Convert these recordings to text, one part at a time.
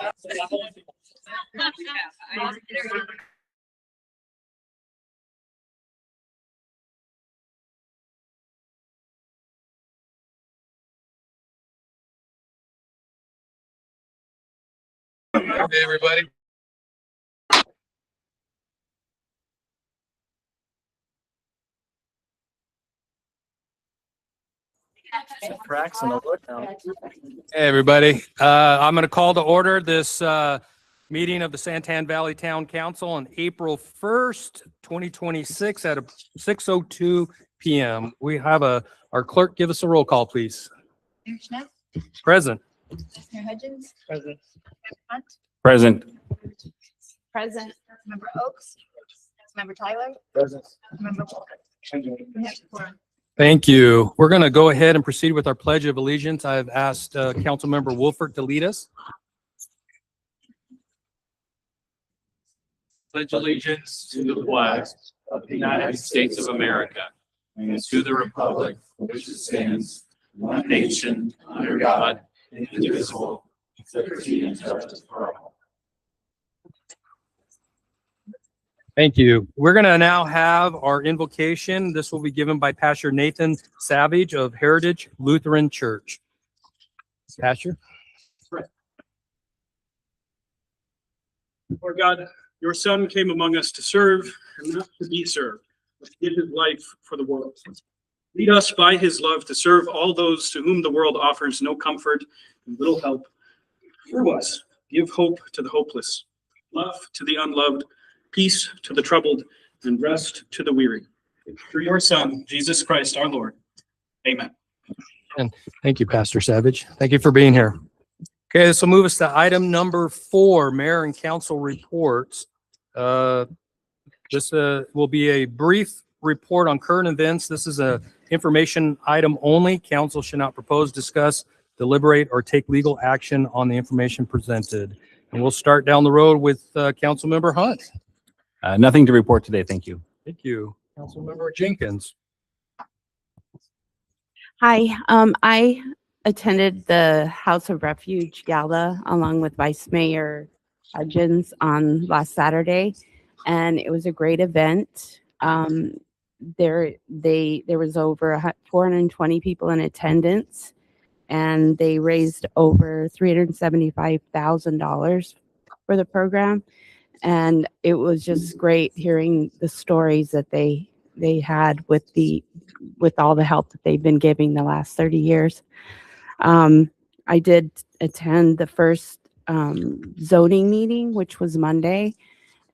Hey, everybody. Cracks in the wood now. Hey, everybody. I'm going to call to order this meeting of the Santan Valley Town Council on April 1st, 2026 at 6:02 p.m. We have our clerk give us a roll call, please. Mayor Schmidt, Present. Mayor Hudgens, Present. Hunt, Present. Present, Member Oaks, Member Tyler, Present. Member Walker. We have quorum. Thank you. We're going to go ahead and proceed with our Pledge of Allegiance. I've asked Councilmember Wolfert to lead us. Pledge allegiance to the flag of the United States of America and to the republic for which it stands, one nation, under God, indivisible, with liberty and justice for all. Thank you. We're going to now have our invocation. This will be given by Pastor Nathan Savage of Heritage Lutheran Church. Pastor. Lord God, your Son came among us to serve and not to be served, but to give his life for the world. Lead us by his love to serve all those to whom the world offers no comfort and little help. Through us, give hope to the hopeless, love to the unloved, peace to the troubled, and rest to the weary. Through your Son, Jesus Christ our Lord. Amen. Thank you, Pastor Savage. Thank you for being here. Okay, this will move us to item number 4, Mayor and Council reports. This will be a brief report on current events. This is a information item only. Council should not propose, discuss, deliberate, or take legal action on the information presented. And we'll start down the road with Councilmember Hunt. Nothing to report today. Thank you. Thank you. Councilmember Jenkins. Hi, I attended the House of Refuge Gala along with Vice Mayor Hudgens on last Saturday, and it was a great event. There was over 420 people in attendance, and they raised over $375,000 for the program. And it was just great hearing the stories that they had with all the help that they've been giving the last 30 years. I did attend the first zoning meeting, which was Monday,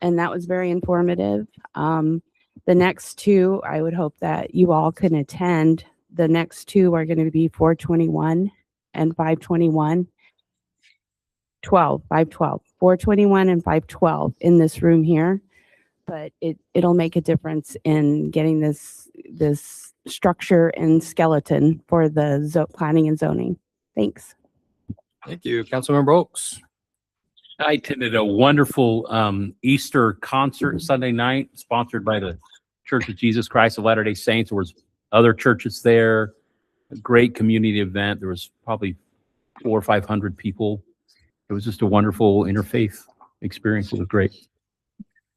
and that was very informative. The next two, I would hope that you all can attend. The next two are going to be 421 and 521. 421 and 512 in this room here, but it'll make a difference in getting this structure and skeleton for the planning and zoning. Thanks. Thank you. Councilmember Oaks. I attended a wonderful Easter concert Sunday night, sponsored by the Church of Jesus Christ of Latter-day Saints. There was other churches there. A great community event. There was probably 400 or 500 people. It was just a wonderful interfaith experience. It was great.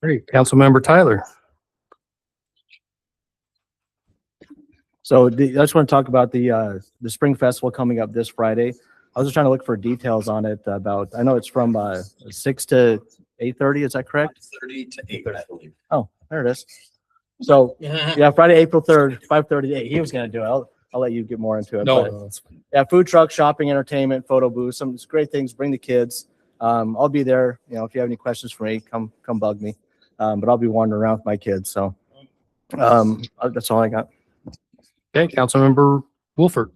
Great. Councilmember Tyler. So I just want to talk about the Spring Festival coming up this Friday. I was just trying to look for details on it about, I know it's from 6 to 8:30, is that correct? 30 to 8, I believe. Oh, there it is. So, yeah, Friday, April 3rd, 5:30 to 8. He was going to do it. I'll let you get more into it. but- No. Yeah, food truck, shopping, entertainment, photo booth, some great things. Bring the kids. I'll be there. You know, if you have any questions for me, come bug me. But I'll be wandering around with my kids. So that's all I got. Okay, Councilmember Wolfert.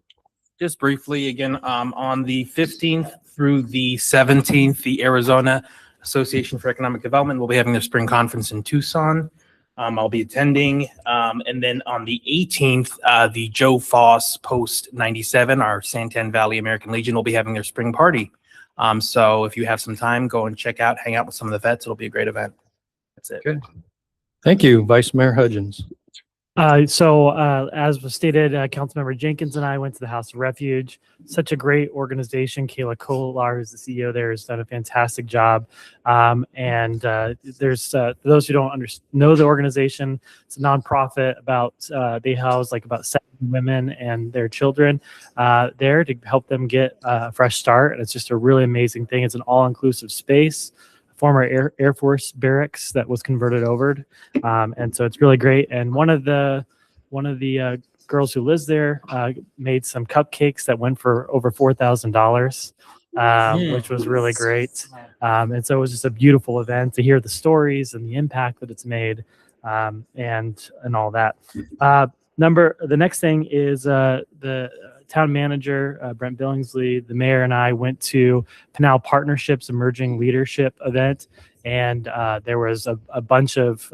Just briefly again, on the 15th through the 17th, the Arizona Association for Economic Development will be having their spring conference in Tucson. I'll be attending. And then on the 18th, the Joe Foss Post 97, our Santan Valley American Legion, will be having their spring party. So if you have some time, go and check out, hang out with some of the vets. It'll be a great event. That's it. Good. Thank you, Vice Mayor Hudgens. As was stated, Councilmember Jenkins and I went to the House of Refuge. Such a great organization. Kayla Kolar, who's the CEO there, has done a fantastic job. There's for those who don't know the organization, it's a nonprofit. They house like about 7 women and their children there to help them get a fresh start. And it's just a really amazing thing. It's an all-inclusive space. Former Air Force barracks that was converted over. And so it's really great. And one of the girls who lives there made some cupcakes that went for over $4,000, which was really great. And so it was just a beautiful event to hear the stories and the impact that it's made, and all that. The next thing is the town manager, Brent Billingsley, the mayor, and I went to Pinal Partnerships Emerging Leadership event. And there was a bunch of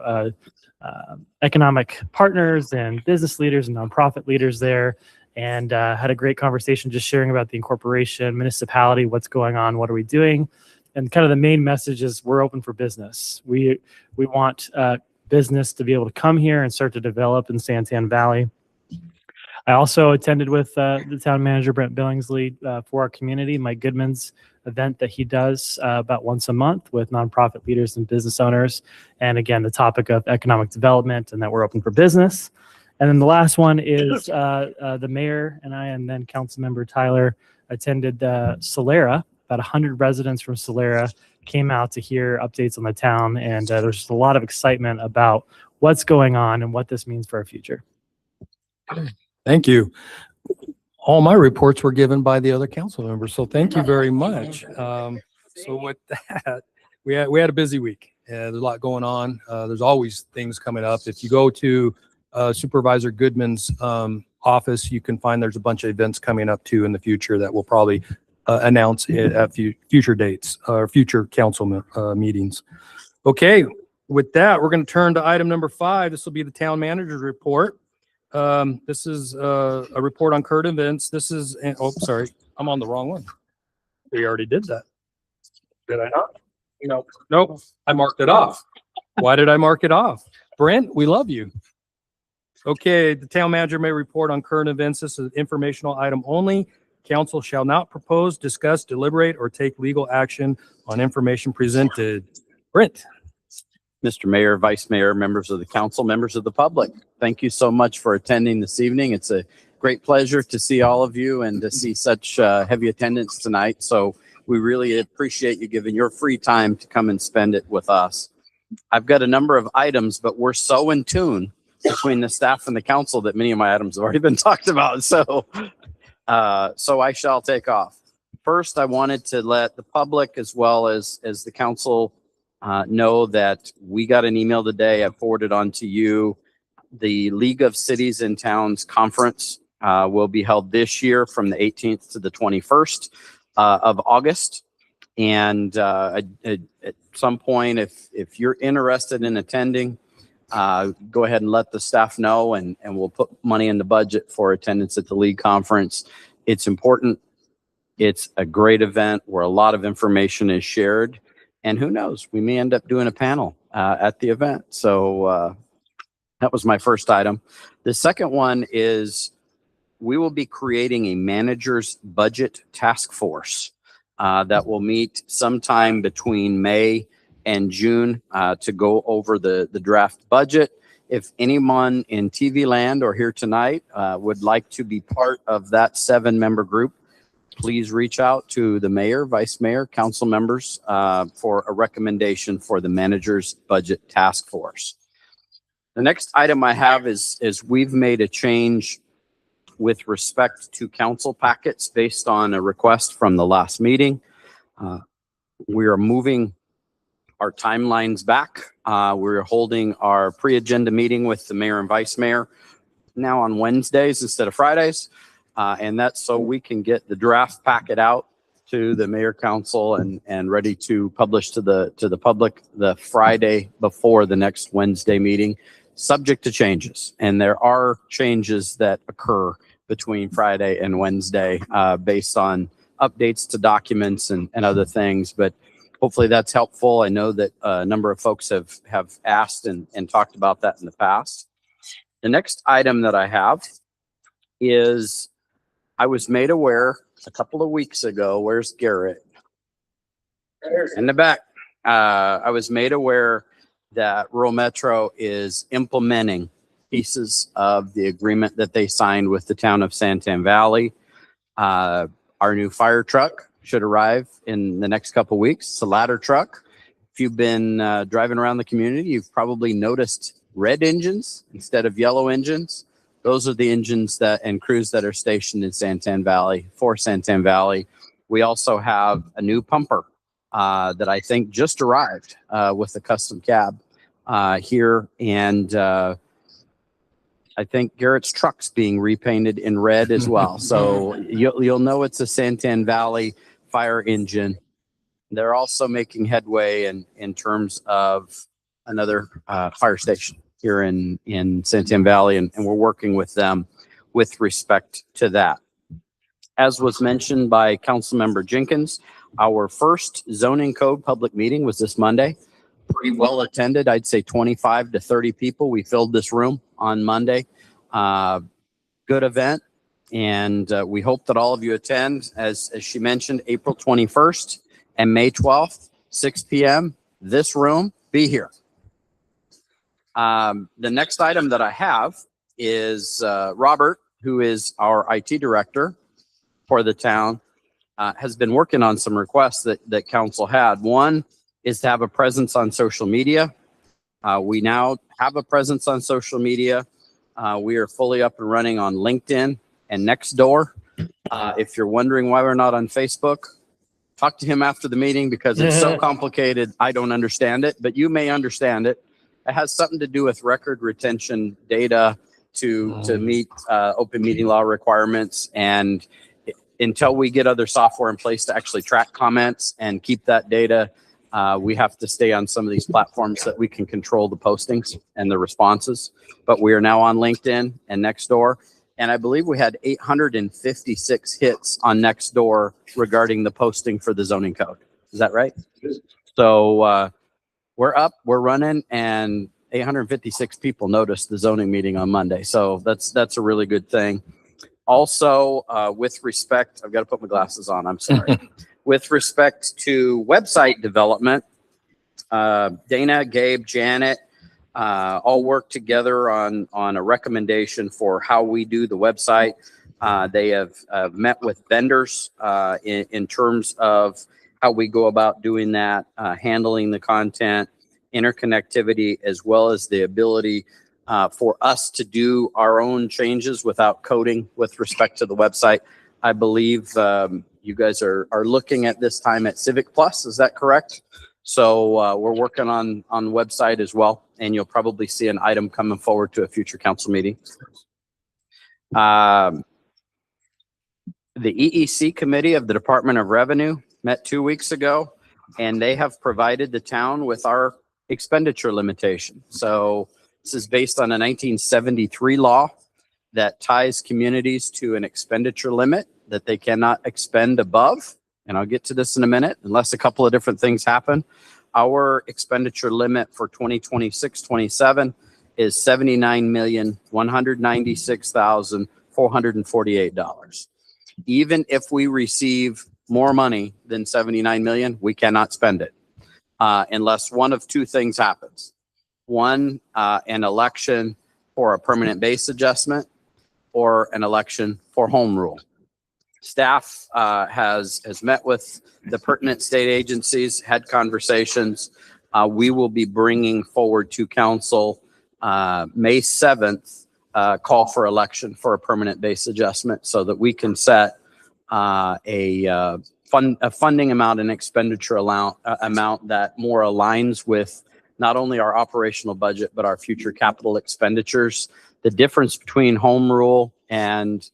economic partners and business leaders and nonprofit leaders there, and had a great conversation just sharing about the incorporation, municipality, what's going on, what are we doing. And kind of the main message is we're open for business. We want business to be able to come here and start to develop in Santan Valley. I also attended with the town manager, Brent Billingsley, for our community, Mike Goodman's event that he does about once a month with nonprofit leaders and business owners. And again, the topic of economic development and that we're open for business. And then the last one is the mayor and I, and then Councilmember Tyler attended Solera. About 100 residents from Solera came out to hear updates on the town. And there's just a lot of excitement about what's going on and what this means for our future. Thank you. All my reports were given by the other council members, so thank you very much. So with that, we had a busy week. There's a lot going on. There's always things coming up. If you go to Supervisor Goodman's office, you can find there's a bunch of events coming up too in the future that we'll probably announce at future dates or future council meetings. Okay, with that, we're going to turn to item number 5. This will be the town manager's report. This is a report on current events. This is, oh, sorry, I'm on the wrong one. We already did that. Did I not? No, nope. I marked it off. Why did I mark it off? Brent, we love you. Okay, the town manager may report on current events. This is an informational item only. Council shall not propose, discuss, deliberate, or take legal action on information presented. Brent. Mr. Mayor, Vice Mayor, members of the council, members of the public, thank you so much for attending this evening. It's a great pleasure to see all of you and to see such heavy attendance tonight. So we really appreciate you giving your free time to come and spend it with us. I've got a number of items, but we're so in tune between the staff and the council that many of my items have already been talked about. So I shall take off. First, I wanted to let the public as well as the council know that we got an email today. I forwarded on to you. The League of Cities and Towns Conference will be held this year from the 18th to the 21st of August. And at some point, if you're interested in attending, go ahead and let the staff know, and we'll put money in the budget for attendance at the League Conference. It's important. It's a great event where a lot of information is shared. And who knows, we may end up doing a panel at the event. So that was my first item. The second one is we will be creating a manager's budget task force that will meet sometime between May and June to go over the draft budget. If anyone in TV land or here tonight would like to be part of that 7-member group, please reach out to the mayor, vice mayor, council members for a recommendation for the manager's budget task force. The next item I have is we've made a change with respect to council packets based on a request from the last meeting. We are moving our timelines back. We're holding our pre-agenda meeting with the mayor and vice mayor now on Wednesdays instead of Fridays. And that's so we can get the draft packet out to the mayor, council, and ready to publish to the public the Friday before the next Wednesday meeting, subject to changes. And there are changes that occur between Friday and Wednesday based on updates to documents and other things. But hopefully that's helpful. I know that a number of folks have asked and talked about that in the past. The next item that I have is I was made aware a couple of weeks ago. Where's Garrett? In the back. I was made aware that Rural Metro is implementing pieces of the agreement that they signed with the town of Santan Valley. Our new fire truck should arrive in the next couple of weeks. It's a ladder truck. If you've been driving around the community, you've probably noticed red engines instead of yellow engines. Those are the engines that and crews that are stationed in Santan Valley for Santan Valley. We also have a new pumper that I think just arrived with the custom cab here. And I think Garrett's truck's being repainted in red as well. So you'll know it's a Santan Valley fire engine. They're also making headway in terms of another fire station here in Santan Valley, and we're working with them with respect to that. As was mentioned by Councilmember Jenkins, our first zoning code public meeting was this Monday. Pretty well attended. I'd say 25 to 30 people. We filled this room on Monday. Good event. And we hope that all of you attend. As she mentioned, April 21st and May 12th, 6 p.m. This room, be here. The next item that I have is Robert, who is our IT director for the town, has been working on some requests that council had. One is to have a presence on social media. We now have a presence on social media. We are fully up and running on LinkedIn and Nextdoor. If you're wondering why we're not on Facebook, talk to him after the meeting because it's so complicated. I don't understand it, but you may understand it. It has something to do with record retention data to meet open meeting law requirements. And until we get other software in place to actually track comments and keep that data, we have to stay on some of these platforms that we can control the postings and the responses. But we are now on LinkedIn and Nextdoor. And I believe we had 856 hits on Nextdoor regarding the posting for the zoning code. Is that right? So we're up, we're running, and 856 people noticed the zoning meeting on Monday. So that's a really good thing. Also, with respect, I've got to put my glasses on, I'm sorry. With respect to website development, Dana, Gabe, Janet, all work together on a recommendation for how we do the website. They have met with vendors in terms of how we go about doing that, handling the content, interconnectivity, as well as the ability for us to do our own changes without coding with respect to the website. I believe you guys are looking at this time at Civic Plus. Is that correct? So we're working on website as well, and you'll probably see an item coming forward to a future council meeting. The EEC committee of the Department of Revenue met 2 weeks ago, and they have provided the town with our expenditure limitation. So this is based on a 1973 law that ties communities to an expenditure limit that they cannot expend above. And I'll get to this in a minute, unless a couple of different things happen. Our expenditure limit for 2026-27 is $79,196,448. Even if we receive more money than 79 million, we cannot spend it unless one of two things happens. One, an election for a permanent base adjustment, or an election for home rule. Staff has met with the pertinent state agencies, had conversations. We will be bringing forward to council May 7th, call for election for a permanent base adjustment so that we can set a funding amount and expenditure amount that more aligns with not only our operational budget, but our future capital expenditures. The difference between home rule and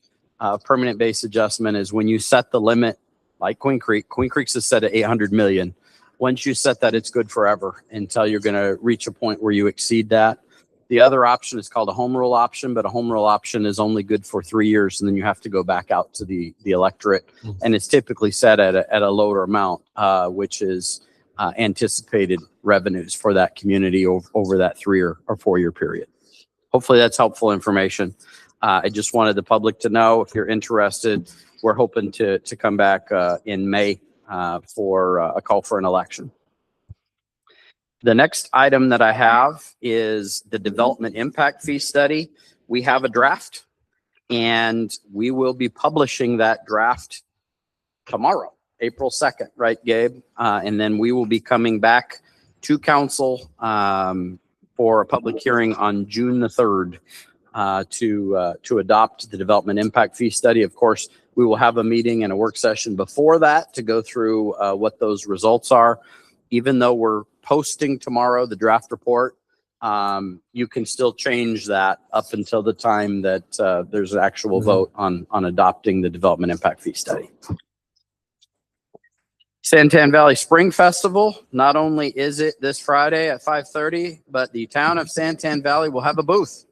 permanent base adjustment is when you set the limit, like Queen Creek's is set at 800 million. Once you set that, it's good forever until you're going to reach a point where you exceed that. The other option is called a home rule option, but a home rule option is only good for 3 years, and then you have to go back out to the electorate. And it's typically set at a lower amount, which is anticipated revenues for that community over that 3 or 4 year period. hopefully that's helpful information. I just wanted the public to know if you're interested, we're hoping to come back in May for a call for an election. The next item that I have is the development impact fee study. We have a draft and we will be publishing that draft tomorrow, April 2nd, right, Gabe? And then we will be coming back to council for a public hearing on June the 3rd to adopt the development impact fee study. Of course, we will have a meeting and a work session before that to go through what those results are. Even though we're posting tomorrow the draft report, you can still change that up until the time that there's an actual vote on adopting the development impact fee study. Santan Valley Spring Festival, not only is it this Friday at 5:30, but the town of Santan Valley will have a booth.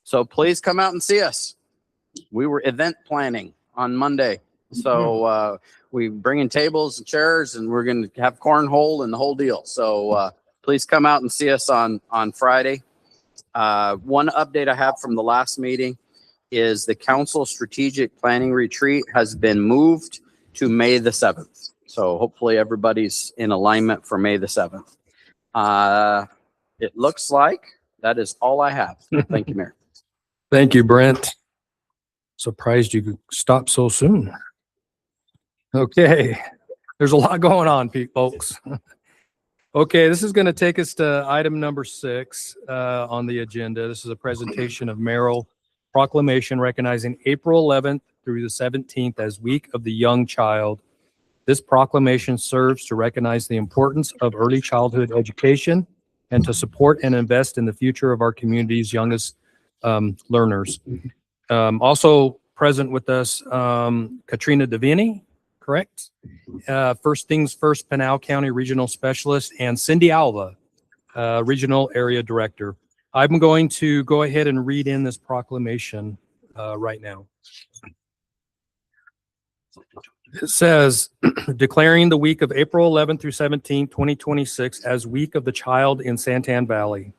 So please come out and see us. We were event planning on Monday. So we bring in tables and chairs and we're going to have cornhole and the whole deal. So please come out and see us on Friday. One update I have from the last meeting is the council strategic planning retreat has been moved to May the 7th. So hopefully everybody's in alignment for May the 7th. It looks like that is all I have. Thank you, Mayor. Thank you, Brent. Surprised you could stop so soon. Okay, there's a lot going on, folks. Okay, this is going to take us to item number 6 on the agenda. This is a presentation of mayoral proclamation recognizing April 11th through the 17th as Week of the Young Child. This proclamation serves to recognize the importance of early childhood education and to support and invest in the future of our community's youngest learners. Also present with us, Katrina Davini, correct? First Things First Pinal County Regional Specialist, and Cindy Alva, Regional Area Director. I'm going to go ahead and read in this proclamation right now. It says, declaring the week of April 11th through 17th, 2026 as Week of the Child in Santan Valley.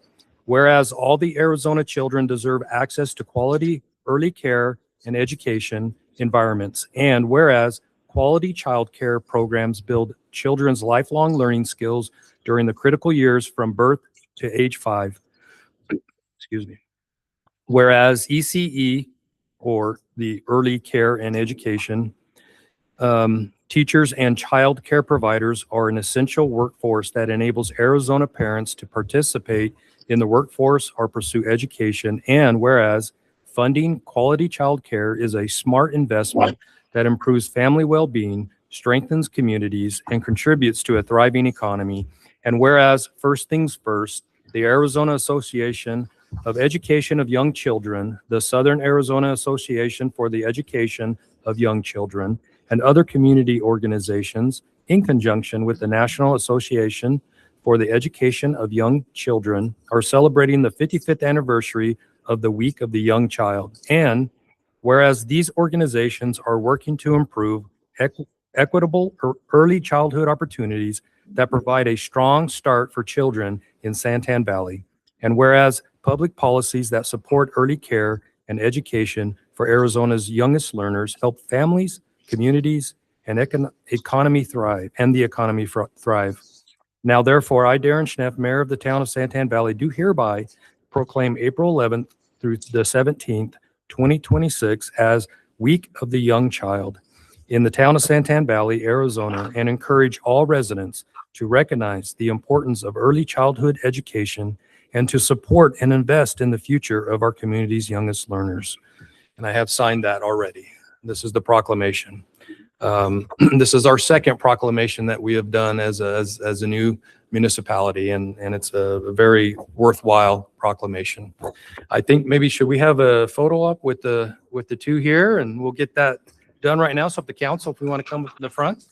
Whereas all the Arizona children deserve access to quality early care and education environments. And whereas quality child care programs build children's lifelong learning skills during the critical years from birth to age 5. Excuse me. Whereas ECE, or the Early Care and Education, teachers and child care providers are an essential workforce that enables Arizona parents to participate in the workforce or pursue education. And whereas funding quality child care is a smart investment that improves family well-being, strengthens communities, and contributes to a thriving economy. And whereas First Things First, the Arizona Association of Education of Young Children, the Southern Arizona Association for the Education of Young Children, and other community organizations, in conjunction with the National Association for the Education of Young Children, are celebrating the 55th anniversary of the Week of the Young Child. And whereas these organizations are working to improve equitable early childhood opportunities that provide a strong start for children in Santan Valley. And whereas public policies that support early care and education for Arizona's youngest learners help families, communities, and economy thrive, and the economy thrive. Now, therefore, I, Darren Schneff, Mayor of the town of Santan Valley, do hereby proclaim April 11th through the 17th, 2026 as Week of the Young Child in the town of Santan Valley, Arizona, and encourage all residents to recognize the importance of early childhood education and to support and invest in the future of our community's youngest learners. And I have signed that already. This is the proclamation. This is our second proclamation that we have done as a new municipality, and it's a very worthwhile proclamation. I think maybe should we have a photo up with the two here, and we'll get that done right now. So if the council, if we want to come to the front.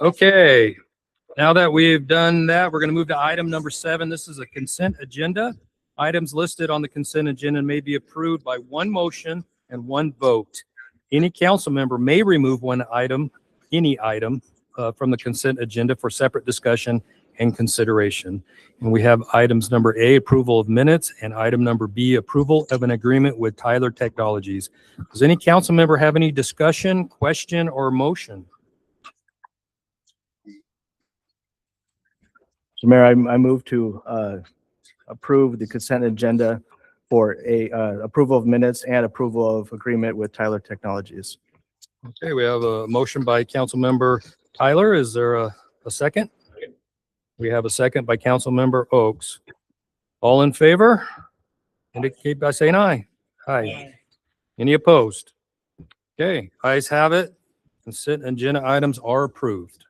Okay, now that we've done that, we're going to move to item number 7. This is a consent agenda. Items listed on the consent agenda may be approved by one motion and one vote. Any council member may remove any item from the consent agenda for separate discussion and consideration. And we have items number A, approval of minutes, and item number B, approval of an agreement with Tyler Technologies. Does any council member have any discussion, question, or motion? So Mayor, I move to approve the consent agenda for approval of minutes and approval of agreement with Tyler Technologies. Okay, we have a motion by council member Tyler. Is there a second? We have a second by council member Oaks. All in favor? Indicate by saying aye. Aye. Any opposed? Okay, ayes have it. Consent agenda items are approved.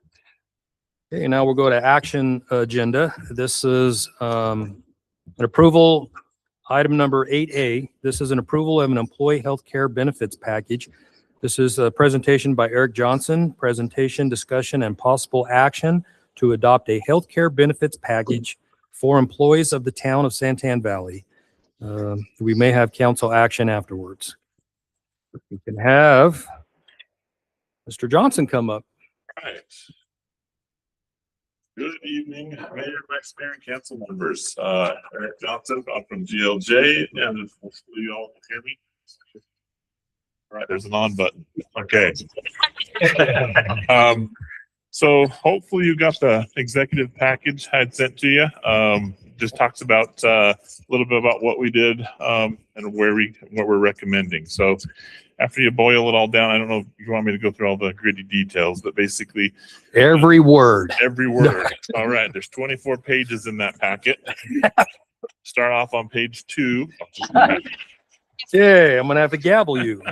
Okay, now we'll go to action agenda. This is an approval, item number 8A. This is an approval of an employee health care benefits package. This is a presentation by Eric Johnson, presentation, discussion, and possible action to adopt a healthcare benefits package for employees of the town of Santan Valley. We may have council action afterwards. We can have Mr. Johnson come up. Right. Good evening, Mayor, Vice Mayor, and council members. Eric Johnson, I'm from GLJ, and hopefully you all can hear me. All right, there's an on button. Okay. So hopefully you got the executive package I had sent to you. Just talks about a little bit about what we did and what we're recommending. So after you boil it all down, I don't know if you want me to go through all the gritty details, but basically Every word. every word. All right, there's 24 pages in that packet. Start off on page 2. Yeah, I'm gonna have to gavel you.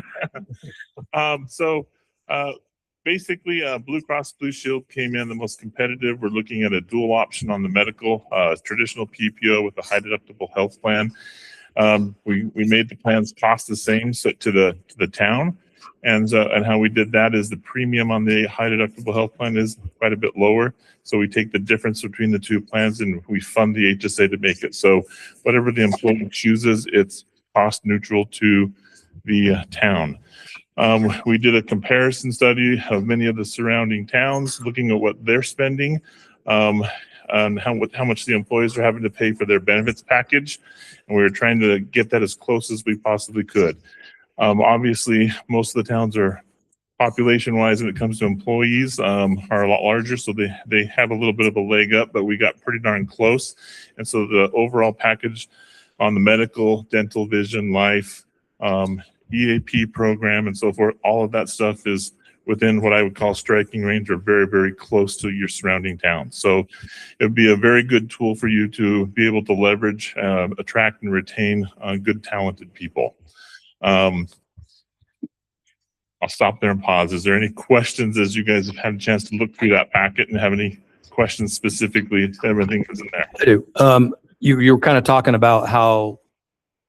Basically, Blue Cross Blue Shield came in the most competitive. We're looking at a dual option on the medical, traditional PPO with a high deductible health plan. We made the plans cost the same to the town, and how we did that is the premium on the high deductible health plan is quite a bit lower. So we take the difference between the two plans and we fund the HSA to make it. So whatever the employee chooses, it's cost neutral to the town. We did a comparison study of many of the surrounding towns, looking at what they're spending, and how much the employees are having to pay for their benefits package. And we were trying to get that as close as we possibly could. Obviously, most of the towns are population-wise, when it comes to employees, are a lot larger, so they have a little bit of a leg up, but we got pretty darn close. And so the overall package on the medical, dental, vision, life, EAP program and so forth, all of that stuff is within what I would call striking range or very, very close to your surrounding towns. So it would be a very good tool for you to be able to leverage, attract and retain good, talented people. I'll stop there and pause. Is there any questions as you guys have had a chance to look through that packet and have any questions specifically? Everything is in there. I do. You were kind of talking about how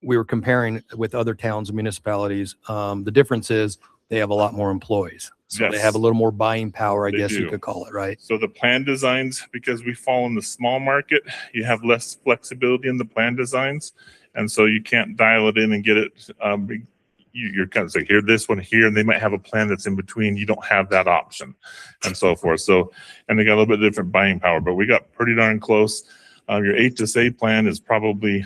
we were comparing with other towns and municipalities. The difference is they have a lot more employees. So they Yes. have a little more buying power, I They guess you do. could call it, right? So the plan designs, because we fall in the small market, you have less flexibility in the plan designs. And so you can't dial it in and get it. You're kind of like, here, this one here, and they might have a plan that's in between. You don't have that option and so forth. So, and they got a little bit different buying power, but we got pretty darn close. Your HSA plan is probably,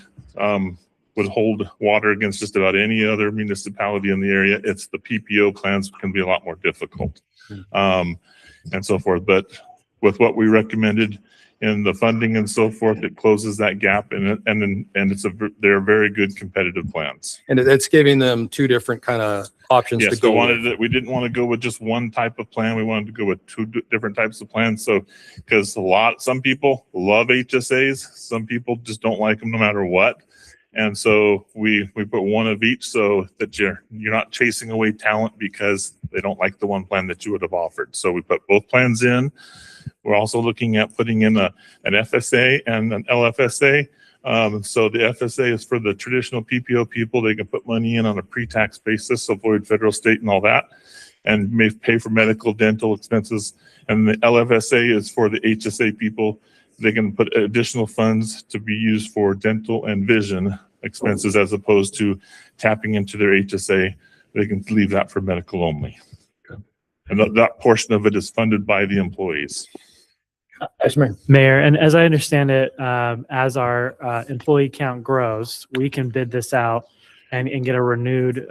would hold water against just about any other municipality in the area. It's the PPO plans can be a lot more difficult, and so forth. But with what we recommended in the funding and so forth, it closes that gap, and they're very good competitive plans. And it's giving them two different kind of options to Yes, go with. we didn't want to go with just one type of plan. We wanted to go with two different types of plans. So, because some people love HSAs, some people just don't like them no matter what. And so we put one of each so that you're not chasing away talent because they don't like the one plan that you would have offered. So we put both plans in. We're also looking at putting in an FSA and an LFSA. So the FSA is for the traditional PPO people. They can put money in on a pre-tax basis, avoid federal, state, and all that. and may pay for medical, dental expenses. And the LFSA is for the HSA people. They can put additional funds to be used for dental and vision expenses as opposed to tapping into their HSA. They can leave that for medical only. And that portion of it is funded by the employees. Mayor, and as I understand it, as our employee count grows, we can bid this out and get a renewed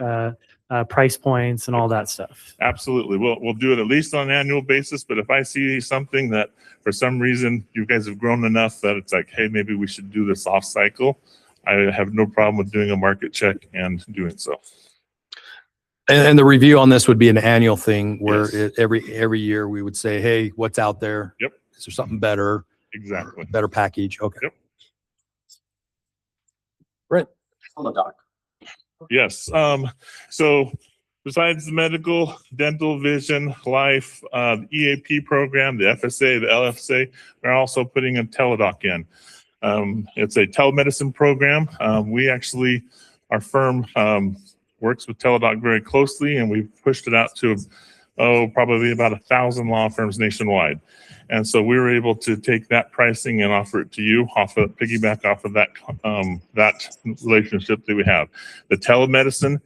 price points and all that stuff. Absolutely. We'll do it at least on an annual basis, but if I see something that for some reason you guys have grown enough that it's like, hey, maybe we should do this off cycle, I have no problem with doing a market check and doing so. And the review on this would be an annual thing where Yes. every year we would say, hey, what's out there? Yep. Is there something better, Exactly. better package? Okay. Yep. Brent. Yes. So besides the medical, dental, vision, life, the EAP program, the FSA, the LFSA, we're also putting a Teladoc in. It's a telemedicine program. We actually, our firm works with Teladoc very closely, and we've pushed it out to probably about 1,000 law firms nationwide. And so we were able to take that pricing and offer it to you piggyback off of that that relationship that we have. The telemedicine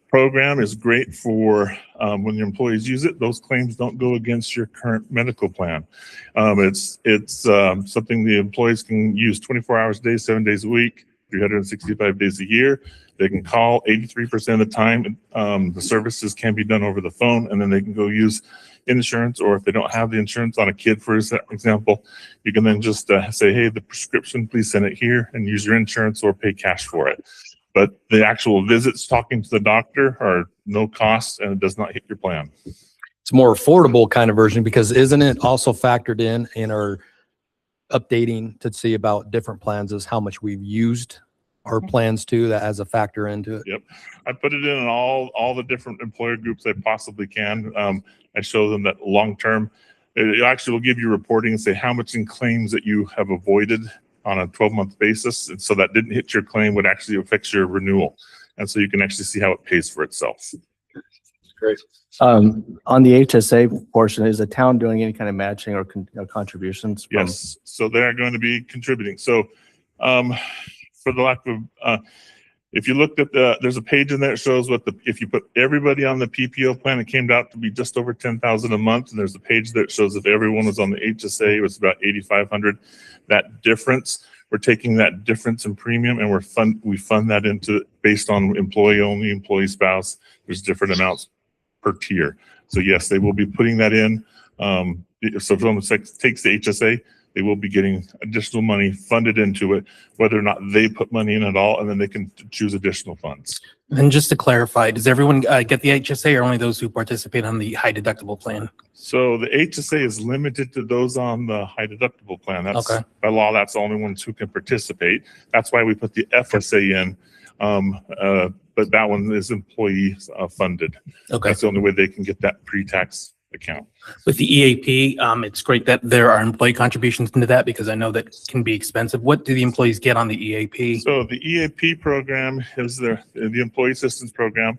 program is great for when your employees use it. Those claims don't go against your current medical plan. It's something the employees can use 24 hours a day, 7 days a week, 365 days a year. They can call 83% of the time. The services can be done over the phone, and then they can go use insurance, or if they don't have the insurance on a kid, for example, you can then just say, hey, the prescription, please send it here and use your insurance or pay cash for it. But the actual visits talking to the doctor are no cost, and it does not hit your plan. It's a more affordable kind of version because isn't it also factored in our updating to see about different plans as how much we've used our plans to, that has a factor into it? Yep. I put it in all the different employer groups I possibly can. I show them that long-term, it actually will give you reporting and say how much in claims that you have avoided on a 12-month basis. And so that didn't hit your claim would actually affect your renewal. And so you can actually see how it pays for itself. Great. On the HSA portion, is the town doing any kind of matching or contributions? From- Yes. So they're going to be contributing. So for the lack of, if you looked at there's a page in there that shows if you put everybody on the PPO plan, it came out to be just over 10,000 a month. And there's a page that shows if everyone was on the HSA, it was about 8,500. That difference, we're taking that difference in premium and we fund that into based on employee only, employee spouse. There's different amounts per tier. So yes, they will be putting that in. So if someone takes the HSA, they will be getting additional money funded into it, whether or not they put money in at all, and then they can choose additional funds. And just to clarify, does everyone get the HSA or only those who participate on the high deductible plan? So the HSA is limited to those on the high deductible plan. That's Okay. by law, that's the only ones who can participate. That's why we put the FSA in. But that one is employee funded. Okay. That's the only way they can get that pre-tax account. With the EAP, it's great that there are employee contributions into that because I know that can be expensive. What do the employees get on the EAP? So the EAP program is the employee assistance program.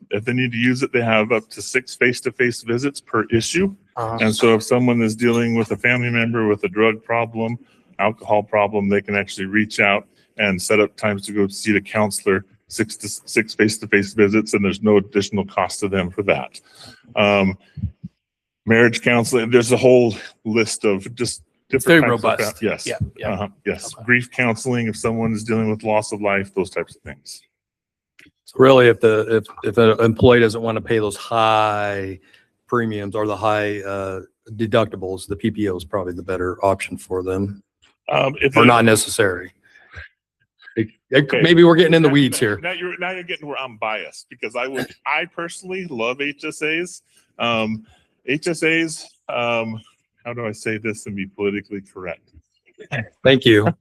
If they need to use it, they have up to 6 face-to-face visits per issue. And so if someone is dealing with a family member with a drug problem, alcohol problem, they can actually reach out and set up times to go see the counselor, 6 face-to-face visits, and there's no additional cost to them for that. Marriage counseling, there's a whole list of just different very types of robust. yes. Yeah, yeah. Yes. Okay. Grief counseling, if someone is dealing with loss of life, those types of things. So really, if an employee doesn't want to pay those high premiums or the high deductibles, the PPO is probably the better option for them, or not necessary. Okay. Maybe we're getting in the weeds here. Now you're getting where I'm biased because I personally love HSAs. HSAs, how do I say this and be politically correct? Thank you.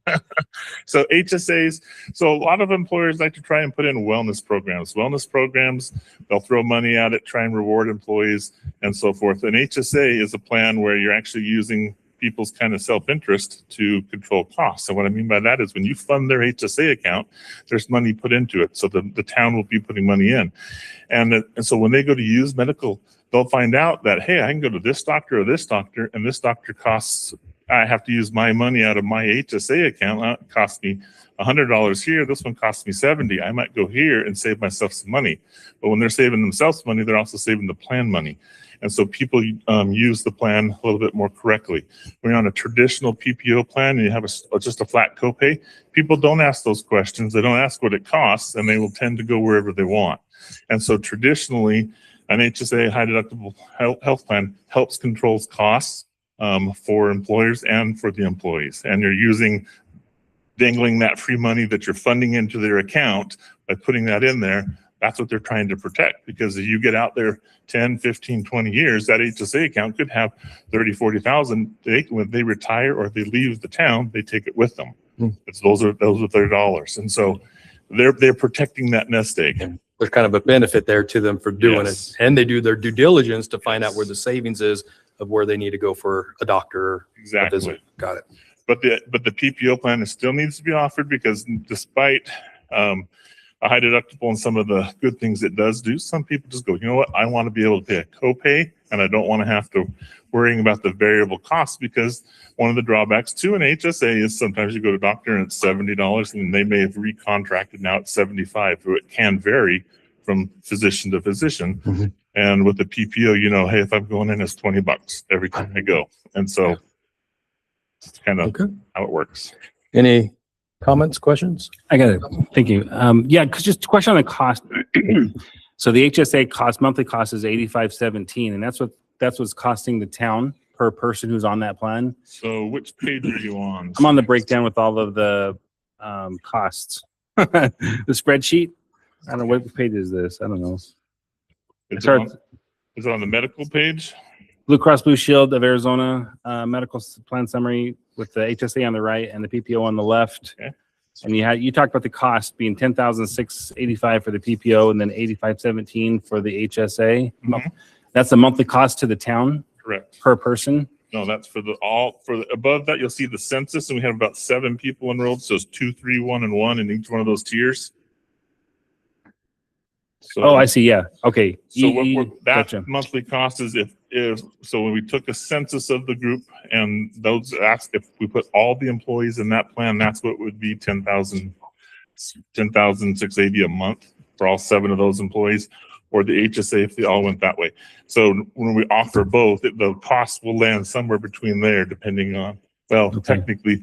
So HSAs, so a lot of employers like to try and put in wellness programs. Wellness programs, they'll throw money at it, try and reward employees and so forth. And HSA is a plan where you're actually using people's kind of self-interest to control costs. And what I mean by that is when you fund their HSA account, there's money put into it. So the town will be putting money in. And so when they go to use medical, they'll find out that, hey, I can go to this doctor or this doctor, and this doctor costs, I have to use my money out of my HSA account. It costs me $100 here. This one costs me $70. I might go here and save myself some money. But when they're saving themselves money, they're also saving the plan money. And so people use the plan a little bit more correctly. When you're on a traditional PPO plan and you have just a flat copay, people don't ask those questions. They don't ask what it costs, and they will tend to go wherever they want. And so traditionally, an HSA high deductible health plan helps controls costs for employers and for the employees. And you're dangling that free money that you're funding into their account by putting that in there. That's what they're trying to protect, because if you get out there 10, 15, 20 years, that HSA account could have 30, 40,000. When they retire or they leave the town, they take it with them. Those are their dollars. And so they're protecting that nest egg. There's kind of a benefit there to them for doing Yes. it. And they do their due diligence to find out where the savings is of where they need to go for a doctor or a Exactly. visit. Got it. But the PPO plan still needs to be offered, because despite a high deductible and some of the good things it does do, some people just go, you know what, I want to be able to pay a copay, and I don't want to have to worrying about the variable costs, because one of the drawbacks to an HSA is sometimes you go to a doctor and it's $70 and they may have recontracted now at $75. So it can vary from physician to physician. Mhm. And with the PPO, you know, hey, if I'm going in, it's $20 every time I go. And so it's kind of Okay. how it works. Any comments, questions? I got it. Thank you. Yeah, because just a question on the cost. So the HSA monthly cost is $85.17, and that's what's costing the town per person who's on that plan. So which page are you on? I'm on the breakdown with all of the costs. The spreadsheet. I don't know what page is this. I don't know. Is it on the medical page? Blue Cross Blue Shield of Arizona medical plan summary with the HSA on the right and the PPO on the left. Okay. And you talked about the cost being $10,685 for the PPO and then $85.17 for the HSA. Mhm. That's the monthly cost to the town Correct. per person. No, that's above that, you'll see the census, and we have about 7 people enrolled. So it's 2, 3, 1, and 1 in each one of those tiers. So, Oh, I see. Yeah. Okay. So that Gotcha. monthly cost is so when we took a census of the group and those asked if we put all the employees in that plan, that's what would be $10,680 a month for all 7 of those employees, or the HSA if they all went that way. So when we offer both, the cost will land somewhere between there, depending on, technically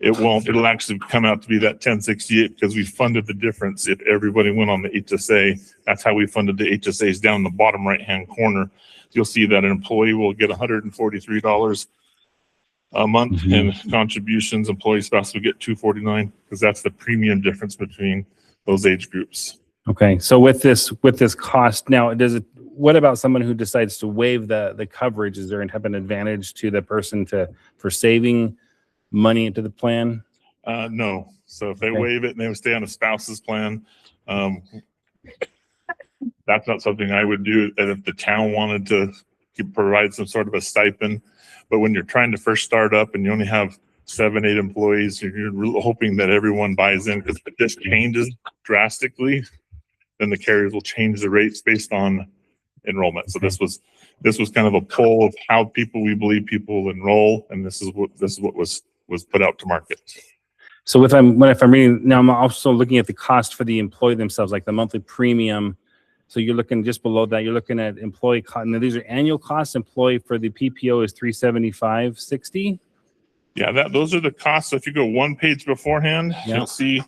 it won't, it'll actually come out to be that 1068 because we funded the difference if everybody went on the HSA. That's how we funded the HSAs. Down in the bottom right-hand corner, you'll see that an employee will get $143 a month in contributions. Employee spouse will get $249 because that's the premium difference between those age groups. Okay. So with this cost now, what about someone who decides to waive the coverage? Is there an advantage to the person for saving money into the plan? No. So if they Okay. waive it and they stay on a spouse's plan, that's not something I would do. And if the town wanted to provide some sort of a stipend, but when you're trying to first start up and you only have 7, 8 employees, you're really hoping that everyone buys in, because if this changes drastically, then the carriers will change the rates based on enrollment. So this was kind of a poll of how we believe people will enroll, and this is what was put out to market. So if I'm reading now, I'm also looking at the cost for the employee themselves, like the monthly premium. So you're looking just below that. You're looking at employee cost. Now these are annual costs. Employee for the PPO is $375.60. Yeah, those are the costs. So if you go one page beforehand, Yeah. you'll see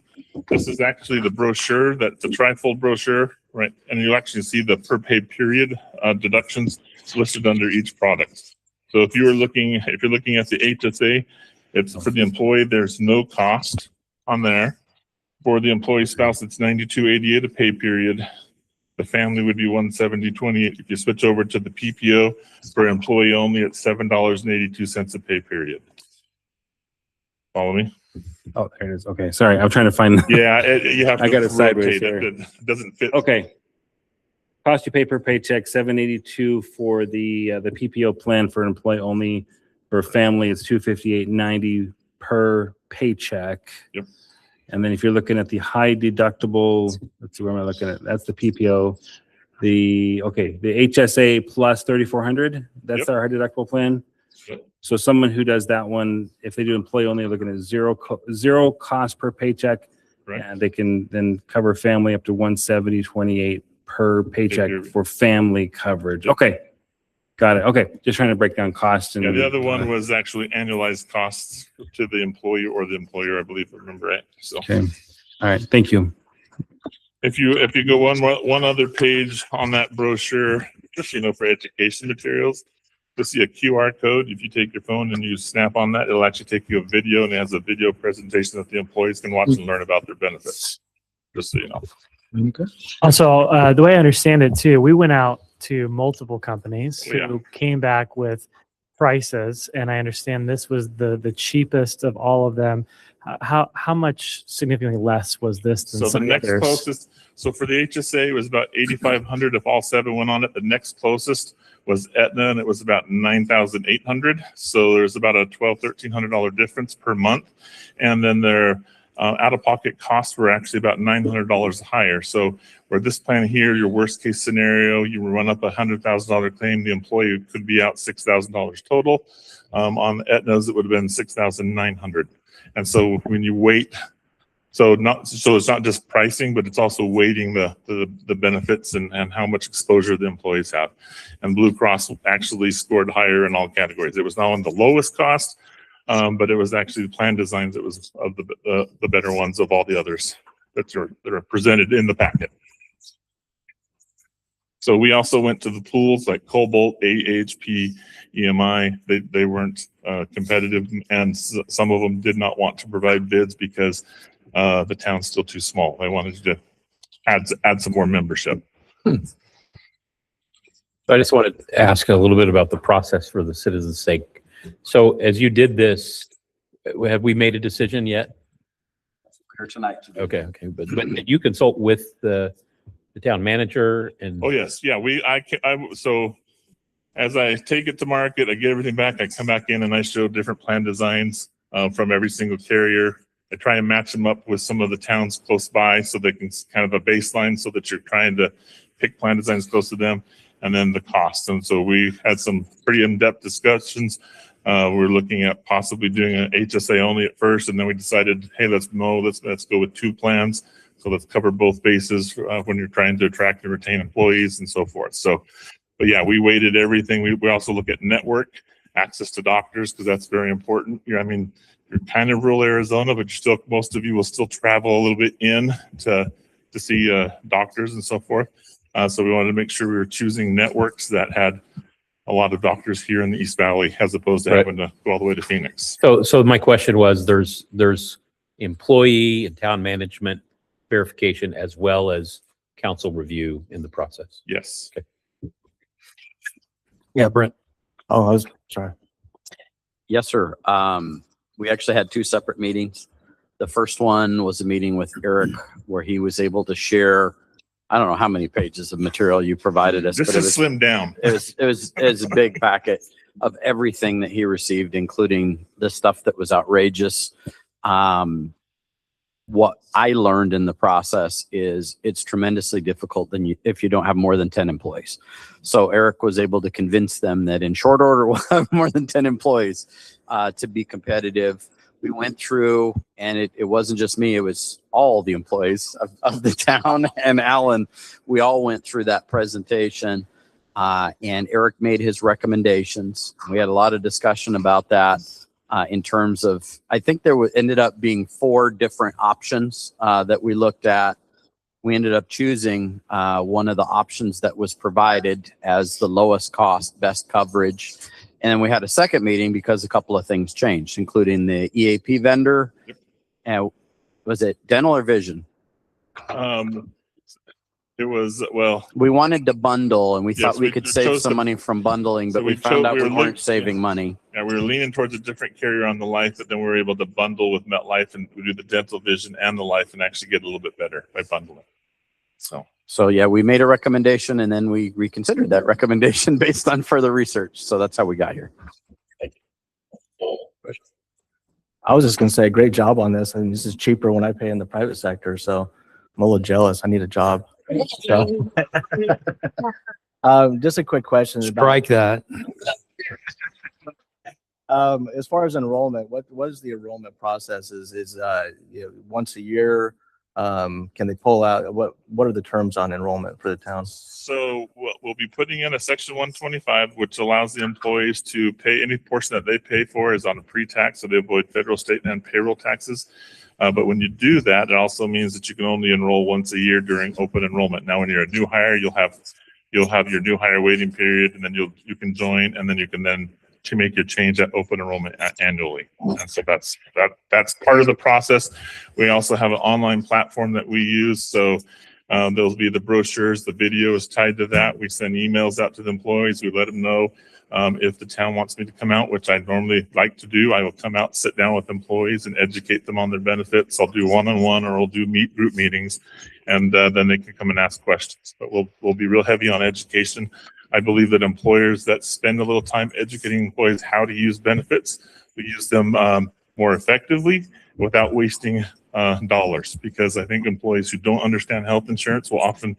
this is actually the brochure, that's the trifold brochure, right? And you'll actually see the per pay period deductions listed under each product. So if you're looking at the HSA, it's for the employee, there's no cost on there. For the employee spouse, it's $92.88 a pay period. The family would be $170.28. If you switch over to the PPO for employee only, it's $7.82 a pay period. Follow me? Oh, there it is. Okay. Sorry. I'm trying to find. Yeah, you have to I got it sideways rotate here. it. It doesn't fit. Okay. Cost you pay per paycheck, $782 for the PPO plan for employee only. For a family, it's $258.90 per paycheck. Yep. And then if you're looking at the high deductible, let's see, where am I looking at? That's the PPO. The HSA plus 3,400, that's Yep. our high deductible plan. Yep. So someone who does that one, if they do employee only, looking at zero cost per paycheck. Right. And they can then cover family up to 170.28 per paycheck Figure. for family coverage. Okay. Got it. Okay. Just trying to break down cost and. Yeah, the other one was actually annualized costs to the employee or the employer, I believe, if I remember right. So Okay. All right. Thank you. if you go one other page on that brochure, just, for education materials, you'll see a QR code. If you take your phone and you snap on that, it'll actually take you a video, and it has a video presentation that the employees can watch and learn about their benefits. Just so you know. Also, the way I understand it too, we went out to multiple companies Yeah. who came back with prices, and I understand this was the cheapest of all of them. How much significantly less was this than So the some next others? closest, so for the HSA, it was about 8,500 if all seven went on it. The next closest was Aetna, and it was about 9,800. So there's about a $1,200-1,300 difference per month. And then their out-of-pocket costs were actually about $900 higher. So where this plan here, your worst case scenario, you run up $100,000 claim, the employee could be out $6,000 total. On Aetna's, it would have been $6,900. And so when you weight, so it's not just pricing, but it's also weighting the benefits and how much exposure the employees have. And Blue Cross actually scored higher in all categories. It was not on the lowest cost, but it was actually the plan designs that was of the better ones of all the others that are presented in the packet. So we also went to the pools like Cobalt, AHP, EMI. They weren't competitive, and some of them did not want to provide bids because the town's still too small. They wanted to add some more membership. So I just wanted to ask a little bit about the process for the citizens' sake. So as you did this, have we made a decision yet? Here tonight. Okay, but did you consult with the town manager and? Oh yes, yeah. So as I take it to market, I get everything back. I come back in and I show different plan designs from every single carrier. I try and match them up with some of the towns close by so they can kind of a baseline so that you're trying to pick plan designs close to them, and then the cost. And so we had some pretty in-depth discussions. We're looking at possibly doing an HSA only at first, and then we decided, hey, let's go with two plans. So let's cover both bases when you're trying to attract and retain employees and so forth. So, but yeah, we weighted everything. We also look at network access to doctors because that's very important. You're kind of rural Arizona, but most of you will still travel a little bit in to see doctors and so forth. So we wanted to make sure we were choosing networks that had a lot of doctors here in the East Valley as opposed to having to go all the way to Phoenix. So my question was, there's employee and town management verification as well as council review in the process. Yes. Okay. Yeah, Brent. Oh, I was sorry. Yes, sir. We actually had two separate meetings. The first one was a meeting with Eric where he was able to share, I don't know how many pages of material you provided us, This but it is was slimmed down. it was a big packet of everything that he received, including the stuff that was outrageous. What I learned in the process is it's tremendously difficult if you don't have more than 10 employees. So Eric was able to convince them that in short order we'll have more than 10 employees to be competitive. We went through, and it wasn't just me, it was all the employees of the town and Alan. We all went through that presentation, and Eric made his recommendations. We had a lot of discussion about that in terms of, I think there ended up being 4 different options that we looked at. We ended up choosing one of the options that was provided as the lowest cost, best coverage. And then we had a second meeting because a couple of things changed, including the EAP vendor. And was it dental or vision? It was, well, We wanted to bundle, and we Yes, thought we we could chose save some to- money from bundling, but so we we found chose- out we we were weren't look- saving money. yeah, we were leaning towards a different carrier on the life, but then we were able to bundle with MetLife and we do the dental, vision, and the life and actually get a little bit better by bundling. So yeah, we made a recommendation, and then we reconsidered that recommendation based on further research. So that's how we got here. I was just gonna say, great job on this, and this is cheaper when I pay in the private sector, so I'm a little jealous. I need a job. So, just a quick question. Strike that. As far as enrollment, what is the enrollment process? Is once a year? Can they pull out? What are the terms on enrollment for the town? So we'll be putting in a section 125, which allows the employees to pay any portion that they pay for is on a pre-tax, so they avoid federal, state, and payroll taxes. But when you do that, it also means that you can only enroll once a year during open enrollment. Now, when you're a new hire, you'll have your new hire waiting period, and then you can join, and then you can then to make your change at open enrollment annually. And so that's part of the process. We also have an online platform that we use. So there'll be the brochures, the video is tied to that. We send emails out to the employees. We let them know if the town wants me to come out, which I normally like to do. I will come out, sit down with employees and educate them on their benefits. I'll do one-on-one, or I'll do group meetings, and then they can come and ask questions. But we'll be real heavy on education. I believe that employers that spend a little time educating employees how to use benefits, we use them more effectively without wasting dollars, because I think employees who don't understand health insurance will often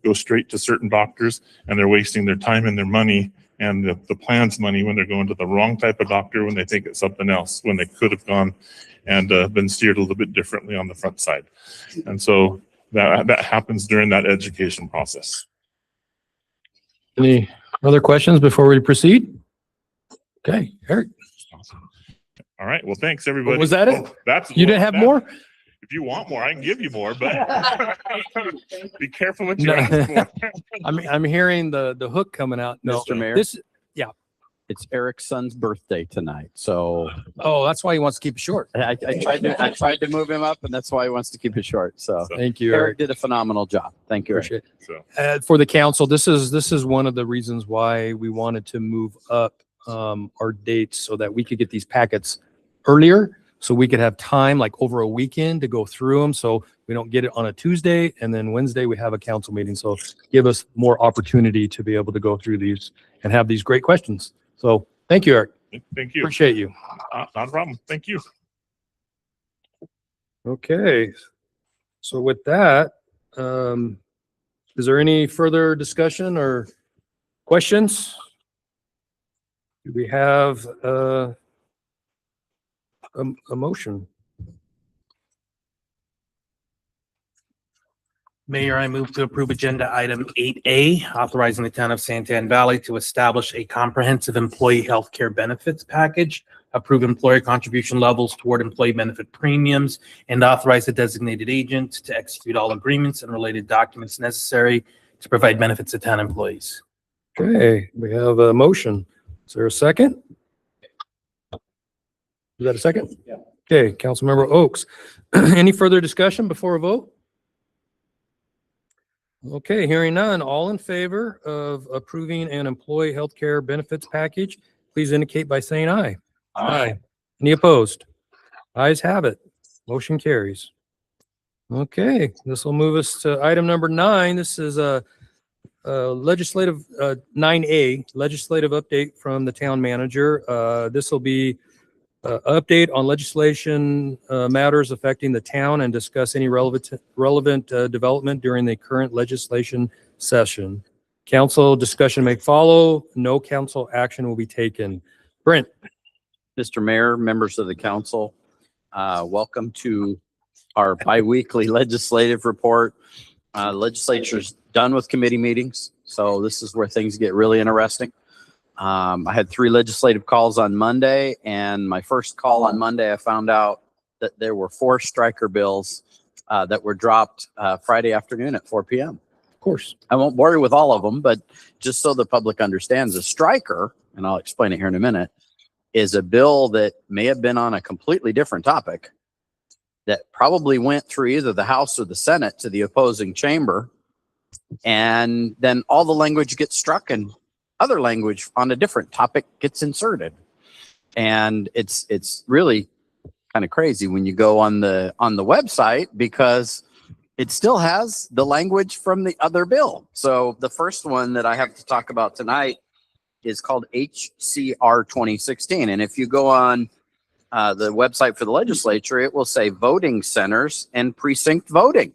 go straight to certain doctors, and they're wasting their time and their money and the plan's money when they're going to the wrong type of doctor when they think it's something else, when they could have gone and been steered a little bit differently on the front side. And so that happens during that education process. Any other questions before we proceed? Okay, Eric, All right. Well, thanks, everybody. was that it? That's You didn't have more? If you want more, I can give you more, but be careful what you No. ask for. I'm hearing the hook coming out. No, Mr. Mayor? This, It's Eric's son's birthday tonight, so oh, that's why he wants to keep it short. I tried to move him up, and that's why he wants to keep it short. So Thank you, Eric Eric. did a phenomenal job. Thank you, Eric. Appreciate it. So For the council, this is one of the reasons why we wanted to move up our dates so that we could get these packets earlier, so we could have time, like over a weekend, to go through them. So we don't get it on a Tuesday, and then Wednesday we have a council meeting. So give us more opportunity to be able to go through these and have these great questions. So thank you, Eric. thank you. Appreciate you. Not a problem. Thank you. Okay. So with that, is there any further discussion or questions? Do we have a motion? Mayor, I move to approve agenda item 8A, authorizing the town of Santan Valley to establish a comprehensive employee health care benefits package, approve employer contribution levels toward employee benefit premiums, and authorize the designated agent to execute all agreements and related documents necessary to provide benefits to town employees. Okay, we have a motion. Is there a second? Is that a second? Yeah. Okay, Councilmember Oaks. Any further discussion before a vote? Okay, hearing none. All in favor of approving an employee healthcare benefits package, please indicate by saying aye. Aye. Any opposed? Ayes have it. Motion carries. Okay, this will move us to item number 9. This is a legislative 9A, legislative update from the town manager. This will be update on legislation matters affecting the town and discuss any relevant development during the current legislation session. Council discussion may follow. No council action will be taken. Brent. Mr. Mayor, members of the council, welcome to our biweekly legislative report. Legislature's done with committee meetings, so this is where things get really interesting. I had 3 legislative calls on Monday, and my first call on Monday, I found out that there were 4 striker bills that were dropped Friday afternoon at 4 p.m. Of course. I won't bore you with all of them, but just so the public understands, a striker, and I'll explain it here in a minute, is a bill that may have been on a completely different topic that probably went through either the House or the Senate to the opposing chamber, and then all the language gets struck and other language on a different topic gets inserted. And it's really kind of crazy when you go on the website, because it still has the language from the other bill. So the first one that I have to talk about tonight is called HCR 2016. And if you go on the website for the legislature, it will say voting centers and precinct voting.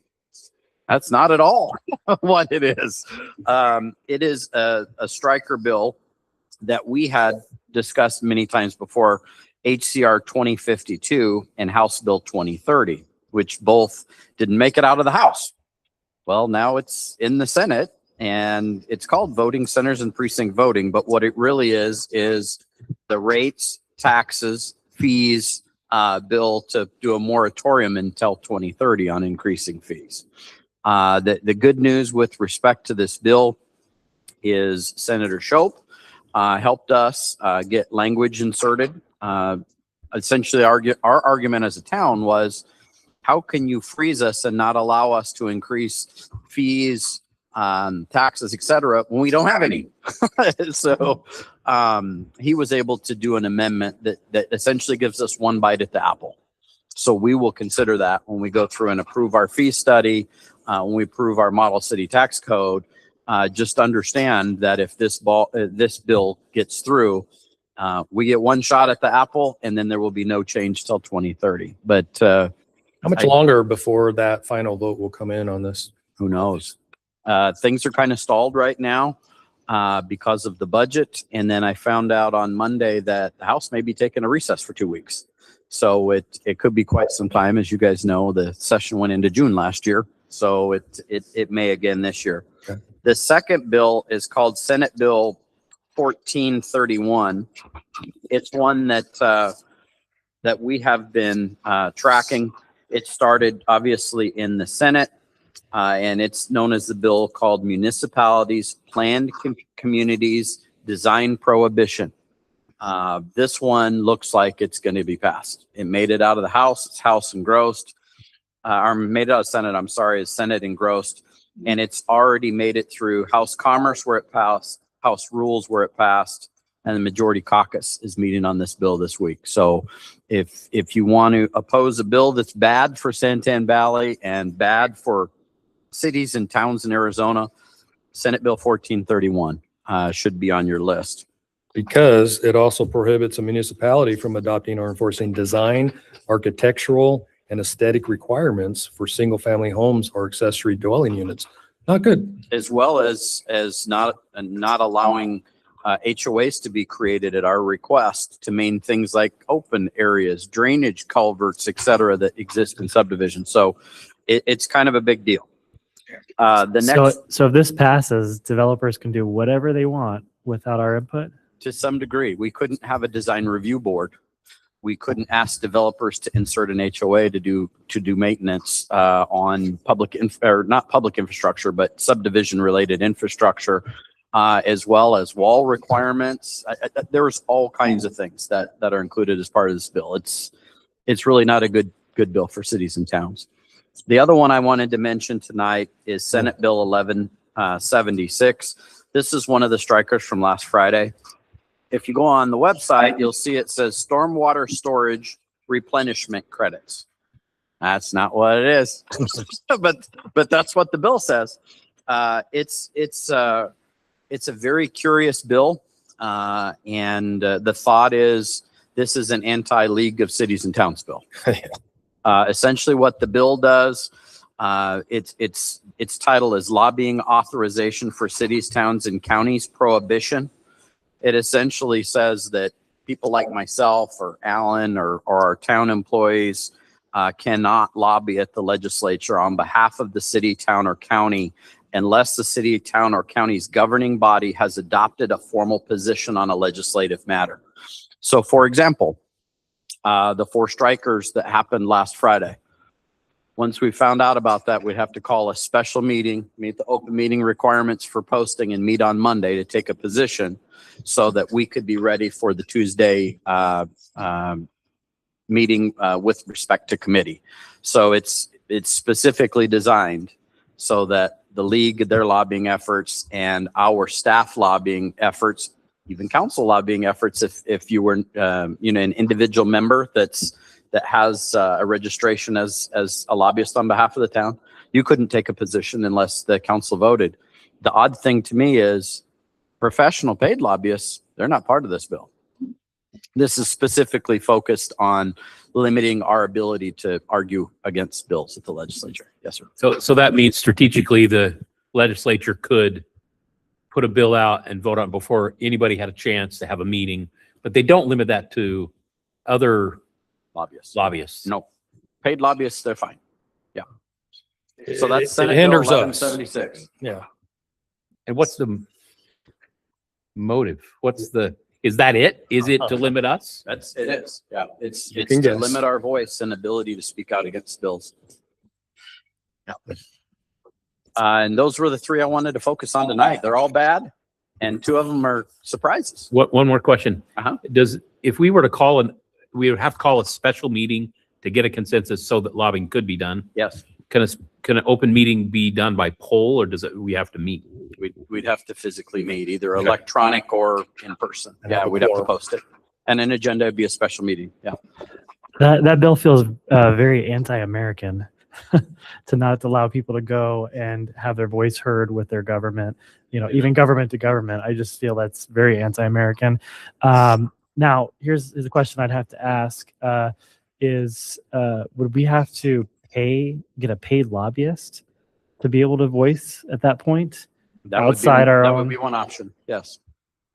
That's not at all what it is. It is a striker bill that we had discussed many times before, HCR 2052 and House Bill 2030, which both didn't make it out of the House. Well, now it's in the Senate, and it's called voting centers and precinct voting. But what it really is the rates, taxes, fees bill to do a moratorium until 2030 on increasing fees. The good news with respect to this bill is Senator Shope helped us get language inserted. Essentially, our argument as a town was, how can you freeze us and not allow us to increase fees, taxes, et cetera, when we don't have any? So he was able to do an amendment that essentially gives us one bite at the apple. So we will consider that when we go through and approve our fee study, when we approve our model city tax code. Just understand that if this bill gets through, we get one shot at the apple, and then there will be no change till 2030. But How much longer before that final vote will come in on this? who knows? Things are kind of stalled right now because of the budget. And then I found out on Monday that the House may be taking a recess for 2 weeks. So it could be quite some time. As you guys know, the session went into June last year. So it may again this year. Okay. The second bill is called Senate Bill 1431. It's one that we have been tracking. It started obviously in the Senate, and it's known as the bill called Municipalities Planned Communities Design Prohibition. This one looks like it's going to be passed. It made it out of the House. It's House engrossed. Or made it out of Senate, I'm sorry, is Senate engrossed. And it's already made it through House Commerce where it passed, House Rules where it passed, and the Majority Caucus is meeting on this bill this week. So if you want to oppose a bill that's bad for Santan Valley and bad for cities and towns in Arizona, Senate Bill 1431 should be on your list. Because it also prohibits a municipality from adopting or enforcing design, architectural, and aesthetic requirements for single-family homes or accessory dwelling units. Not good. As well as not allowing HOAs to be created at our request to maintain things like open areas, drainage culverts, et cetera, that exist in subdivisions. So it's kind of a big deal. So if this passes, developers can do whatever they want without our input? To some degree, we couldn't have a design review board. We couldn't ask developers to insert an HOA to do maintenance on not public infrastructure, but subdivision related infrastructure, as well as wall requirements. There's all kinds of things that are included as part of this bill. It's really not a good bill for cities and towns. The other one I wanted to mention tonight is Senate Bill 1176. This is one of the strikers from last Friday. If you go on the website, you'll see it says stormwater storage replenishment credits. That's not what it is, but that's what the bill says. It's a very curious bill, and the thought is this is an anti-League of Cities and Towns bill. Essentially, what the bill does, its title is Lobbying Authorization for Cities, Towns, and Counties Prohibition. It essentially says that people like myself or Alan or our town employees cannot lobby at the legislature on behalf of the city, town, or county unless the city, town, or county's governing body has adopted a formal position on a legislative matter. So, for example, the 4 strikers that happened last Friday. Once we found out about that, we'd have to call a special meeting, meet the open meeting requirements for posting, and meet on Monday to take a position so that we could be ready for the Tuesday meeting with respect to committee. So it's specifically designed so that the league, their lobbying efforts, and our staff lobbying efforts, even council lobbying efforts, if you were an individual member that has a registration as a lobbyist on behalf of the town, you couldn't take a position unless the council voted. The odd thing to me is Professional paid lobbyists, they're not part of this bill. This is specifically focused on limiting our ability to argue against bills at the legislature. Yes, sir. So that means strategically the legislature could put a bill out and vote on it before anybody had a chance to have a meeting, but they don't limit that to other lobbyists. No, paid lobbyists, they're fine. Yeah. So It- that's it Senate Bill hinders us. 1176. Yeah. And what's the motive? Is that it? Is it to limit us? It is. Yeah. It's You to can guess. limit our voice and ability to speak out against bills. And those were the three I wanted to focus on tonight. They're all bad, and two of them are surprises. One more question. Uh-huh. If we were to we would have to call a special meeting to get a consensus so that lobbying could be done. Yes, Can an open meeting be done by poll, or we have to meet? we'd have to physically meet, either electronic or in person. Yeah, we'd have to post it. And an agenda would be a special meeting. Yeah. That bill feels very anti-American to not allow people to go and have their voice heard with their government, even government to government. I just feel that's very anti-American. Now, here's a question I'd have to ask would we have to get a paid lobbyist to be able to voice at that point? That Outside our that own- would be one option. Yes.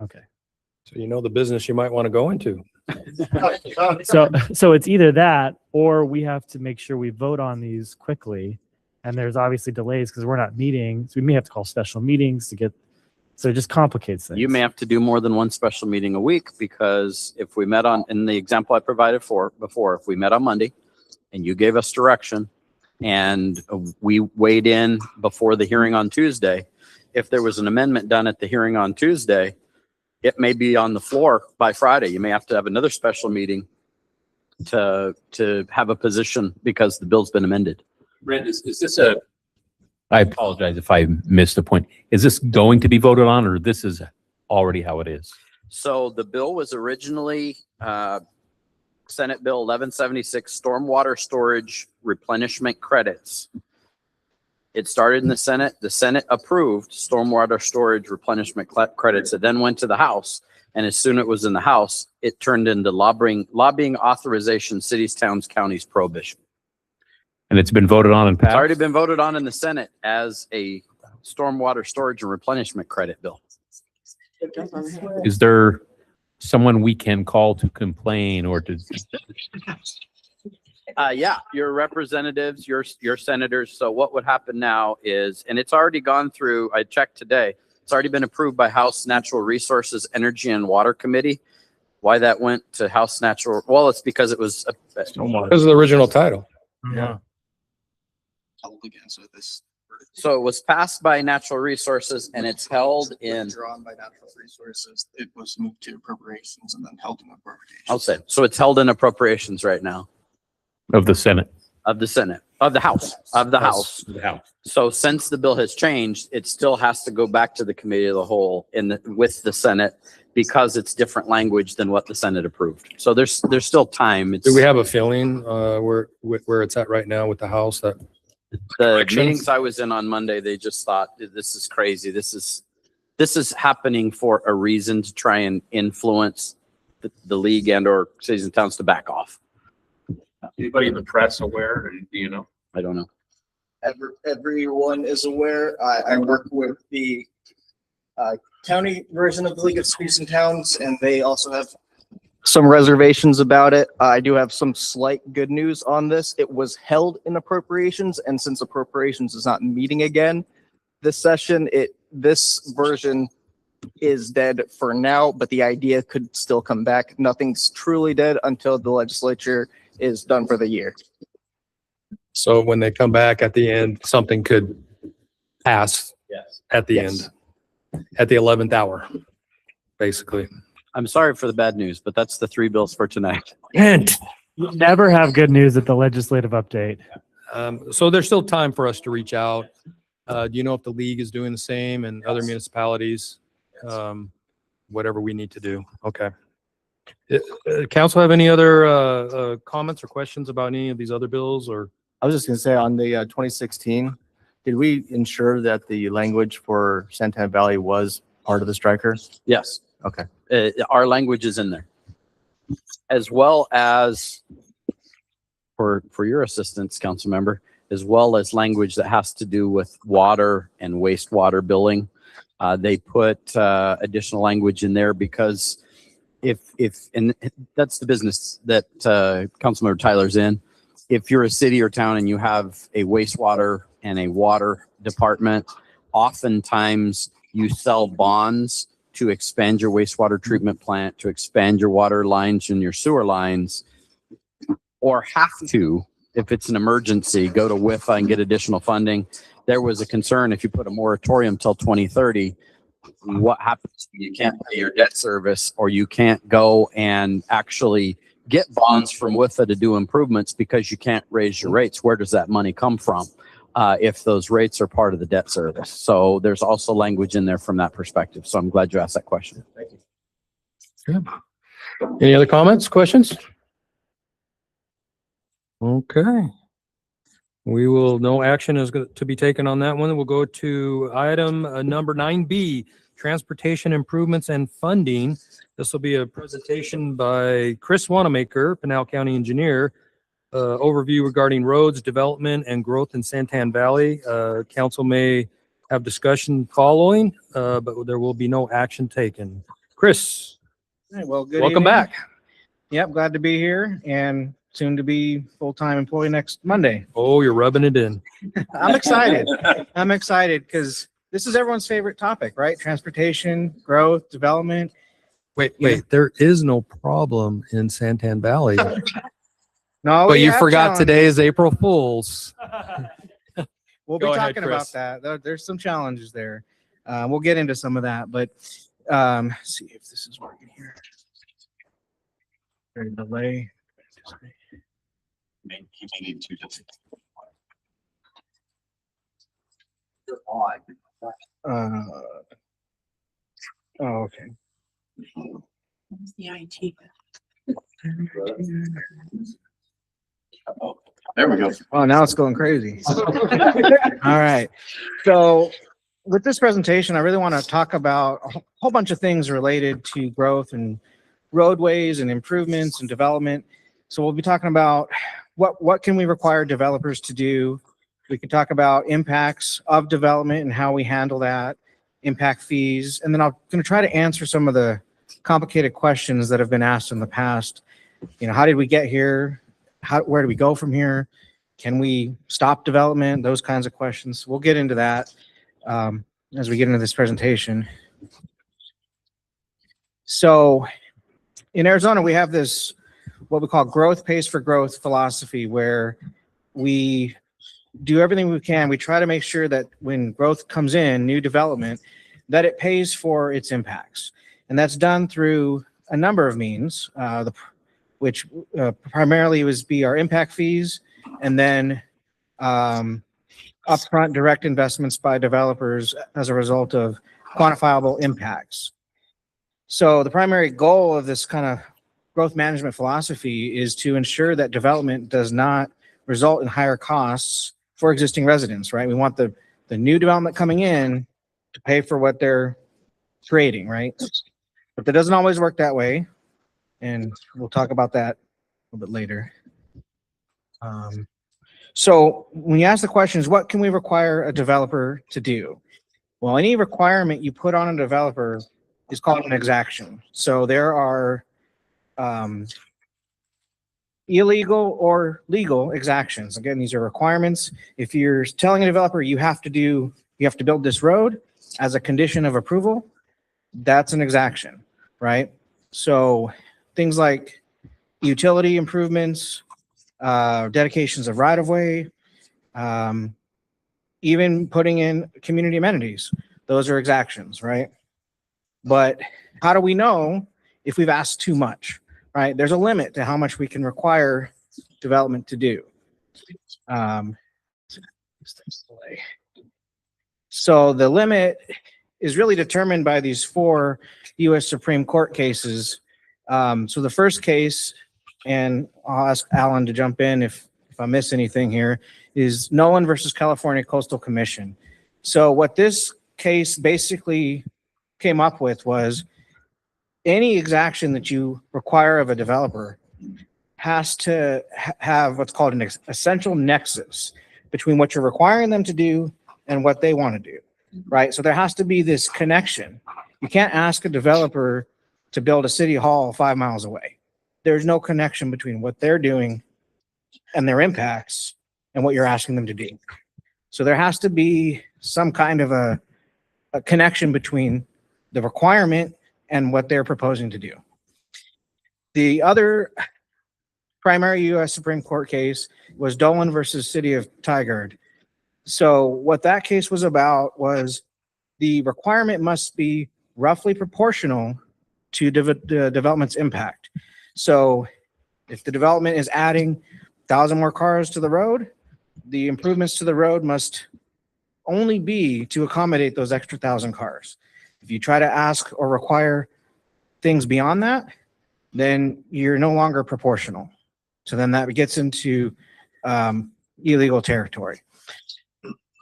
Okay. So you know the business you might want to go into. So it's either that or we have to make sure we vote on these quickly. And there's obviously delays because we're not meeting. So we may have to call special meetings so it just complicates things. You may have to do more than one special meeting a week, because if we met in the example I provided before, if we met on Monday and you gave us direction and we weighed in before the hearing on Tuesday, if there was an amendment done at the hearing on Tuesday, it may be on the floor by Friday. You may have to have another special meeting to have a position because the bill's been amended. Brent, is this I apologize if I missed a point. Is this going to be voted on, or this is already how it is? So the bill was originally Senate Bill 1176, stormwater storage replenishment credits. It started in the Senate. The Senate approved stormwater storage replenishment credits. It then went to the House. And as soon as it was in the House, it turned into lobbying authorization, cities, towns, counties prohibition. And it's been voted on and It's passed? already been voted on in the Senate as a stormwater storage and replenishment credit bill. Is there someone we can call to complain or to? Yeah, your representatives, your senators. So what would happen now is, and it's already gone through, I checked today, it's already been approved by House Natural Resources, Energy and Water Committee. Why that went to House Natural, well, it's because it was, Because of the original title. Yeah. so it was passed by Natural Resources and it's held in, Drawn by natural resources, it was moved to appropriations and then held in appropriations. I'll say, so it's held in appropriations right now Of the Senate. of the Senate, of the House. So since the bill has changed, it still has to go back to the committee of the whole with the Senate because it's different language than what the Senate approved. So there's still time. Do we have a feeling where it's at right now with the House that The corrections? meetings I was in on Monday, they just thought, this is crazy. This is happening for a reason to try and influence the league and or cities and towns to back off. Anybody in the press aware, or do you know? I don't know. Everyone is aware. I work with the county version of the League of Cities and Towns, and they also have some reservations about it. I do have some slight good news on this. It was held in appropriations, and since appropriations is not meeting again this session, this version is dead for now, but the idea could still come back. Nothing's truly dead until the legislature is done for the year. So when they come back at the end, something could pass Yes. at the Yes. end, at the 11th hour, basically. I'm sorry for the bad news, but that's the three bills for tonight. And you never have good news at the legislative update. So there's still time for us to reach out. Do you know if the league is doing the same and other municipalities? Whatever we need to do. Okay. Council have any other comments or questions about any of these other bills or? I was just gonna say on the 2016, did we ensure that the language for Santan Valley was part of the striker? Yes. Okay. Our language is in there. As well as for your assistance, council member, as well as language that has to do with water and wastewater billing. They put additional language in there because and that's the business that Councilmember Tyler's in. If you're a city or town and you have a wastewater and a water department, oftentimes you sell bonds to expand your wastewater treatment plant, to expand your water lines and your sewer lines, or have to, if it's an emergency, go to WIFA and get additional funding. There was a concern if you put a moratorium till 2030, what happens when you can't pay your debt service, or you can't go and actually get bonds from WIFA to do improvements because you can't raise your rates? Where does that money come from if those rates are part of the debt service? So there's also language in there from that perspective. So I'm glad you asked that question. Thank you. Any other comments, questions? Okay. No action is to be taken on that one. We'll go to item number 9B, transportation improvements and funding. This will be a presentation by Chris Wanamaker, Pinal County Engineer, overview regarding roads, development, and growth in Santan Valley. Council may have discussion following, but there will be no action taken. Chris, Hey, well, good welcome evening. back. Yep, glad to be here and soon to be full-time employee next Monday. Oh, you're rubbing it in. I'm excited. I'm excited because this is everyone's favorite topic, right? Transportation, growth, development. Wait, there is no problem in Santan Valley. No, But we you have forgot challenges. today is April Fool's. We'll Go be ahead, talking Chris. about that. There's some challenges there. We'll get into some of that, but see if this is working here. Very delay. Oh, okay. The IT. There we go. Oh, now it's going crazy. All right. So with this presentation, I really want to talk about a whole bunch of things related to growth and roadways and improvements and development. So we'll be talking about what can we require developers to do. We could talk about impacts of development and how we handle that, impact fees, and then I'm going to try to answer some of the complicated questions that have been asked in the past. How did we get here? Where do we go from here? Can we stop development? Those kinds of questions. We'll get into that as we get into this presentation. So in Arizona, we have this, what we call growth pays for growth philosophy, where we do everything we can. We try to make sure that when growth comes in, new development, that it pays for its impacts. And that's done through a number of means, which primarily would be our impact fees, and then upfront direct investments by developers as a result of quantifiable impacts. So the primary goal of this kind of growth management philosophy is to ensure that development does not result in higher costs for existing residents, right? We want the new development coming in to pay for what they're creating, right? But that doesn't always work that way. And we'll talk about that a little bit later. So when you ask the questions, what can we require a developer to do? Well, any requirement you put on a developer is called an exaction. So there are illegal or legal exactions. Again, these are requirements. If you're telling a developer you have to build this road as a condition of approval, that's an exaction, right? So things like utility improvements, dedications of right-of-way, even putting in community amenities, those are exactions, right? But how do we know if we've asked too much, right? There's a limit to how much we can require development to do. So the limit is really determined by these 4 U.S. Supreme Court cases. So the first case, and I'll ask Alan to jump in if I miss anything here, is Nolan versus California Coastal Commission. So what this case basically came up with was any exaction that you require of a developer has to have what's called an essential nexus between what you're requiring them to do and what they want to do, right? So there has to be this connection. You can't ask a developer to build a city hall 5 miles away. There's no connection between what they're doing and their impacts and what you're asking them to do. So there has to be some kind of a connection between the requirement and what they're proposing to do. The other primary U.S. Supreme Court case was Dolan versus City of Tigard. So what that case was about was the requirement must be roughly proportional to the development's impact. So if the development is adding 1,000 more cars to the road, the improvements to the road must only be to accommodate those extra 1,000 cars. If you try to ask or require things beyond that, then you're no longer proportional. So then that gets into illegal territory.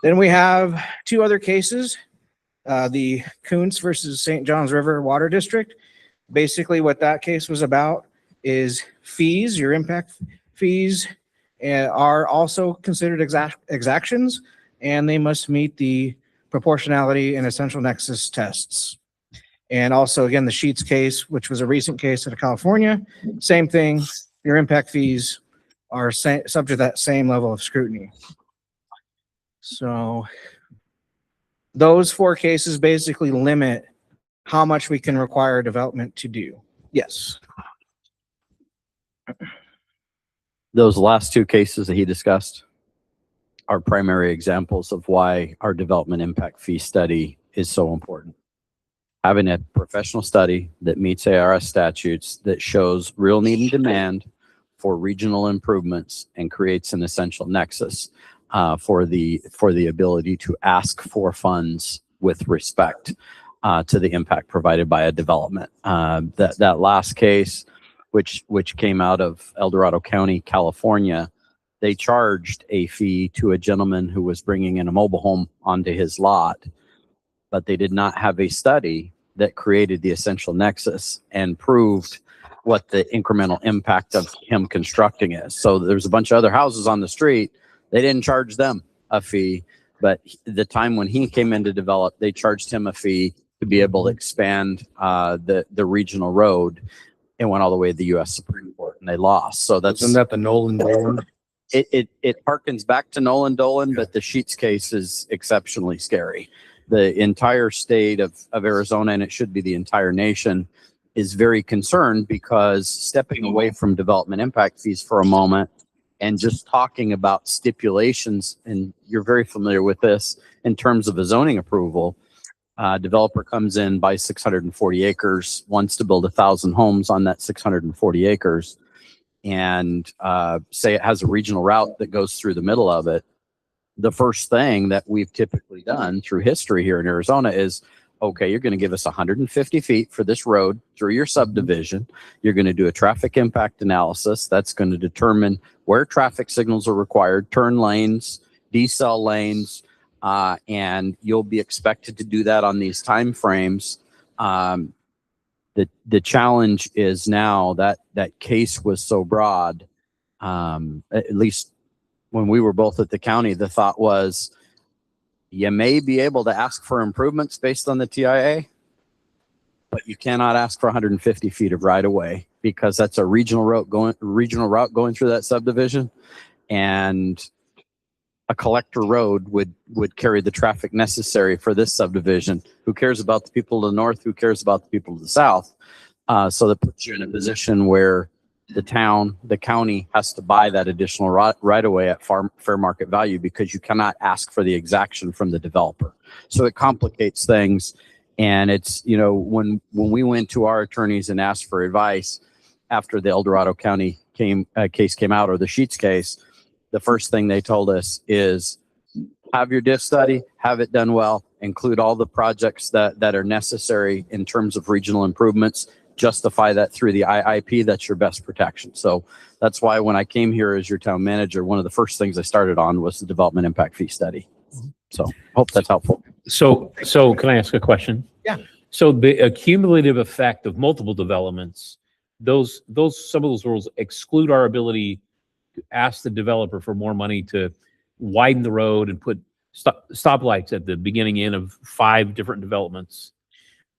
Then we have two other cases, the Kuntz versus St. Johns River Water District. Basically what that case was about is fees, your impact fees are also considered exactions, and they must meet the proportionality and essential nexus tests. And also, again, the Sheets case, which was a recent case out of California, same thing. Your impact fees are subject to that same level of scrutiny. So those four cases basically limit how much we can require development to do. Yes. Those last two cases that he discussed are primary examples of why our development impact fee study is so important. Having a professional study that meets ARS statutes, that shows real need and demand for regional improvements and creates an essential nexus for the ability to ask for funds with respect to the impact provided by a development. That last case, which came out of El Dorado County, California, they charged a fee to a gentleman who was bringing in a mobile home onto his lot, but they did not have a study that created the essential nexus and proved what the incremental impact of him constructing is. So there's a bunch of other houses on the street. They didn't charge them a fee, but the time when he came in to develop, they charged him a fee to be able to expand the regional road. It went all the way to the U.S. Supreme Court and they lost. So that's— Isn't that the Nolan Dolan? It harkens back to Nolan Dolan, but the Sheets case is exceptionally scary. The entire state of Arizona, and it should be the entire nation, is very concerned because stepping away from development impact fees for a moment and just talking about stipulations, and you're very familiar with this in terms of a zoning approval, developer comes in, buys 640 acres, wants to build 1,000 homes on that 640 acres, and say it has a regional route that goes through the middle of it. The first thing that we've typically done through history here in Arizona is, okay, you're going to give us 150 feet for this road through your subdivision. You're going to do a traffic impact analysis. That's going to determine where traffic signals are required, turn lanes, decel lanes, and you'll be expected to do that on these time frames. The challenge is now that that case was so broad, at least when we were both at the county, the thought was you may be able to ask for improvements based on the TIA, but you cannot ask for 150 feet of right of way because that's a regional route going through that subdivision, and a collector road would carry the traffic necessary for this subdivision. Who cares about the people to the north? Who cares about the people to the south? So that puts you in a position where the county has to buy that additional right of way at fair market value because you cannot ask for the exaction from the developer. So it complicates things. And it's, when we went to our attorneys and asked for advice after the El Dorado County case came out, or the Sheets case, the first thing they told us is have your diff study, have it done well, include all the projects that are necessary in terms of regional improvements, justify that through the IIP. That's your best protection. So that's why when I came here as your town manager, one of the first things I started on was the development impact fee study. So hope that's helpful. So can I ask a question? Yeah. So the accumulative effect of multiple developments, some of those rules exclude our ability to ask the developer for more money to widen the road and put stoplights at the beginning end of 5 different developments.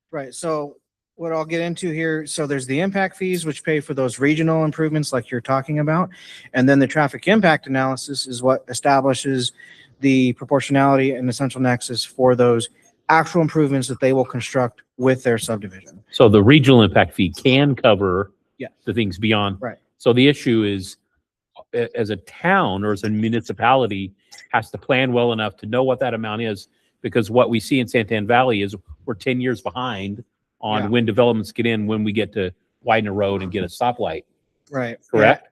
Right. So what I'll get into here, so there's the impact fees, which pay for those regional improvements like you're talking about. And then the traffic impact analysis is what establishes the proportionality and essential nexus for those actual improvements that they will construct with their subdivision. So the regional impact fee can cover Yeah. the things beyond. Right. So the issue is, as a town or as a municipality has to plan well enough to know what that amount is, because what we see in Santan Valley is we're 10 years behind on Yeah. when developments get in, when we get to widen a road and get a stoplight. Right. Correct?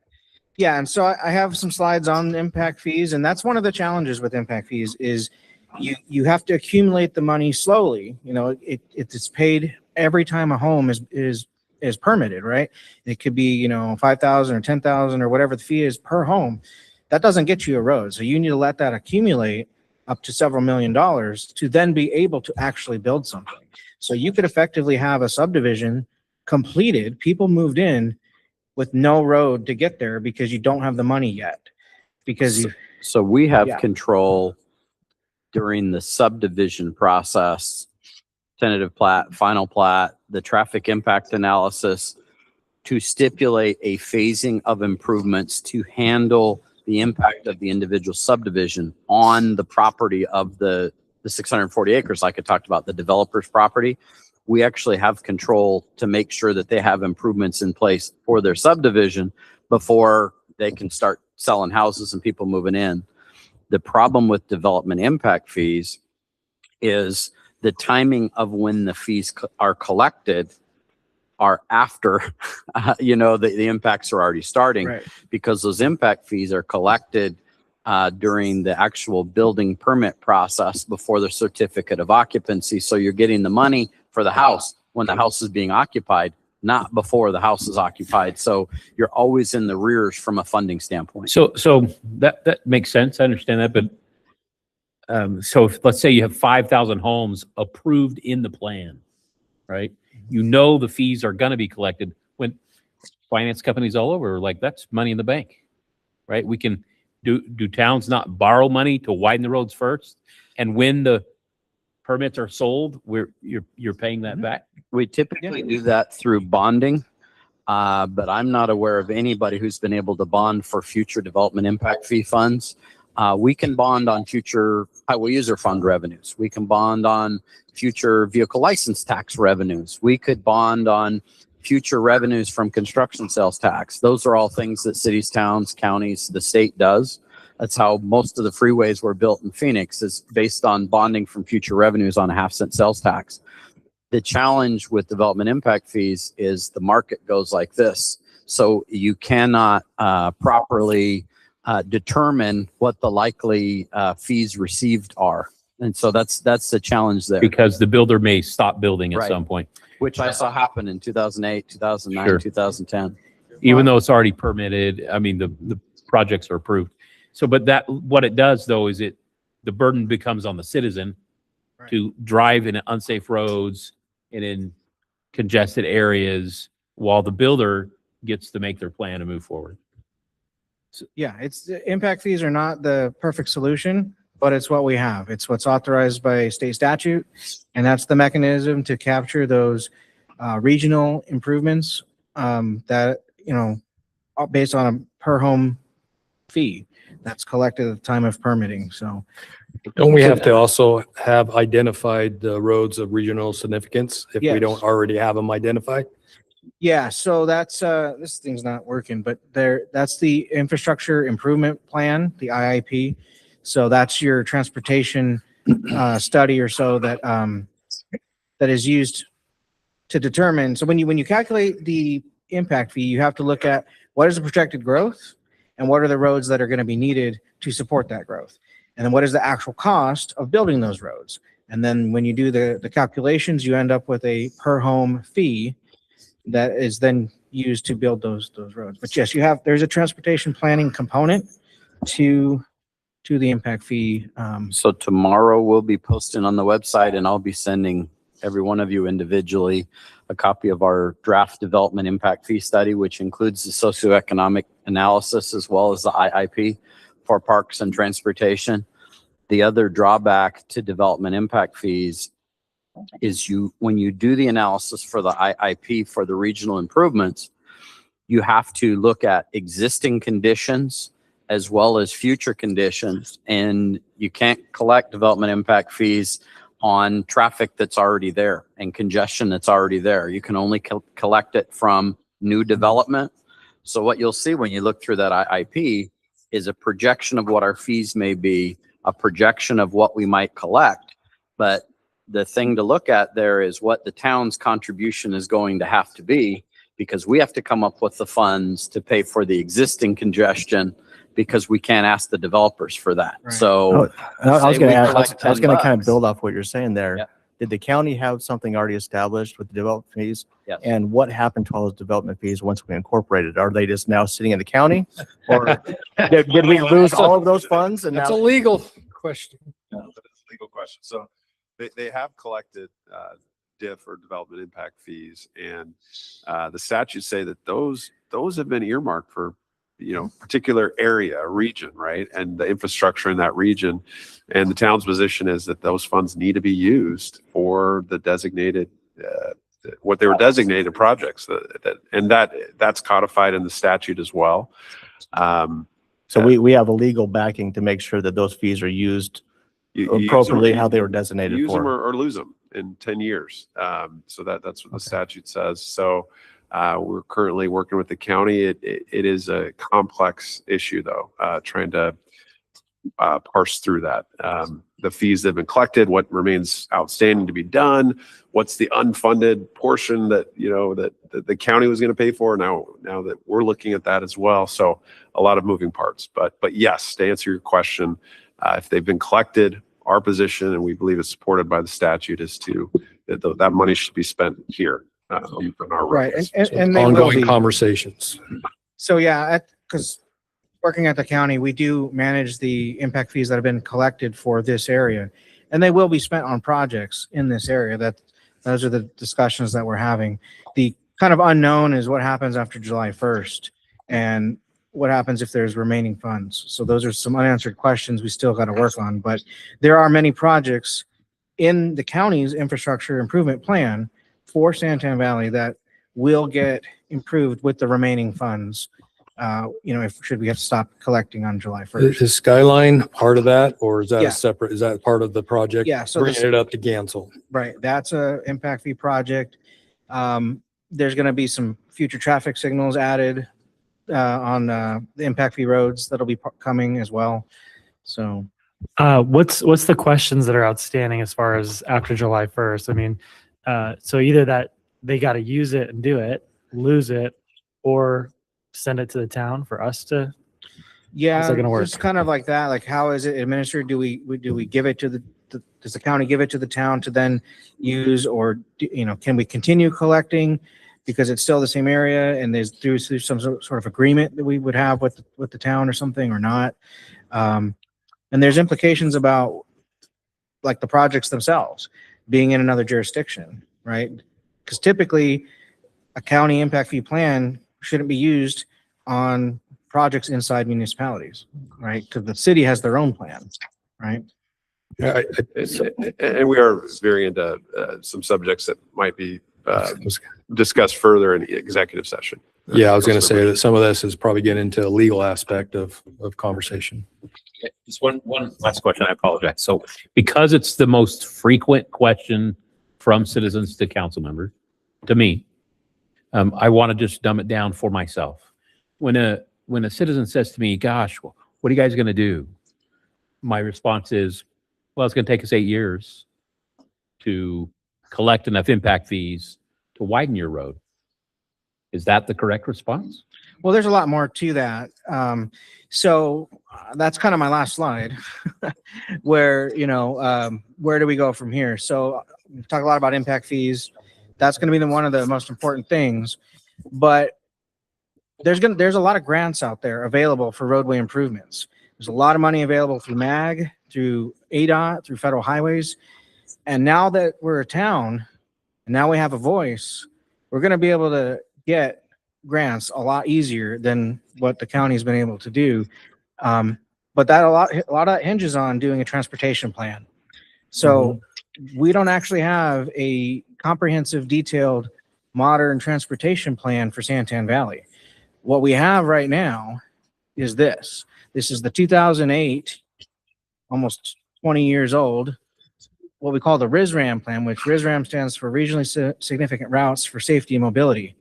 Yeah. And so I have some slides on impact fees, and that's one of the challenges with impact fees is you have to accumulate the money slowly. You know, it's paid every time a home is permitted, right? It could be, you know, 5,000 or 10,000 or whatever the fee is per home. That doesn't get you a road. So you need to let that accumulate up to several $1,000,000 to then be able to actually build something. So you could effectively have a subdivision completed, people moved in with no road to get there because you don't have the money yet. Because So we have Yeah. control during the subdivision process, tentative plat, final plat, the traffic impact analysis, to stipulate a phasing of improvements to handle the impact of the individual subdivision on the property of the 640 acres, like I talked about, the developer's property. We actually have control to make sure that they have improvements in place for their subdivision before they can start selling houses and people moving in. The problem with development impact fees is the timing of when the fees are collected are after, the impacts are already starting, Right. because those impact fees are collected during the actual building permit process before the certificate of occupancy. So you're getting the money for the house when the house is being occupied, not before the house is occupied. So you're always in the rears from a funding standpoint. So that makes sense. I understand that, but so if, let's say you have 5,000 homes approved in the plan, right? You know the fees are going to be collected. When finance companies all over are like, that's money in the bank, right? We can do towns not borrow money to widen the roads first, and when the permits are sold, you're paying that back? We typically do that through bonding, but I'm not aware of anybody who's been able to bond for future development impact fee funds. We can bond on future highway user fund revenues. We can bond on future vehicle license tax revenues. We could bond on future revenues from construction sales tax. Those are all things that cities, towns, counties, the state does. That's how most of the freeways were built in Phoenix, is based on bonding from future revenues on a 0.5-cent sales tax. The challenge with development impact fees is the market goes like this. So you cannot properly determine what the likely fees received are. And so that's the challenge there. Because the builder may stop building at Right. some point, Which I saw happen in 2008, 2009, Sure. 2010. even though it's already permitted. I mean, the projects are approved. So, but what it does though is the burden becomes on the citizen Right. to drive in unsafe roads and in congested areas while the builder gets to make their plan and move forward. Yeah, impact fees are not the perfect solution, but it's what we have. It's what's authorized by state statute. And that's the mechanism to capture those regional improvements that, are based on a per home fee that's collected at the time of permitting. So Don't we have to also have identified the roads of regional significance if we Yes. don't already have them identified? yeah, so that's this thing's not working, but that's the infrastructure improvement plan, the IIP. So that's your transportation study or so that that is used to determine. So when you calculate the impact fee, you have to look at what is the projected growth and what are the roads that are going to be needed to support that growth. And then what is the actual cost of building those roads? And then when you do the calculations, you end up with a per home fee that is then used to build those roads. But yes, there's a transportation planning component to the impact fee. So tomorrow we'll be posting on the website, and I'll be sending every one of you individually a copy of our draft development impact fee study, which includes the socioeconomic analysis as well as the IIP for parks and transportation. The other drawback to development impact fees is when you do the analysis for the IIP for the regional improvements, you have to look at existing conditions as well as future conditions, and you can't collect development impact fees on traffic that's already there and congestion that's already there. You can only collect it from new development. So what you'll see when you look through that IIP is a projection of what our fees may be, a projection of what we might collect. But the thing to look at there is what the town's contribution is going to have to be, because we have to come up with the funds to pay for the existing congestion, because we can't ask the developers for that. Right. So I was say going we to collect I was going to kind $10. of build off what you're saying there. Yep. Did the county have something already established with the development fees? Yes. And what happened to all those development fees once we incorporated? Are they just now sitting in the county? Or did we lose all of those funds? And That's a now, legal question. No, that is a legal question. So they have collected DIF or development impact fees, and the statutes say that those have been earmarked for, particular area, region, right? And the infrastructure in that region. And the town's position is that those funds need to be used for the designated, what they were designated projects. That's codified in the statute as well. so we have a legal backing to make sure that those fees are used You use them- appropriately how they were designated use them for. or lose them in 10 years. So that's what the statute says. So we're currently working with the county. It is a complex issue though, trying to parse through that. The fees that have been collected, what remains outstanding to be done, what's the unfunded portion that, that the county was going to pay for now that we're looking at that as well. So a lot of moving parts, but yes, to answer your question, if they've been collected, our position, and we believe it's supported by the statute, is that money should be spent here on our Right. roads. And they will Ongoing be. conversations. So yeah, because working at the county, we do manage the impact fees that have been collected for this area. And they will be spent on projects in this area. Those are the discussions that we're having. The kind of unknown is what happens after July 1st and what happens if there's remaining funds. So those are some unanswered questions we still got to work on. But there are many projects in the county's infrastructure improvement plan for Santan Valley that will get improved with the remaining funds. Should we have to stop collecting on July 1st? Is Skyline part of that, or is that Yeah. a separate, is that part of the project? Yeah, so Bringing this- it up to Gansel. Right, that's a impact fee project. There's gonna be some future traffic signals added on the impact fee roads that'll be coming as well. So, What's the questions that are outstanding as far as after July 1st? I mean, so either that they got to use it and do it, lose it, or send it to the town for us to. yeah, How's that gonna work? it's kind of like that. Like, how is it administered? Do we give it to does the county give it to the town to then use, or, can we continue collecting? Because it's still the same area and there's through some sort of agreement that we would have with the town or something or not. And there's implications about like the projects themselves being in another jurisdiction, right? Because typically a county impact fee plan shouldn't be used on projects inside municipalities, right? Because the city has their own plan, right? Yeah, And we are veering into some subjects that might be discussed further in the executive session. yeah, I was going to say that some of this is probably getting into a legal aspect of conversation. Just one last question. I apologize. So because it's the most frequent question from citizens to council members, to me, I want to just dumb it down for myself. When a citizen says to me, gosh, what are you guys going to do? My response is, well, it's going to take us 8 years to collect enough impact fees to widen your road. Is that the correct response? Well, there's a lot more to that. So that's kind of my last slide where, where do we go from here? So we talk a lot about impact fees. That's going to be one of the most important things, but there's a lot of grants out there available for roadway improvements. There's a lot of money available through MAG, through ADOT, through federal highways. And now that we're a town, and now we have a voice, we're going to be able to get grants a lot easier than what the county's been able to do. But that a lot of that hinges on doing a transportation plan. So we don't actually have a comprehensive, detailed, modern transportation plan for Santan Valley. What we have right now is this. This is the 2008, almost 20 years old, what we call the RISRAM plan, which RISRAM stands for Regionally Significant Routes for Safety and Mobility.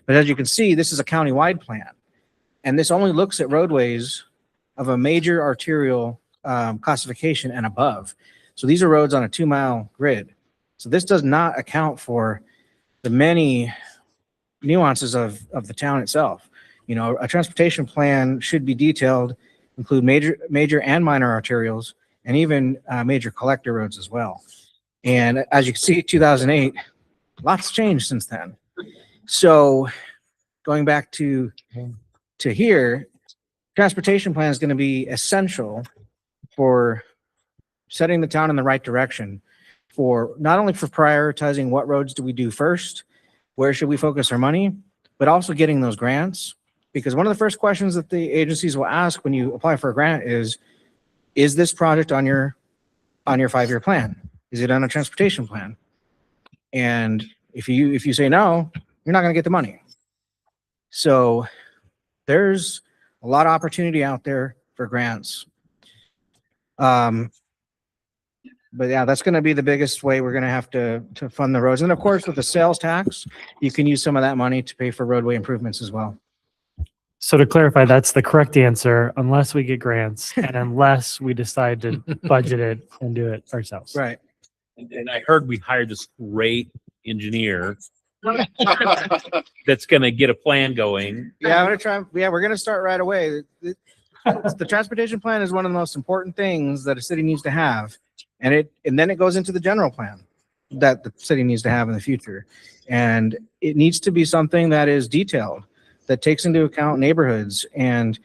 But as you can see, this is a county-wide plan. And this only looks at roadways of a major arterial classification and above. So these are roads on a 2-mile grid. So this does not account for the many nuances of the town itself. You know, a transportation plan should be detailed, include major and minor arterials, and even major collector roads as well. And as you can see, 2008, lots changed since then. So going back to here, transportation plan is going to be essential for setting the town in the right direction, for not only for prioritizing what roads do we do first, where should we focus our money, but also getting those grants. Because one of the first questions that the agencies will ask when you apply for a grant is this project on your 5-year plan? Is it on a transportation plan? And if you say no, you're not going to get the money. So there's a lot of opportunity out there for grants. But yeah, that's going to be the biggest way we're going to have to fund the roads. And of course, with the sales tax, you can use some of that money to pay for roadway improvements as well. So to clarify, that's the correct answer, unless we get grants and unless we decide to budget it and do it ourselves. Right. And I heard we hired this great engineer that's going to get a plan going. Yeah, I'm gonna try. Yeah, we're gonna start right away. The transportation plan is one of the most important things that a city needs to have, and then it goes into the general plan that the city needs to have in the future, and it needs to be something that is detailed, that takes into account neighborhoods and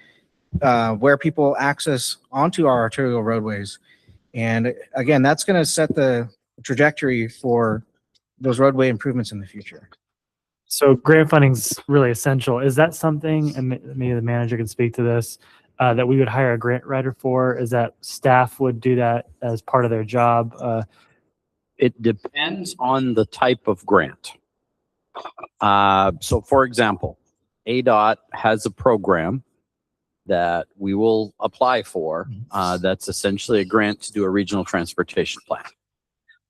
where people access onto our arterial roadways. And again, that's going to set the trajectory for those roadway improvements in the future. So grant funding's really essential. Is that something, and maybe the manager can speak to this, that we would hire a grant writer for? Is that staff would do that as part of their job? It depends on the type of grant. So for example, ADOT has a program that we will apply for. That's essentially a grant to do a regional transportation plan.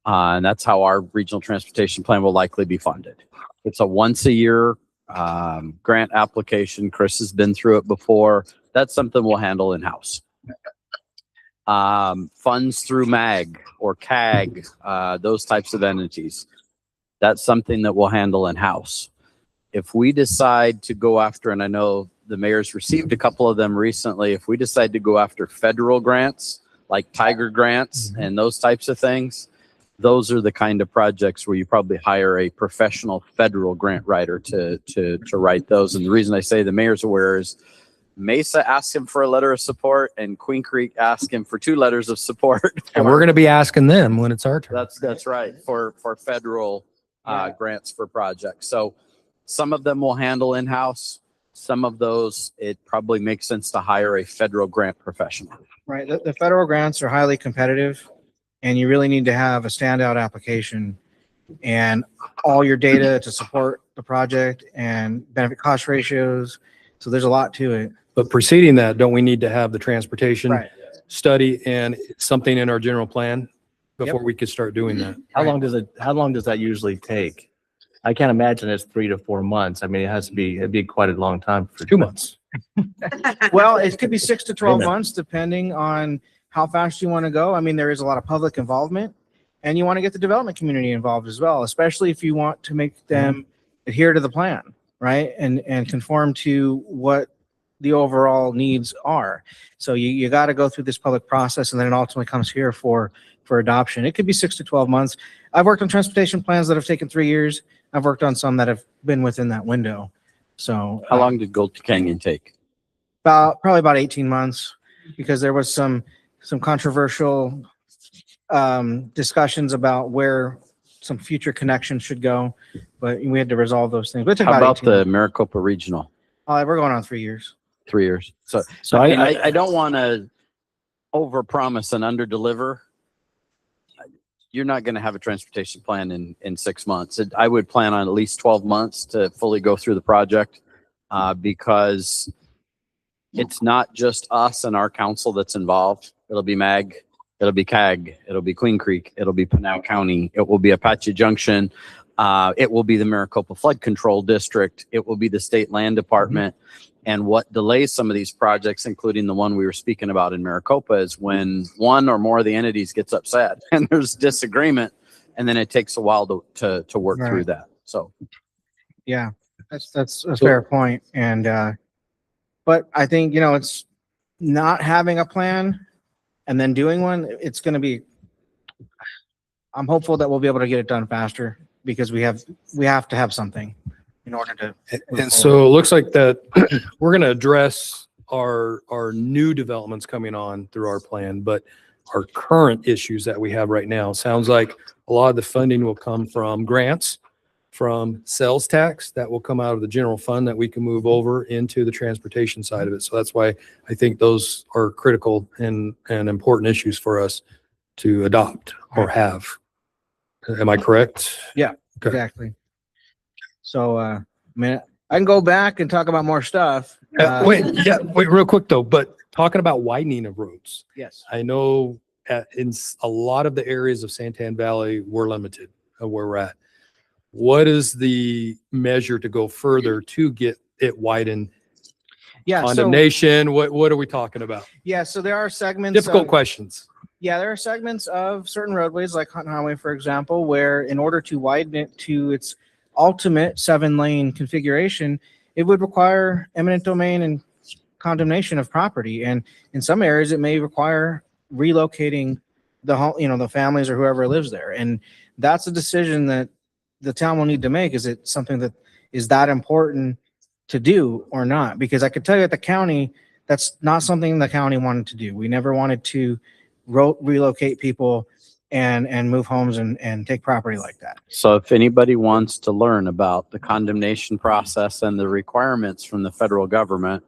And that's how our regional transportation plan will likely be funded. It's a once a year grant application. Chris has been through it before. That's something we'll handle in-house. Funds through MAG or CAG, those types of entities. That's something that we'll handle in-house. If we decide to go after, and I know the mayor's received a couple of them recently, if we decide to go after federal grants, like Tiger grants and those types of things, those are the kind of projects where you probably hire a professional federal grant writer to write those. And the reason I say the mayor's aware is Mesa asked him for a letter of support and Queen Creek asked him for 2 letters of support. And we're going to be asking them when it's our turn. That's right, for federal grants for projects. So some of them will handle in-house. Some of those, it probably makes sense to hire a federal grant professional. Right. The federal grants are highly competitive, and you really need to have a standout application and all your data to support the project and benefit cost ratios. So there's a lot to it. But preceding that, don't we need to have the transportation Right. study and something in our general plan before Yep. we could start doing that? How long does that usually take? I can't imagine it's 3 to 4 months. I mean, it'd be quite a long time for 2 months. Well, it could be 6 to 12 Amen. months, depending on how fast you want to go. I mean, there is a lot of public involvement, and you want to get the development community involved as well, especially if you want to make them adhere to the plan, right? And conform to what the overall needs are. So you got to go through this public process, and then it ultimately comes here for adoption. It could be 6 to 12 months. I've worked on transportation plans that have taken 3 years. I've worked on some that have been within that window. So How long did Gold Canyon take? probably about 18 months, because there was some controversial discussions about where some future connections should go, but we had to resolve those things. But it took How about 18 the months. Maricopa Regional? We're going on 3 years. 3 years. So So I mean, I don't want to overpromise and underdeliver. You're not going to have a transportation plan in 6 months. I would plan on at least 12 months to fully go through the project, because it's not just us and our council that's involved. It'll be MAG, it'll be CAG, it'll be Queen Creek, it'll be Pinal County, it will be Apache Junction, it will be the Maricopa Flood Control District, it will be the State Land Department. And what delays some of these projects, including the one we were speaking about in Maricopa, is when one or more of the entities gets upset and there's disagreement, and then it takes a while to work through Right. that. So Yeah, that's a fair point. And, but I think, it's not having a plan and then doing one, it's going to be, I'm hopeful that we'll be able to get it done faster because we have to have something in order to. And so it looks like that we're going to address our new developments coming on through our plan, but our current issues that we have right now, sounds like a lot of the funding will come from grants, from sales tax that will come out of the general fund that we can move over into the transportation side of it. So that's why I think those are critical and important issues for us to adopt or have. Am I correct? Yeah, Okay. exactly. So, I mean, I can go back and talk about more stuff. Wait, real quick though, but talking about widening of roads, Yes. I know in a lot of the areas of Santan Valley, we're limited of where we're at. What is the measure to go further to get it widened? Yeah. Condemnation, what are we talking about? Yeah. So there are segments. Difficult of- questions. Yeah, there are segments of certain roadways like Hunt Highway, for example, where in order to widen it to its ultimate 7-lane configuration, it would require eminent domain and condemnation of property. And in some areas, it may require relocating the whole, the families or whoever lives there. And that's a decision that the town will need to make. Is it something that is that important to do or not? Because I could tell you at the county, that's not something the county wanted to do. We never wanted to relocate people and move homes and take property like that. So if anybody wants to learn about the condemnation process and the requirements from the federal government,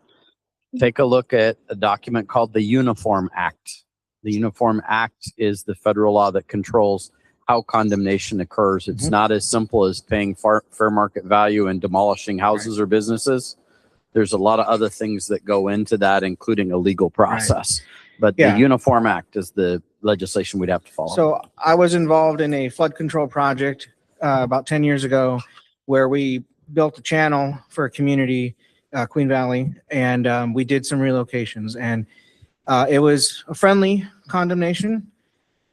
take a look at a document called the Uniform Act. The Uniform Act is the federal law that controls how condemnation occurs. It's not as simple as paying fair market value and demolishing houses or businesses. There's a lot of other things that go into that, including a legal process. But Yeah. the Uniform Act is the legislation we'd have to follow. So I was involved in a flood control project about 10 years ago where we built a channel for a community, Queen Valley, and we did some relocations. And it was a friendly condemnation,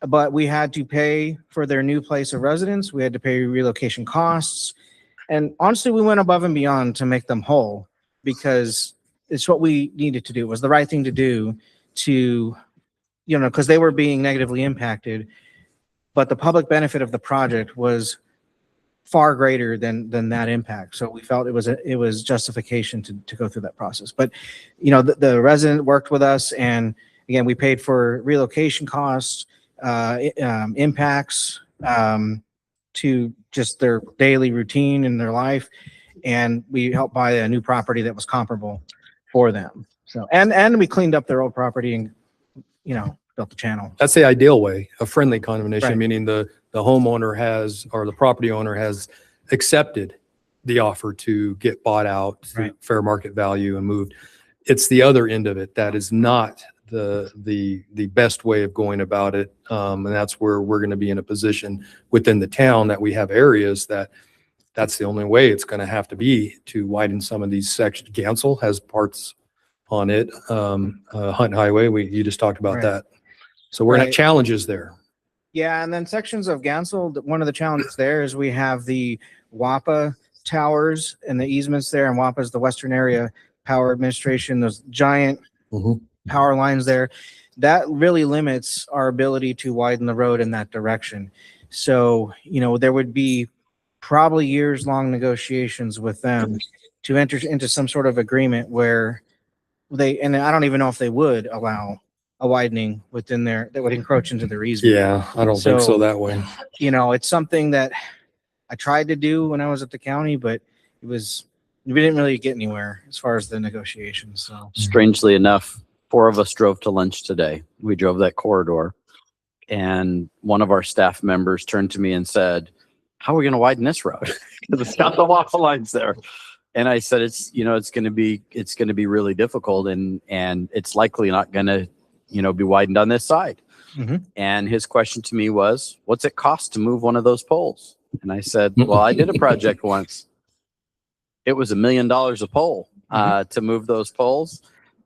but we had to pay for their new place of residence. We had to pay relocation costs. And honestly, we went above and beyond to make them whole because it's what we needed to do. It was the right thing to do to, because they were being negatively impacted, but the public benefit of the project was far greater than that impact. So we felt it was justification to go through that process. But, the resident worked with us, and again, we paid for relocation costs, impacts to just their daily routine in their life, and we helped buy a new property that was comparable for them. So and we cleaned up their old property and built the channel. That's the ideal way, a friendly condemnation, Right. meaning the homeowner has, or the property owner has accepted the offer to get bought out to Right. fair market value and moved. It's the other end of it that is not the best way of going about it. And that's where we're going to be in a position within the town that we have areas that's the only way it's going to have to be to widen some of these sections. Gansel has parts on it. Hunt Highway, you just talked about Right. that. So we're going to have Right. challenges there. Yeah, and then sections of Gansel, one of the challenges there is we have the WAPA towers and the easements there, and WAPA is the Western Area Power Administration, those giant Mhm. power lines there. That really limits our ability to widen the road in that direction. So, there would be probably years-long negotiations with them to enter into some sort of agreement where and I don't even know if they would allow a widening within there that would encroach into their easement. Yeah, I don't think so that way. You know, it's something that I tried to do when I was at the county, but we didn't really get anywhere as far as the negotiations. So Strangely enough, 4 of us drove to lunch today. We drove that corridor, and one of our staff members turned to me and said, "How are we going to widen this road?" Because it's got the waffle lines there. And I said, it's going to be really difficult, and it's likely not going to, be widened on this side. Mhm. And his question to me was, "What's it cost to move one of those poles?" And I said, "Well, I did a project once. It was $1 million a pole to move those poles.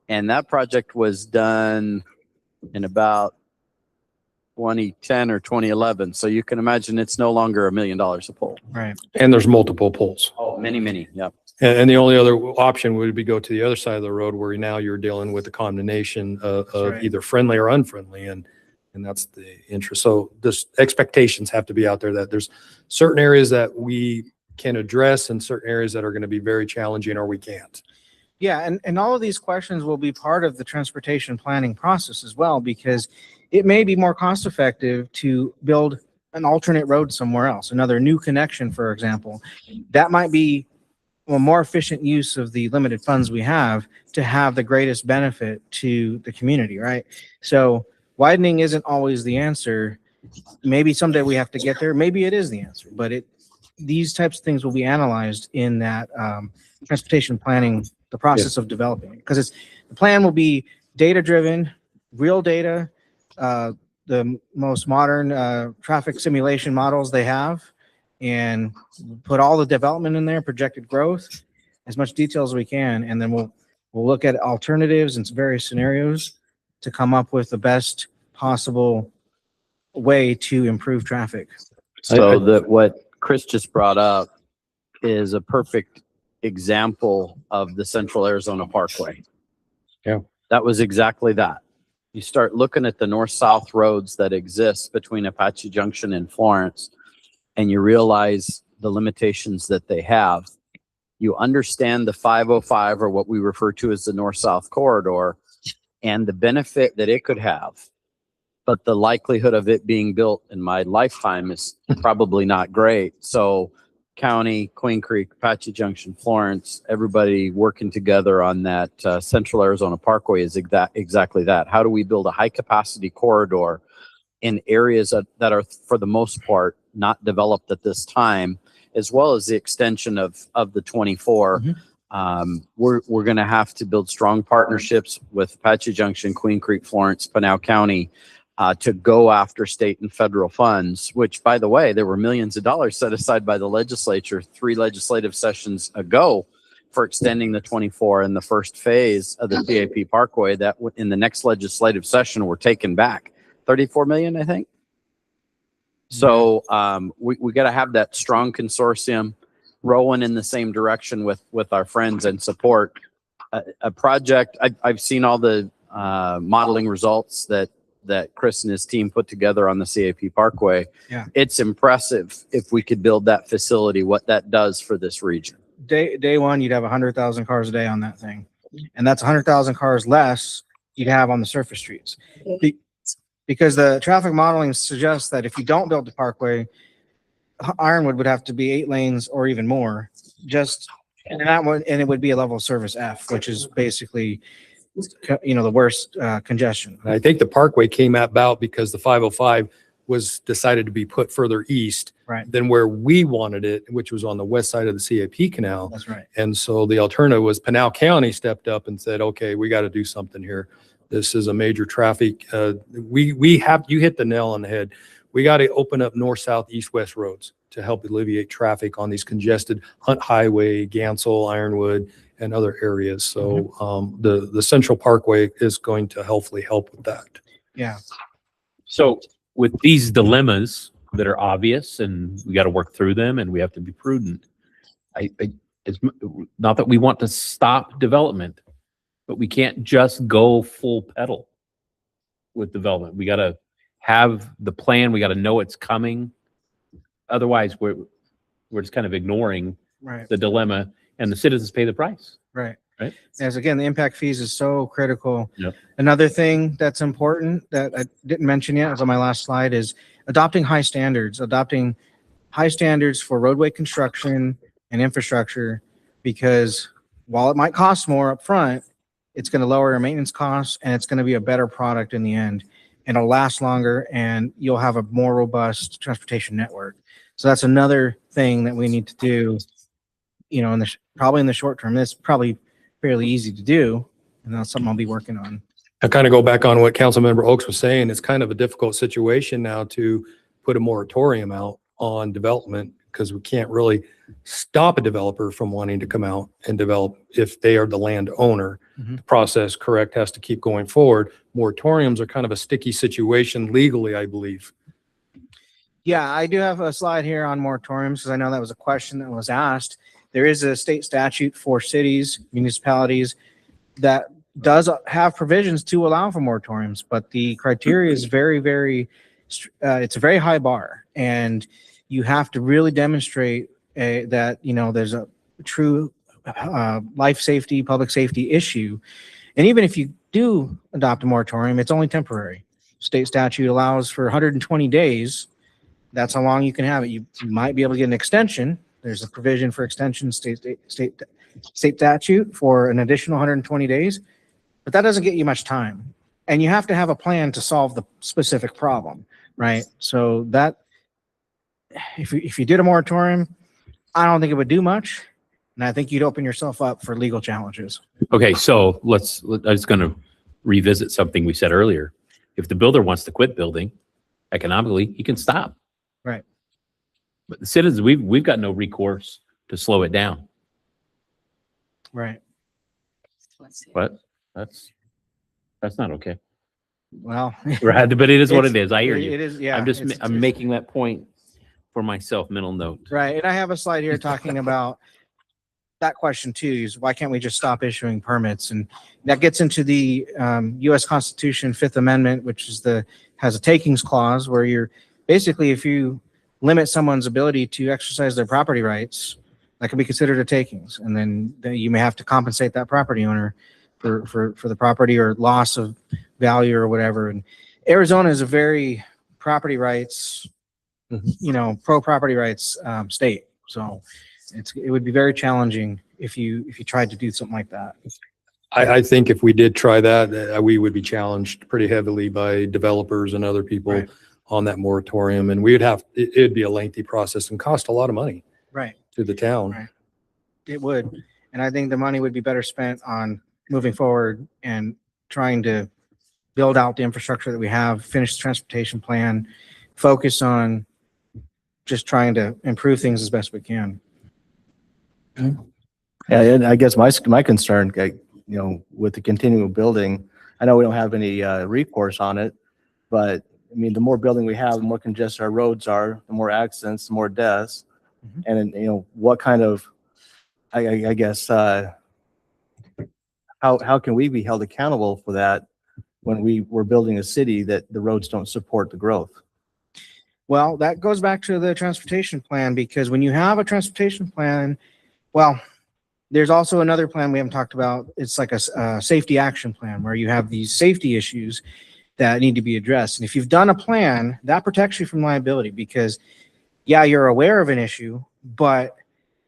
And that project was done in about 2010 or 2011. So you can imagine it's no longer $1 million a pole." right. And there's multiple poles. Oh, many. Yep. And the only other option would be go to the other side of the road where now you're dealing with the combination of right. either friendly or unfriendly. And that's the interest. So this expectations have to be out there that there's certain areas that we can address and certain areas that are going to be very challenging or we can't. Yeah, and all of these questions will be part of the transportation planning process as well, because it may be more cost effective to build an alternate road somewhere else, another new connection, for example. That might be a more efficient use of the limited funds we have to have the greatest benefit to the community, right? So widening isn't always the answer. Maybe someday we have to get there. Maybe it is the answer, but these types of things will be analyzed in that transportation planning, the process of developing it, because the plan will be data driven, real data, the most modern traffic simulation models they have, and put all the development in there, projected growth, as much detail as we can, and then we'll look at alternatives and various scenarios to come up with the best possible way to improve traffic. So that what Chris just brought up is a perfect example of the Central Arizona Parkway. Yeah. That was exactly that. You start looking at the north-south roads that exist between Apache Junction and Florence, and you realize the limitations that they have. You understand the 505, or what we refer to as the north-south corridor, and the benefit that it could have. But the likelihood of it being built in my lifetime is probably not great. So county, Queen Creek, Apache Junction, Florence, everybody working together on that Central Arizona Parkway is exactly that. How do we build a high capacity corridor in areas that are, for the most part, not developed at this time, as well as the extension of the 24. We're going to have to build strong partnerships with Apache Junction, Queen Creek, Florence, Pinal County, to go after state and federal funds, which, by the way, there were millions of dollars set aside by the legislature 3 legislative sessions ago for extending the 24 and the first phase of the CAP Parkway that in the next legislative session were taken back. 34 million, I think. So we got to have that strong consortium rowing in the same direction with our friends and support a project. I've seen all the modeling results that Chris and his team put together on the CAP Parkway. Yeah. It's impressive if we could build that facility, what that does for this region. Day one, you'd have 100,000 cars a day on that thing. And that's 100,000 cars less you'd have on the surface streets. Because the traffic modeling suggests that if you don't build the parkway, Ironwood would have to be 8 lanes or even more. And it would be a level of service F, which is basically, the worst congestion. And I think the Parkway came about because the 505 was decided to be put further east Right. than where we wanted it, which was on the west side of the CAP canal. That's right. And so the alternative was Pinal County stepped up and said, okay, we got to do something here. This is a major traffic. You hit the nail on the head. We got to open up north, south, east, west roads to help alleviate traffic on these congested Hunt Highway, Gansel, Ironwood, and other areas. So the Central Parkway is going to hopefully help with that. Yeah. So with these dilemmas that are obvious and we got to work through them and we have to be prudent, it's not that we want to stop development, but we can't just go full pedal with development. We got to have the plan. We got to know it's coming. Otherwise, we're just kind of ignoring Right. the dilemma, and the citizens pay the price. Right. Right. As again, the impact fees is so critical. Yep. Another thing that's important that I didn't mention yet, is on my last slide, is adopting high standards for roadway construction and infrastructure, because while it might cost more upfront, it's going to lower your maintenance costs and it's going to be a better product in the end, and it'll last longer and you'll have a more robust transportation network. So that's another thing that we need to do, you know, probably in the short term. It's probably fairly easy to do, and that's something I'll be working on. I kind of go back on what Councilmember Oaks was saying. It's kind of a difficult situation now to put a moratorium out on development, because we can't really stop a developer from wanting to come out and develop if they are the landowner. Mhm. The process, correct, has to keep going forward. Moratoriums are kind of a sticky situation legally, I believe. Yeah, I do have a slide here on moratoriums, because I know that was a question that was asked. There is a state statute for cities, municipalities that does have provisions to allow for moratoriums, but the criteria is it's a very high bar, and you have to really demonstrate that, you know, there's a true life safety, public safety issue. And even if you do adopt a moratorium, it's only temporary. State statute allows for 120 days. That's how long you can have it. You might be able to get an extension. There's a provision for extension, state statute for an additional 120 days, but that doesn't get you much time. And you have to have a plan to solve the specific problem, right? So that, if you did a moratorium, I don't think it would do much. And I think you'd open yourself up for legal challenges. Okay, so I was going to revisit something we said earlier. If the builder wants to quit building economically, he can stop. Right. But the citizens, we've got no recourse to slow it down. Right. But that's not okay. Well, Right, but it is what it's- it is. I hear you. It is, yeah. I'm making that point for myself, mental note. Right, and I have a slide here talking about that question too, is why can't we just stop issuing permits? And that gets into the US Constitution Fifth Amendment, which has a takings clause where you're basically, if you limit someone's ability to exercise their property rights, that can be considered a takings. And then you may have to compensate that property owner for the property or loss of value or whatever. And Arizona is a very property rights, you know, pro property rights state. So it would be very challenging if you tried to do something like that. I think if we did try that, we would be challenged pretty heavily by developers and other people Right. on that moratorium. And it'd be a lengthy process and cost a lot of money Right. to the town. Right. It would. And I think the money would be better spent on moving forward and trying to build out the infrastructure that we have, finish the transportation plan, focus on just trying to improve things as best we can. Yeah, and I guess my concern, with the continual building, I know we don't have any recourse on it, but I mean, the more building we have, the more congested our roads are, the more accidents, the more deaths. And what kind of, I guess, how can we be held accountable for that when we're building a city that the roads don't support the growth? Well, that goes back to the transportation plan, because when you have a transportation plan, well, there's also another plan we haven't talked about. It's like a safety action plan where you have these safety issues that need to be addressed. And if you've done a plan, that protects you from liability, because yeah, you're aware of an issue, but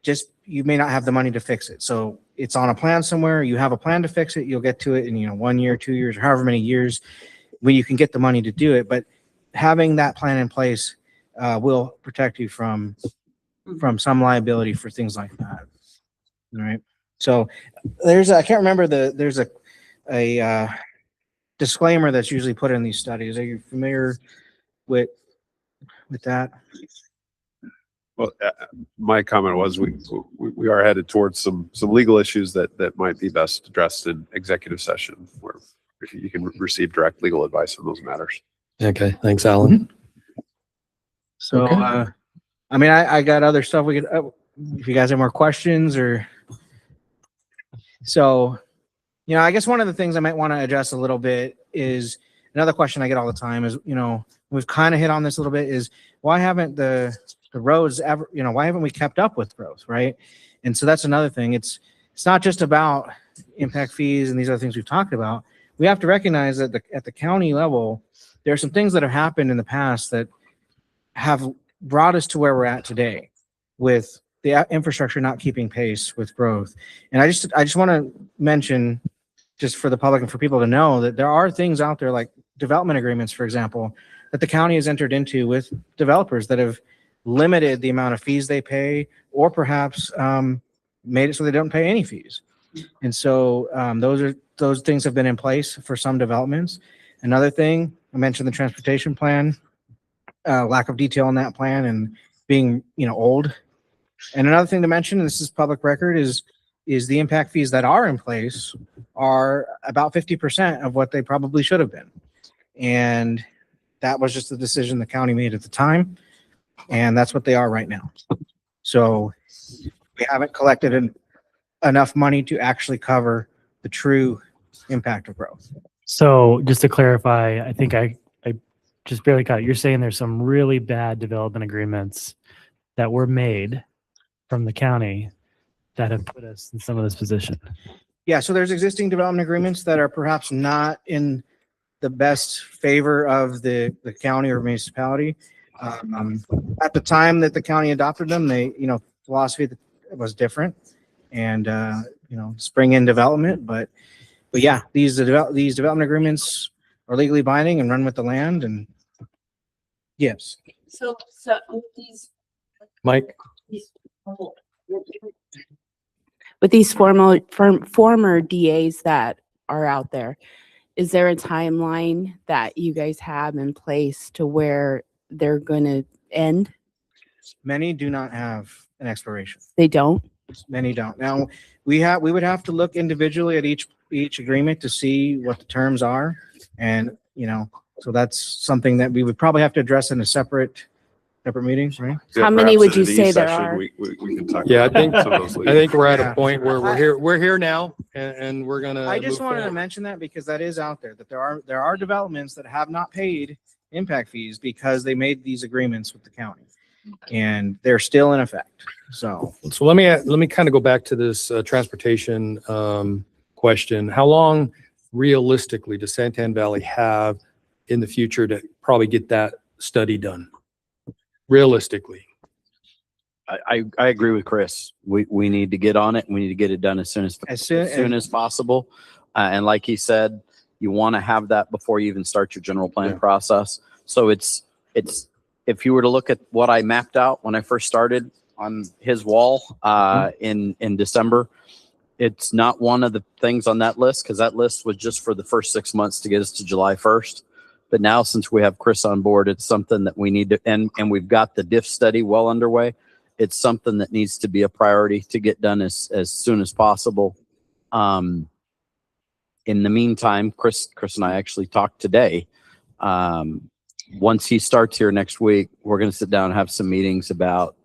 just you may not have the money to fix it. So it's on a plan somewhere. You have a plan to fix it. You'll get to it in 1 year, 2 years, or however many years when you can get the money to do it. But having that plan in place will protect you from some liability for things like that. All right. So I can't remember there's a disclaimer that's usually put in these studies. Are you familiar with that? Well, my comment was we are headed towards some legal issues that might be best addressed in executive session, where you can receive direct legal advice on those matters. Okay, thanks, Alan. So, Okay. I mean, I got other stuff we could, if you guys have more questions or, so, I guess one of the things I might want to address a little bit is another question I get all the time is, we've kind of hit on this a little bit, is why haven't the roads ever, why haven't we kept up with growth, right? And so that's another thing. It's it's not just about impact fees and these other things we've talked about. We have to recognize that at the county level, there are some things that have happened in the past that have brought us to where we're at today with the infrastructure not keeping pace with growth. And I just want to mention, just for the public and for people to know, that there are things out there like development agreements, for example, that the county has entered into with developers that have limited the amount of fees they pay, or perhaps made it so they don't pay any fees. And so those things have been in place for some developments. Another thing, I mentioned the transportation plan, lack of detail on that plan and being, old. And another thing to mention, and this is public record, is the impact fees that are in place are about 50% of what they probably should have been. And that was just the decision the county made at the time. And that's what they are right now. So we haven't collected enough money to actually cover the true impact of growth. So just to clarify, I think I just barely caught it. You're saying there's some really bad development agreements that were made from the county that have put us in some of this position. Yeah, so there's existing development agreements that are perhaps not in the best favor of the county or municipality. At the time that the county adopted them, they, philosophy was different and, spring in development. But yeah, these development agreements are legally binding and run with the land. And yes. So these Mike? with these former DAs that are out there, is there a timeline that you guys have in place to where they're going to end? Many do not have an expiration. They don't? Many don't. Now, we would have to look individually at each agreement to see what the terms are. And, so that's something that we would probably have to address in a separate meeting, right? How many would you say there are? We can talk. Yeah, I about think, some of those I later. think we're at Yeah. a point where we're here now and we're gonna. I just move wanted to forward. mention that because that is out there, that there are developments that have not paid impact fees because they made these agreements with the county and they're still in effect. So So let me kind of go back to this transportation question. How long realistically does Santan Valley have in the future to probably get that study done? Realistically. I agree with Chris. We need to get on it. We need to get it done as soon as possible. And like he said, you want to have that before you even start your general plan process. So it's if you were to look at what I mapped out when I first started on his wall in December, it's not one of the things on that list because that list was just for the first 6 months to get us to July 1st. But now since we have Chris on board, it's something that we need to, and we've got the diff study well underway. It's something that needs to be a priority to get done as soon as possible. In the meantime, Chris and I actually talked today. Once he starts here next week, we're going to sit down and have some meetings about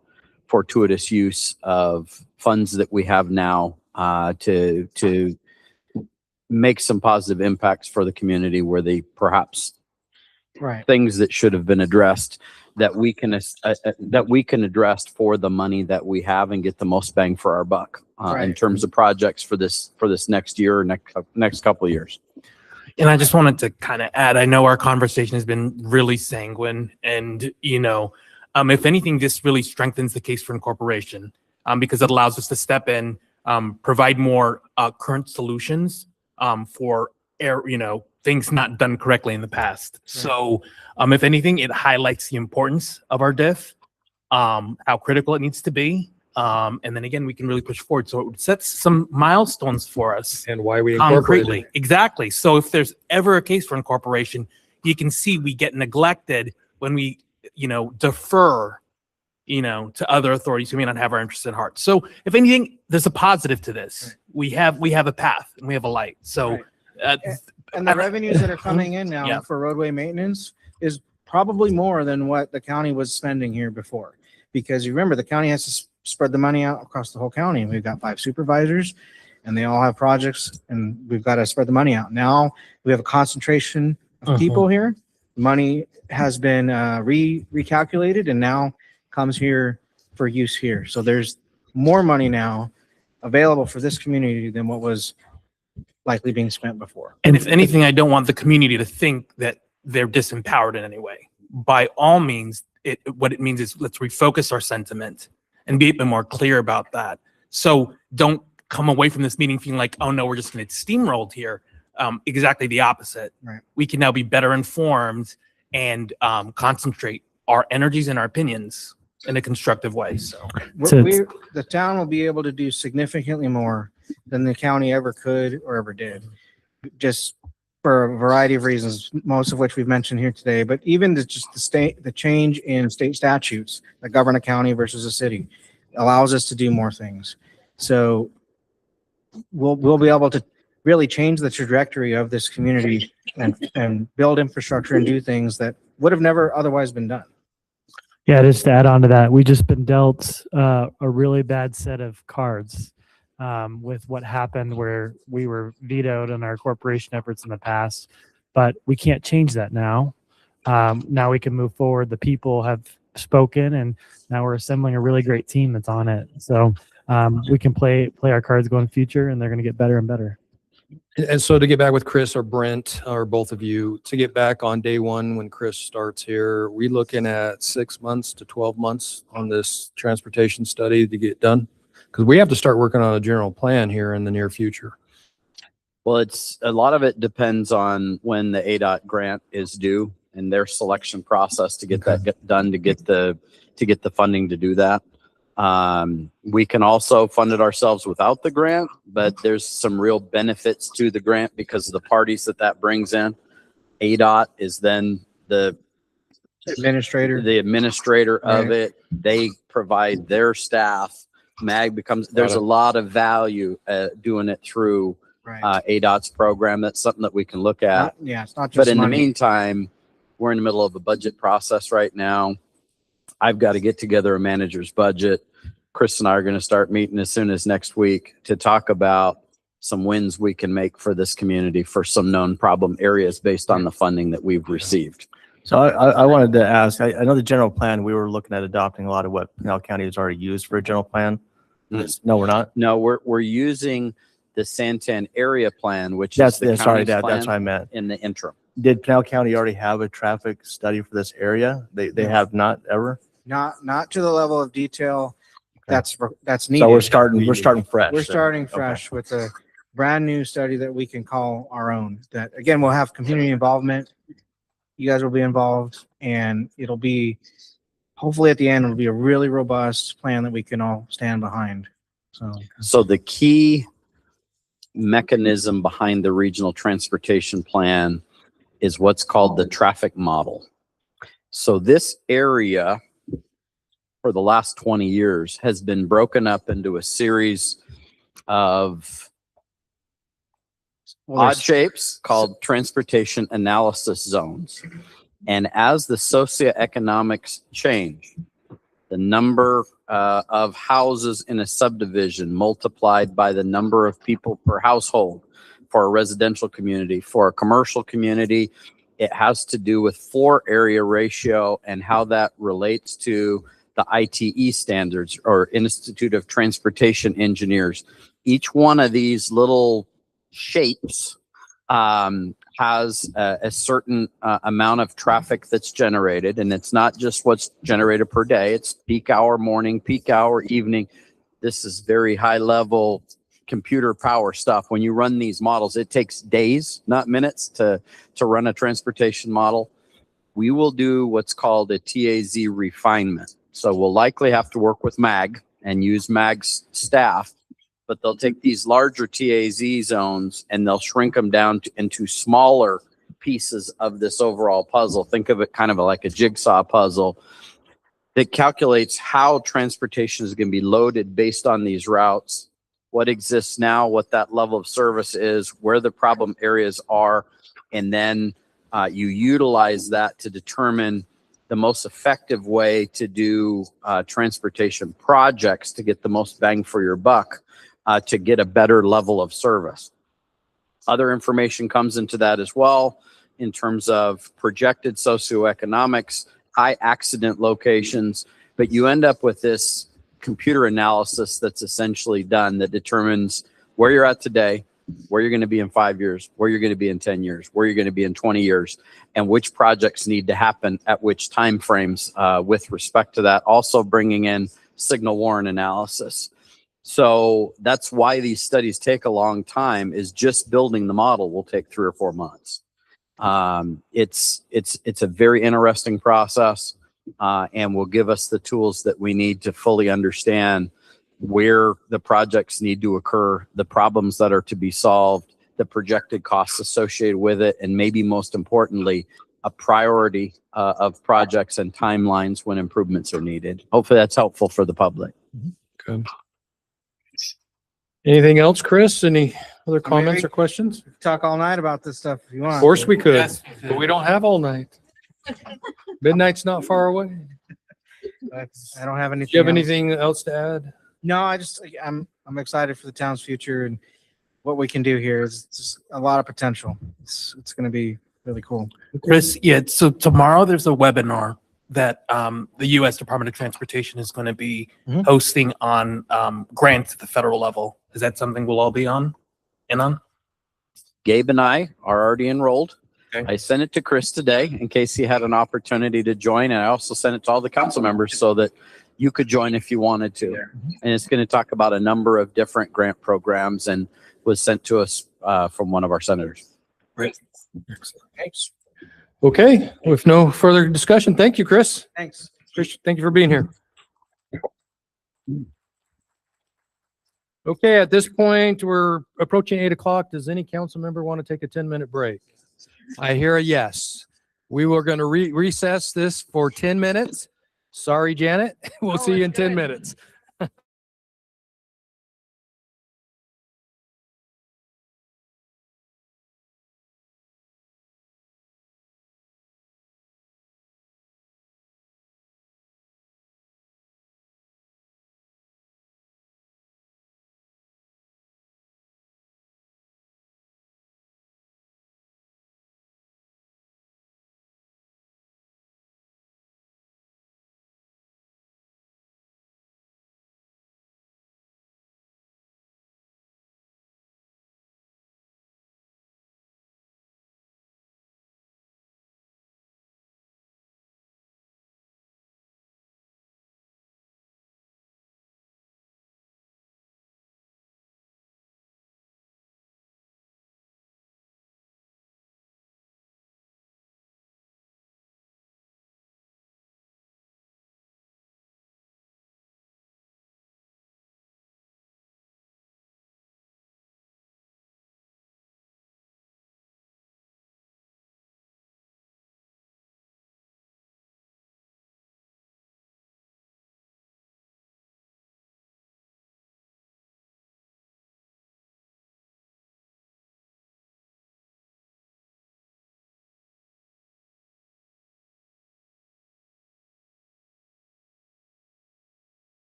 fortuitous use of funds that we have now to make some positive impacts for the community where they perhaps things that should have been addressed that we can address for the money that we have and get the most bang for our buck in terms of projects for this next year or next couple of years. And I just wanted to kind of add, I know our conversation has been really sanguine and, if anything, this really strengthens the case for incorporation because it allows us to step in, provide more current solutions for things not done correctly in the past. So if anything, it highlights the importance of our diff, how critical it needs to be. And then again, we can really push forward. So it sets some milestones for us. And why we incorporated Concretely. it. Exactly. So if there's ever a case for incorporation, you can see we get neglected when we, defer, to other authorities who may not have our interests at heart. So if anything, there's a positive to this. We have a path and we have a light. So and the revenues that are coming in now for roadway maintenance is probably more than what the county was spending here before. Because you remember, the county has to spread the money out across the whole county. And we've got 5 supervisors and they all have projects and we've got to spread the money out. Now we have a concentration of people here. Money has been recalculated and now comes here for use here. So there's more money now available for this community than what was likely being spent before. And if anything, I don't want the community to think that they're disempowered in any way. By all means, what it means is let's refocus our sentiment and be a bit more clear about that. So don't come away from this meeting feeling like, oh no, we're just going to steamrolled here. Exactly the opposite. Right. We can now be better informed and concentrate our energies and our opinions in a constructive way. So The town will be able to do significantly more than the county ever could or ever did, just for a variety of reasons, most of which we've mentioned here today. But even the change in state statutes that govern a county versus a city allows us to do more things. So we'll be able to really change the trajectory of this community and build infrastructure and do things that would have never otherwise been done. Yeah, just to add on to that, we just been dealt a really bad set of cards with what happened where we were vetoed on our corporation efforts in the past, but we can't change that now. Now we can move forward. The people have spoken, and now we're assembling a really great team that's on it. So we can play our cards going future, and they're going to get better and better. And so to get back with Chris or Brent or both of you, to get back on day one when Chris starts here, we looking at 6 months to 12 months on this transportation study to get done? Because we have to start working on a general plan here in the near future. Well, it's a lot of it depends on when the ADOT grant is due and their selection process to get that done, to get the funding to do that. We can also fund it ourselves without the grant, but there's some real benefits to the grant because of the parties that brings in. ADOT is then the administrator of it. They provide their staff. MAG becomes, there's a lot of value doing it through ADOT's program. That's something that we can look at. It's not just But in the money. meantime, we're in the middle of a budget process right now. I've got to get together a manager's budget. Chris and I are going to start meeting as soon as next week to talk about some wins we can make for this community for some known problem areas based on the funding that we've received. So I wanted to ask, I know the general plan, we were looking at adopting a lot of what Pinal County has already used for a general plan. No, we're not. No, we're using the Santan area plan, which That's is the county's that's plan what I meant. in the interim. Did Pinal County already have a traffic study for this area? They have not ever? Not to the level of detail that's needed. So we're starting fresh. We're starting fresh with a brand new study that we can call our own. That again, we'll have community involvement. You guys will be involved, and it'll be hopefully at the end it'll be a really robust plan that we can all stand behind. So the key mechanism behind the regional transportation plan is what's called the traffic model. So this area for the last 20 years has been broken up into a series of odd shapes called transportation analysis zones. And as the socioeconomics change, the number of houses in a subdivision multiplied by the number of people per household for a residential community, for a commercial community, it has to do with floor area ratio and how that relates to the ITE standards or Institute of Transportation Engineers. Each one of these little shapes has a certain amount of traffic that's generated, and it's not just what's generated per day. It's peak hour morning, peak hour evening. This is very high level computer power stuff. When you run these models, it takes days, not minutes, to run a transportation model. We will do what's called a TAZ refinement. So we'll likely have to work with MAG and use MAG's staff, but they'll take these larger TAZ zones and they'll shrink them down into smaller pieces of this overall puzzle. Think of it kind of like a jigsaw puzzle that calculates how transportation is going to be loaded based on these routes, what exists now, what that level of service is, where the problem areas are, and then you utilize that to determine the most effective way to do transportation projects to get the most bang for your buck, to get a better level of service. Other information comes into that as well in terms of projected socioeconomics, high accident locations, but you end up with this computer analysis that's essentially done that determines where you're at today, where you're going to be in 5 years, where you're going to be in 10 years, where you're going to be in 20 years, and which projects need to happen at which timeframes with respect to that. Also bringing in signal warrant analysis. So that's why these studies take a long time, is just building the model will take 3 or 4 months. It's a very interesting process and will give us the tools that we need to fully understand where the projects need to occur, the problems that are to be solved, the projected costs associated with it, and maybe most importantly, a priority of projects and timelines when improvements are needed. Hopefully that's helpful for the public. Good. Anything else, Chris? Any other comments Maybe. or questions? Talk all night about this stuff if you want. Of course we could, Yes. but we don't have all night. Midnight's not far away. I don't have anything. Do you have else. anything else to add? No, I'm excited for the town's future and what we can do here. Is just a lot of potential. It's going to be really cool. Chris, yeah, so tomorrow there's a webinar that the U.S. Department of Transportation is going to be Mhm. hosting on grants at the federal level. Is that something we'll all be on? Gabe and I are already enrolled. Okay. I sent it to Chris today in case he had an opportunity to join. And I also sent it to all the council members so that you could join if you wanted to. And it's going to talk about a number of different grant programs and was sent to us from one of our senators. Great. Thanks. Okay, with no further discussion, thank you, Chris. Thanks. Thank you for being here. Okay, at this point, we're approaching 8 o'clock. Does any council member want to take a 10-minute break? I hear a yes. We were going to recess this for 10 minutes. Sorry, Janet. We'll see you in 10 minutes.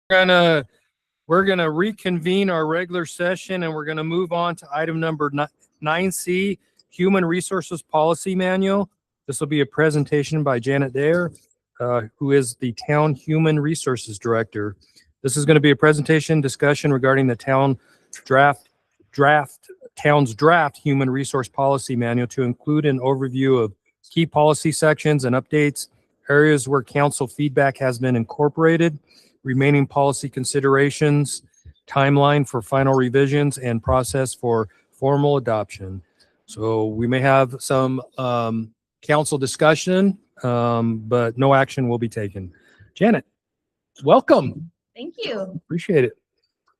We're gonna reconvene our regular session and we're gonna move on to item number 9C, Human Resources Policy Manual. This will be a presentation by Janet Dare, who is the Town Human Resources Director. This is going to be a presentation discussion regarding the town's draft Human Resource Policy Manual to include an overview of key policy sections and updates, areas where council feedback has been incorporated, remaining policy considerations, timeline for final revisions, and process for formal adoption. So we may have some council discussion, but no action will be taken. Janet, welcome. Thank you. Appreciate it.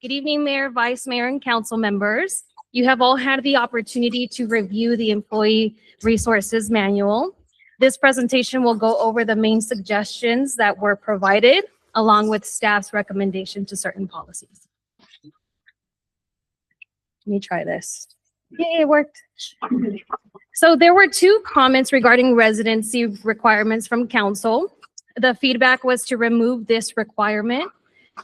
Good evening, Mayor, Vice Mayor, and council members. You have all had the opportunity to review the Employee Resources Manual. This presentation will go over the main suggestions that were provided, along with staff's recommendation to certain policies. Let me try this. Yay, it worked. So there were 2 comments regarding residency requirements from council. The feedback was to remove this requirement.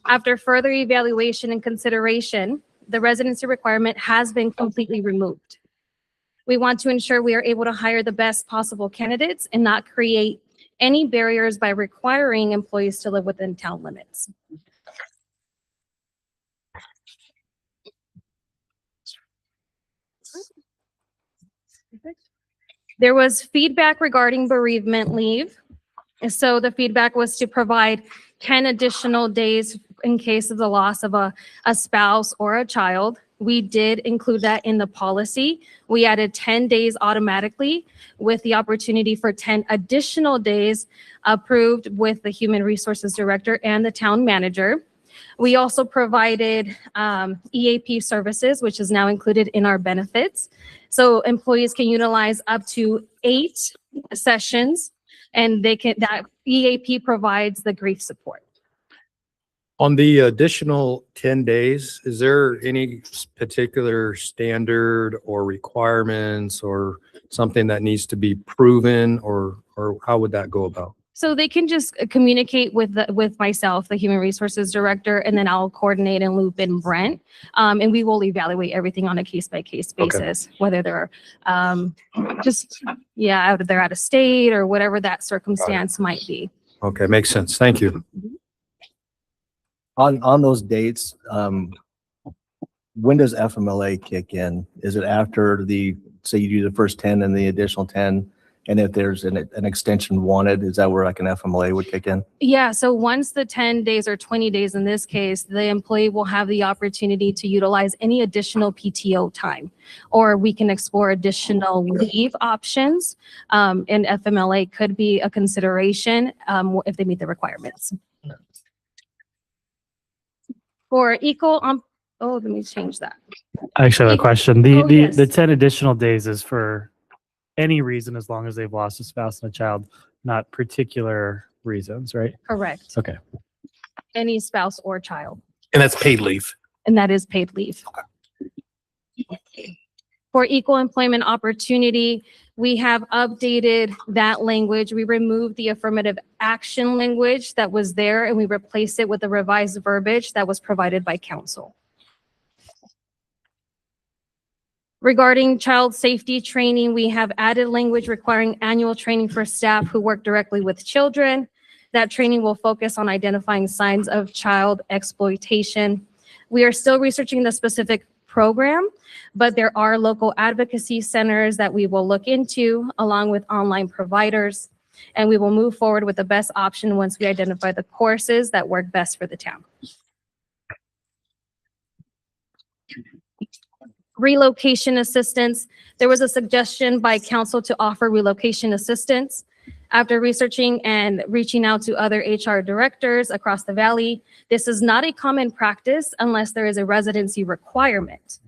After further evaluation and consideration, the residency requirement has been completely removed. We want to ensure we are able to hire the best possible candidates and not create any barriers by requiring employees to live within town limits. There was feedback regarding bereavement leave. So the feedback was to provide 10 additional days in case of the loss of a spouse or a child. We did include that in the policy. We added 10 days automatically with the opportunity for 10 additional days approved with the Human Resources Director and the town manager. We also provided EAP services, which is now included in our benefits. So employees can utilize up to 8 sessions, and that EAP provides the grief support. On the additional 10 days, is there any particular standard or requirements or something that needs to be proven, or how would that go about? So they can just communicate with myself, the Human Resources Director, and then I'll coordinate and loop in Brent. And we will evaluate everything on a case-by-case basis, whether they're they're out of state or whatever that circumstance might be. Okay, makes sense. Thank you. On those dates, when does FMLA kick in? Is it after say you do the first 10 and the additional 10? And if there's an extension wanted, is that where like an FMLA would kick in? Yeah, so once the 10 days or 20 days in this case, the employee will have the opportunity to utilize any additional PTO time, or we can explore additional leave options. And FMLA could be a consideration if they meet the requirements. For let me change that. I actually have a question. Yes. The 10 additional days is for any reason as long as they've lost a spouse and a child, not particular reasons, right? Correct. Okay. Any spouse or child. And that's paid leave. And that is paid leave. For equal employment opportunity, we have updated that language. We removed the affirmative action language that was there, and we replaced it with the revised verbiage that was provided by council. Regarding child safety training, we have added language requiring annual training for staff who work directly with children. That training will focus on identifying signs of child exploitation. We are still researching the specific program, but there are local advocacy centers that we will look into along with online providers, and we will move forward with the best option once we identify the courses that work best for the town. Relocation assistance. There was a suggestion by council to offer relocation assistance. After researching and reaching out to other HR directors across the valley, this is not a common practice unless there is a residency requirement.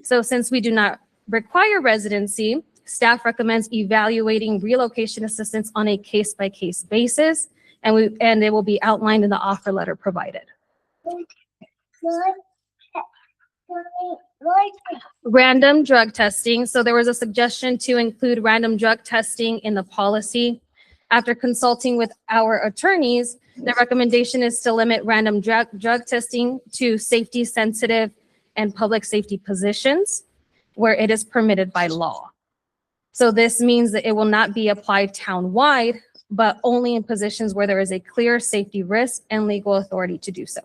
So since we do not require residency, staff recommends evaluating relocation assistance on a case-by-case basis, and it will be outlined in the offer letter provided. Random drug testing. So there was a suggestion to include random drug testing in the policy. After consulting with our attorneys, The recommendation is to limit random drug testing to safety sensitive and public safety positions where it is permitted by law. So this means that it will not be applied town-wide, but only in positions where there is a clear safety risk and legal authority to do so.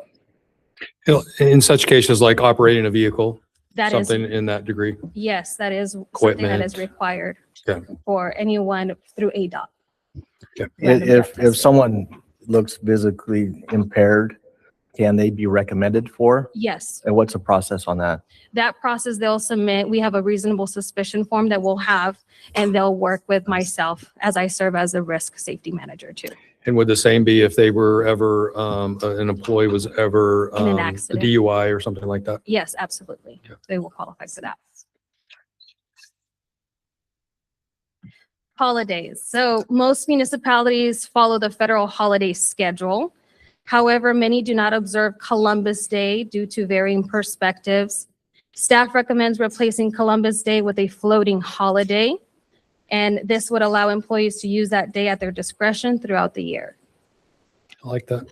In such cases like operating a vehicle, That is, something in that degree. yes, that is something that is Equipment. required Okay. for anyone through ADOT. If someone looks physically impaired, can they be recommended for? Yes, And what's the process on that? that process they'll submit. We have a reasonable suspicion form that we'll have, and they'll work with myself as I serve as a risk safety manager too. And would the same be if they were ever, an employee was ever, In an a accident. DUI or something like that? Yes, absolutely. They will qualify for that. Holidays. So most municipalities follow the federal holiday schedule. However, many do not observe Columbus Day due to varying perspectives. Staff recommends replacing Columbus Day with a floating holiday, and this would allow employees to use that day at their discretion throughout the year. I like that.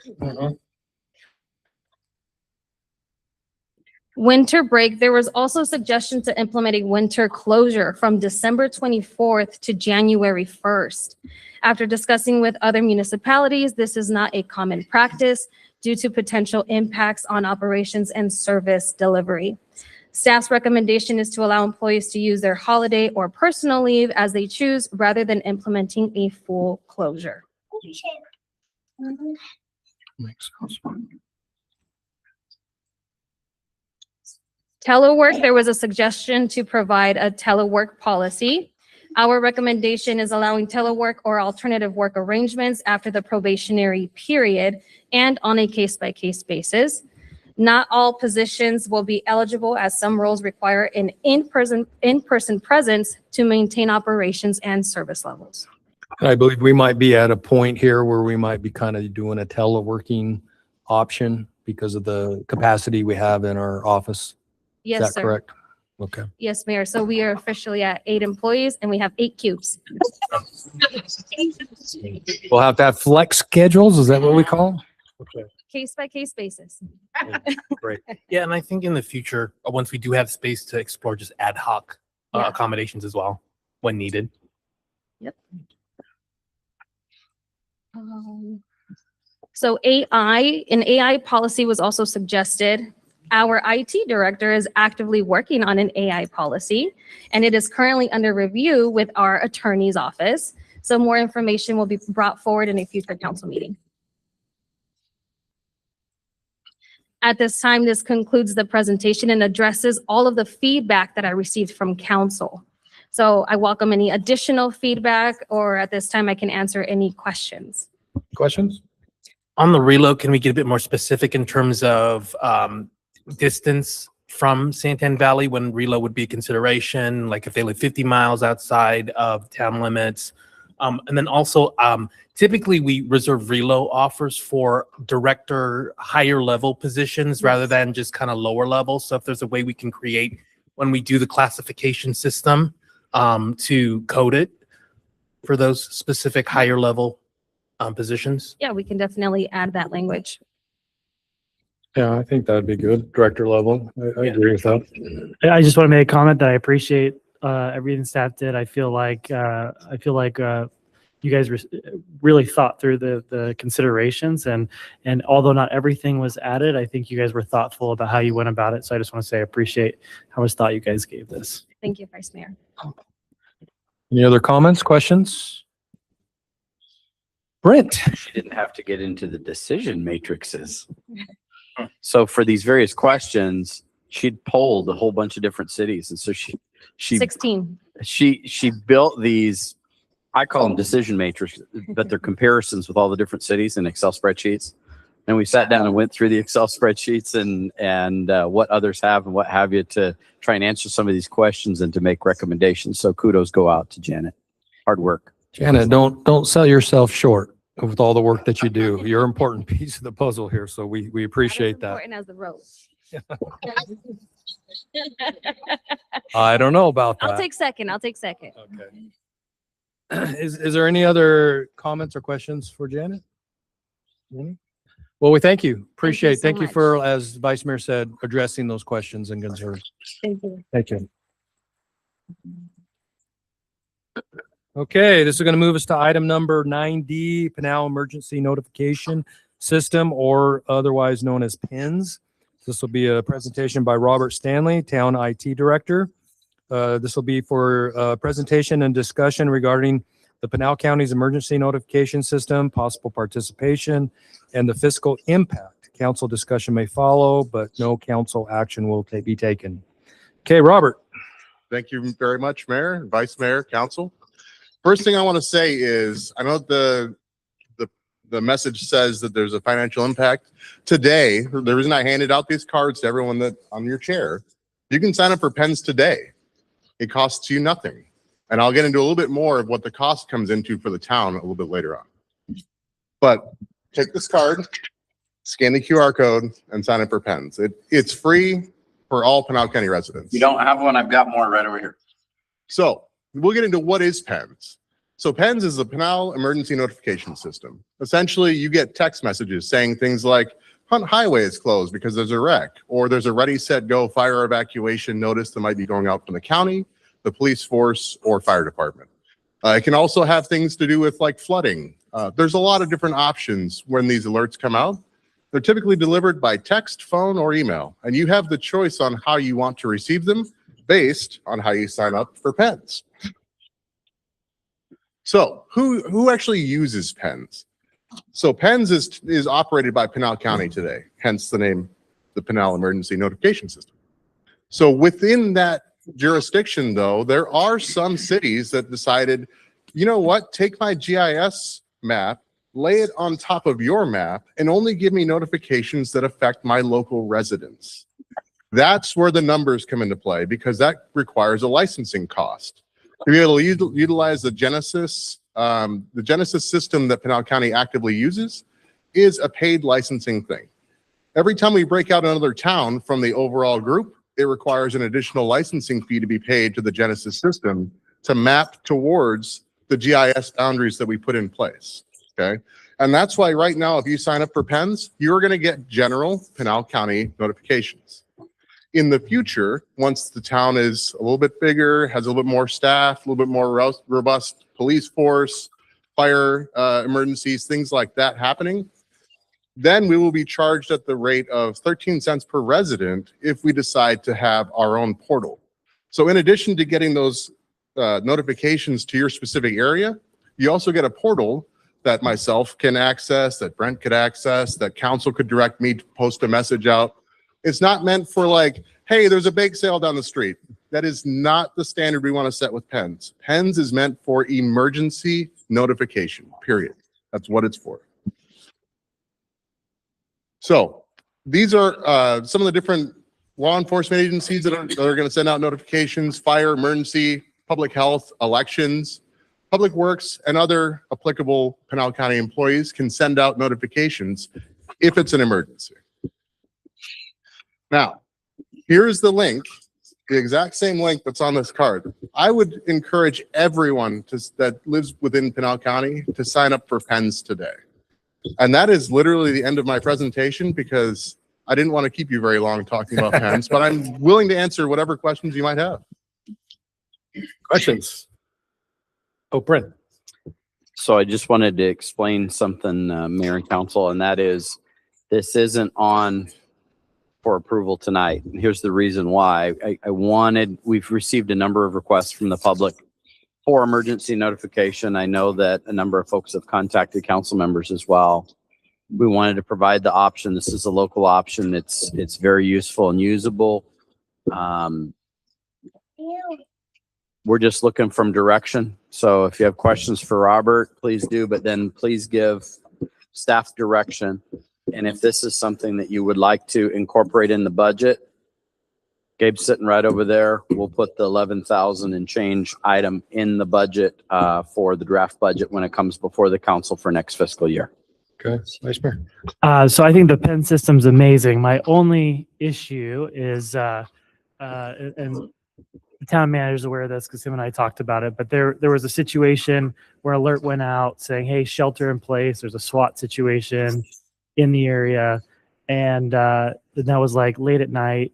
Winter break, there was also a suggestion to implement a winter closure from December 24th to January 1st. After discussing with other municipalities, this is not a common practice due to potential impacts on operations and service delivery. Staff's recommendation is to allow employees to use their holiday or personal leave as they choose rather than implementing a full closure. Makes sense. Telework, there was a suggestion to provide a telework policy. Our recommendation is allowing telework or alternative work arrangements after the probationary period and on a case-by-case basis. Not all positions will be eligible as some roles require an in-person presence to maintain operations and service levels. I believe we might be at a point here where we might be kind of doing a teleworking option because of the capacity we have in our office. Is Yes, that sir. correct? Okay. Yes, Mayor. So we are officially at 8 employees and we have 8 cubes. We'll have to have flex schedules. Is that what we call them? Okay. Case-by-case basis. Great. Yeah, and I think in the future, once we do have space to explore just ad hoc Yeah. accommodations as well, when needed. Yep. So an AI policy was also suggested. Our IT director is actively working on an AI policy, and it is currently under review with our attorney's office. So more information will be brought forward in a future council meeting. At this time, this concludes the presentation and addresses all of the feedback that I received from council. So I welcome any additional feedback, or at this time, I can answer any questions. Questions? On the reload, can we get a bit more specific in terms of distance from Santan Valley when reload would be a consideration? Like if they live 50 miles outside of town limits? And then also, typically we reserve reload offers for director higher level positions rather than just kind of lower level. So if there's a way we can create when we do the classification system to code it for those specific higher level positions. Yeah, we can definitely add that language. Yeah, I think that'd be good. Director level. I agree with that. I just want to make a comment that I appreciate everything staff did. I feel like you guys really thought through the considerations, and although not everything was added, I think you guys were thoughtful about how you went about it. So I just want to say I appreciate how much thought you guys gave this. Thank you, Vice Mayor. Any other comments, questions? Brent? She didn't have to get into the decision matrices. So for these various questions, she'd polled a whole bunch of different cities. And so she 16. she built these, I call them decision matrices, but they're comparisons with all the different cities in Excel spreadsheets. And we sat down and went through the Excel spreadsheets and what others have and what have you to try and answer some of these questions and to make recommendations. So kudos go out to Janet. Hard work. Janet, don't sell yourself short with all the work that you do. You're an important piece of the puzzle here, so we appreciate that. Important as the road. I don't know about that. I'll take second. I'll take second. Okay. Is there any other comments or questions for Janet? Well, we thank you. Appreciate it. so Thank you much. for, as Vice Mayor said, addressing those questions and concerns. Thank you. Thank you. Okay, this is going to move us to item number 9D, Pinal Emergency Notification System, or otherwise known as PINS. This will be a presentation by Robert Stanley, Town IT Director. This will be for presentation and discussion regarding the Pinal County's emergency notification system, possible participation, and the fiscal impact. Council discussion may follow, but no council action will be taken. Okay, Robert. Thank you very much, Mayor, Vice Mayor, Council. First thing I want to say is, I know the message says that there's a financial impact. Today, the reason I handed out these cards to everyone that on your chair, you can sign up for PENS today. It costs you nothing. And I'll get into a little bit more of what the cost comes into for the town a little bit later on. But take this card, scan the QR code, and sign up for PENS. It's free for all Pinal County residents. You don't have one? I've got more right over here. So we'll get into what is PENS. So PENS is the Pinal Emergency Notification System. Essentially, you get text messages saying things like, Hunt Highway is closed because there's a wreck, or there's a ready, set, go fire evacuation notice that might be going out from the county, the police force, or fire department. It can also have things to do with like flooding. There's a lot of different options when these alerts come out. They're typically delivered by text, phone, or email, and you have the choice on how you want to receive them based on how you sign up for PENS. So who actually uses PENS? So PENS is operated by Pinal County today, hence the name, the Pinal Emergency Notification System. So within that jurisdiction, though, there are some cities that decided, you know what, take my GIS map, lay it on top of your map, and only give me notifications that affect my local residents. That's where the numbers come into play, because that requires a licensing cost. To be able to utilize the Genesis system that Pinal County actively uses is a paid licensing thing. Every time we break out another town from the overall group, it requires an additional licensing fee to be paid to the Genesis system to map towards the GIS boundaries that we put in place, okay? And that's why right now, if you sign up for PENS, you're gonna get general Pinal County notifications. In the future, once the town is a little bit bigger, has a little bit more staff, a little bit more robust police force, fire emergencies, things like that happening, then we will be charged at the rate of 13 cents per resident if we decide to have our own portal. So in addition to getting those notifications to your specific area, you also get a portal that myself can access, that Brent could access, that council could direct me to post a message out. It's not meant for like, hey, there's a bake sale down the street. That is not the standard we want to set with PENS. PENS is meant for emergency notification, period. That's what it's for. So these are some of the different law enforcement agencies that are going to send out notifications: fire, emergency, public health, elections, public works, and other applicable Pinal County employees can send out notifications if it's an emergency. Now, here's the link, the exact same link that's on this card. I would encourage everyone that lives within Pinal County to sign up for PENS today. And that is literally the end of my presentation, because I didn't want to keep you very long talking about PENS, but I'm willing to answer whatever questions you might have. Questions? Oh, Brent. So I just wanted to explain something, Mayor and Council, and that is, this isn't on for approval tonight. And here's the reason why. We've received a number of requests from the public for emergency notification. I know that a number of folks have contacted council members as well. We wanted to provide the option. This is a local option. It's very useful and usable. We're just looking from direction. So if you have questions for Robert, please do, but then please give staff direction. And if this is something that you would like to incorporate in the budget, Gabe's sitting right over there. We'll put the 11,000 and change item in the budget for the draft budget when it comes before the council for next fiscal year. Okay, Vice Mayor. So I think the PEN system's amazing. My only issue is, and the town manager's aware of this because him and I talked about it, but there was a situation where alert went out saying, hey, shelter in place. There's a SWAT situation. in the area, and that was like late at night,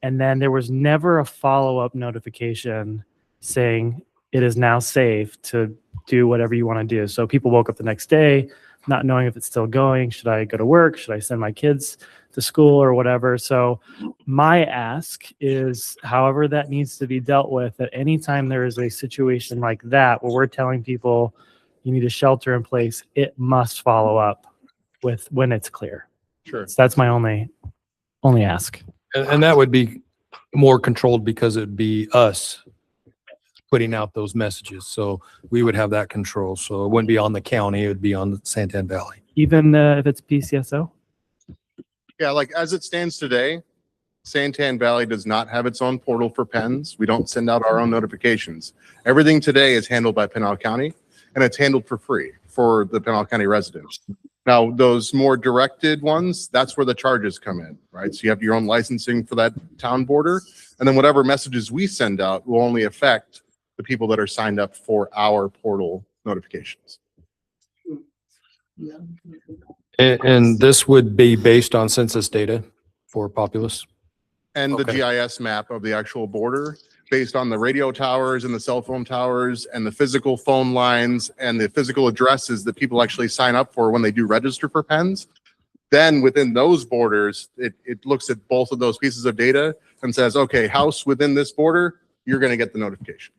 and then there was never a follow-up notification saying it is now safe to do whatever you want to do. So people woke up the next day not knowing if it's still going. Should I go to work? Should I send my kids to school or whatever? So my ask is, however that needs to be dealt with, at any time there is a situation like that where we're telling people you need a shelter in place, it must follow up with when it's clear. Sure. So that's my only ask. And that would be more controlled because it'd be us putting out those messages. So we would have that control. So it wouldn't be on the county, it would be on the Santan Valley. Even if it's PCSO? Yeah, like as it stands today, Santan Valley does not have its own portal for pens. We don't send out our own notifications. Everything today is handled by Pinal County, and it's handled for free for the Pinal County residents. Now, those more directed ones, that's where the charges come in, right? So you have your own licensing for that town border, and then whatever messages we send out will only affect the people that are signed up for our portal notifications. And this would be based on census data for populace? And the Okay. GIS map of the actual border based on the radio towers and the cell phone towers and the physical phone lines and the physical addresses that people actually sign up for when they do register for pens. Then within those borders, it looks at both of those pieces of data and says, okay, house within this border, you're going to get the notification.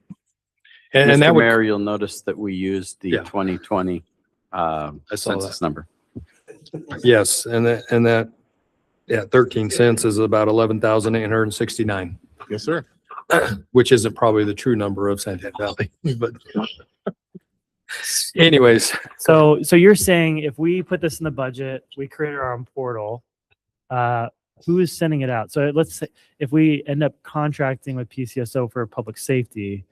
And that Mr. would, Mayor, you'll notice that we used the Yeah. 2020 saw census that. number. yes, and that, yeah, 13 cents is about 11,869, Yes, sir. which isn't probably the true number of Santan Valley, but anyways, So you're saying if we put this in the budget, we create our own portal, who is sending it out? So let's say if we end up contracting with PCSO for public safety,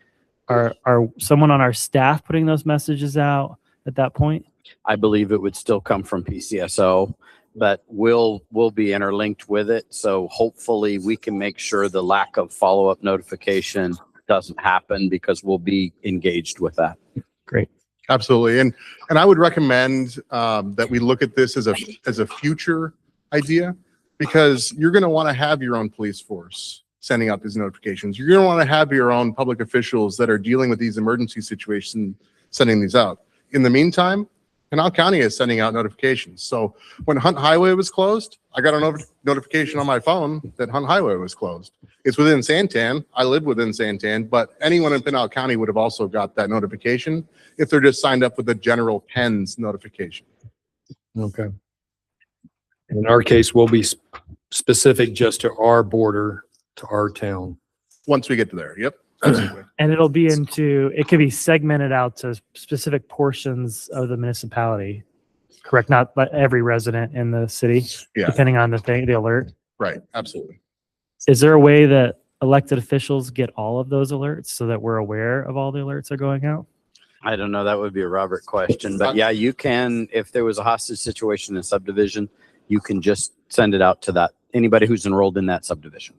are someone on our staff putting those messages out at that point? I believe it would still come from PCSO, but we'll be interlinked with it. So hopefully we can make sure the lack of follow-up notification doesn't happen because we'll be engaged with that. Great. Absolutely. And I would recommend that we look at this as a future idea, because you're going to want to have your own police force sending out these notifications. You're going to want to have your own public officials that are dealing with these emergency situations, sending these out. In the meantime, Pinal County is sending out notifications. So when Hunt Highway was closed, I got a notification on my phone that Hunt Highway was closed. It's within Santan. I live within Santan, but anyone in Pinal County would have also got that notification if they're just signed up with the general PENS notification. okay. In our case, we'll be specific just to our border, to our town. Once we get to there, yep. Absolutely. And it'll be it could be segmented out to specific portions of the municipality, correct? Not by every resident in the city, Yeah. depending on the alert. Right. Absolutely. Is there a way that elected officials get all of those alerts so that we're aware of all the alerts that are going out? I don't know. That would be a Robert question, but yeah, you can, if there was a hostage situation in a subdivision, you can just send it out to anybody who's enrolled in that subdivision.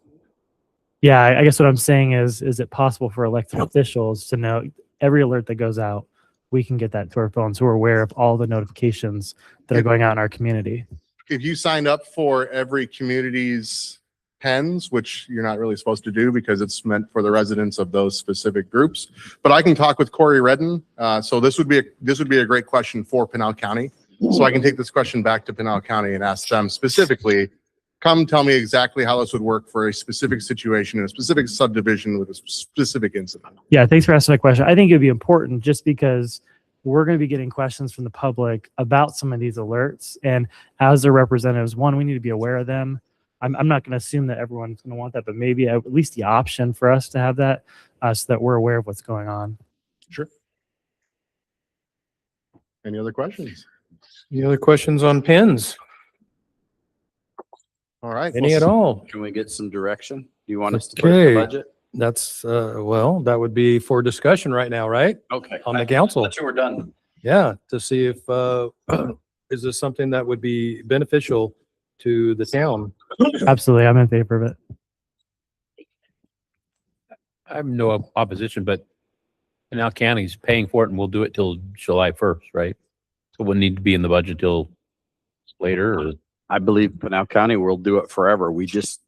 Yeah, I guess what I'm saying is it possible for elected officials to know every alert that goes out? We can get that to our phones, so we're aware of all the notifications that are going out in our community. If you signed up for every community's PENS, which you're not really supposed to do because it's meant for the residents of those specific groups, but I can talk with Corey Redden. So this would be a great question for Pinal County. So I can take this question back to Pinal County and ask them specifically, come tell me exactly how this would work for a specific situation in a specific subdivision with a specific incident. Yeah, thanks for asking that question. I think it'd be important just because we're going to be getting questions from the public about some of these alerts. And as their representatives, one, we need to be aware of them. I'm not going to assume that everyone's going to want that, but maybe at least the option for us to have that so that we're aware of what's going on. Sure. Any other questions? Any other questions on pens? All right. Any at all? Can we get some direction? Do you want us to put it in Okay. the budget? That's, well, that would be for discussion right now, right? Okay. On the council. That's we're done. Yeah, to see if, is this something that would be beneficial to the town? Absolutely. I'm in favor of it. I have no opposition, but Pinal County's paying for it and we'll do it till July 1st, right? So it wouldn't need to be in the budget till later, or I believe Pinal County will do it forever. We just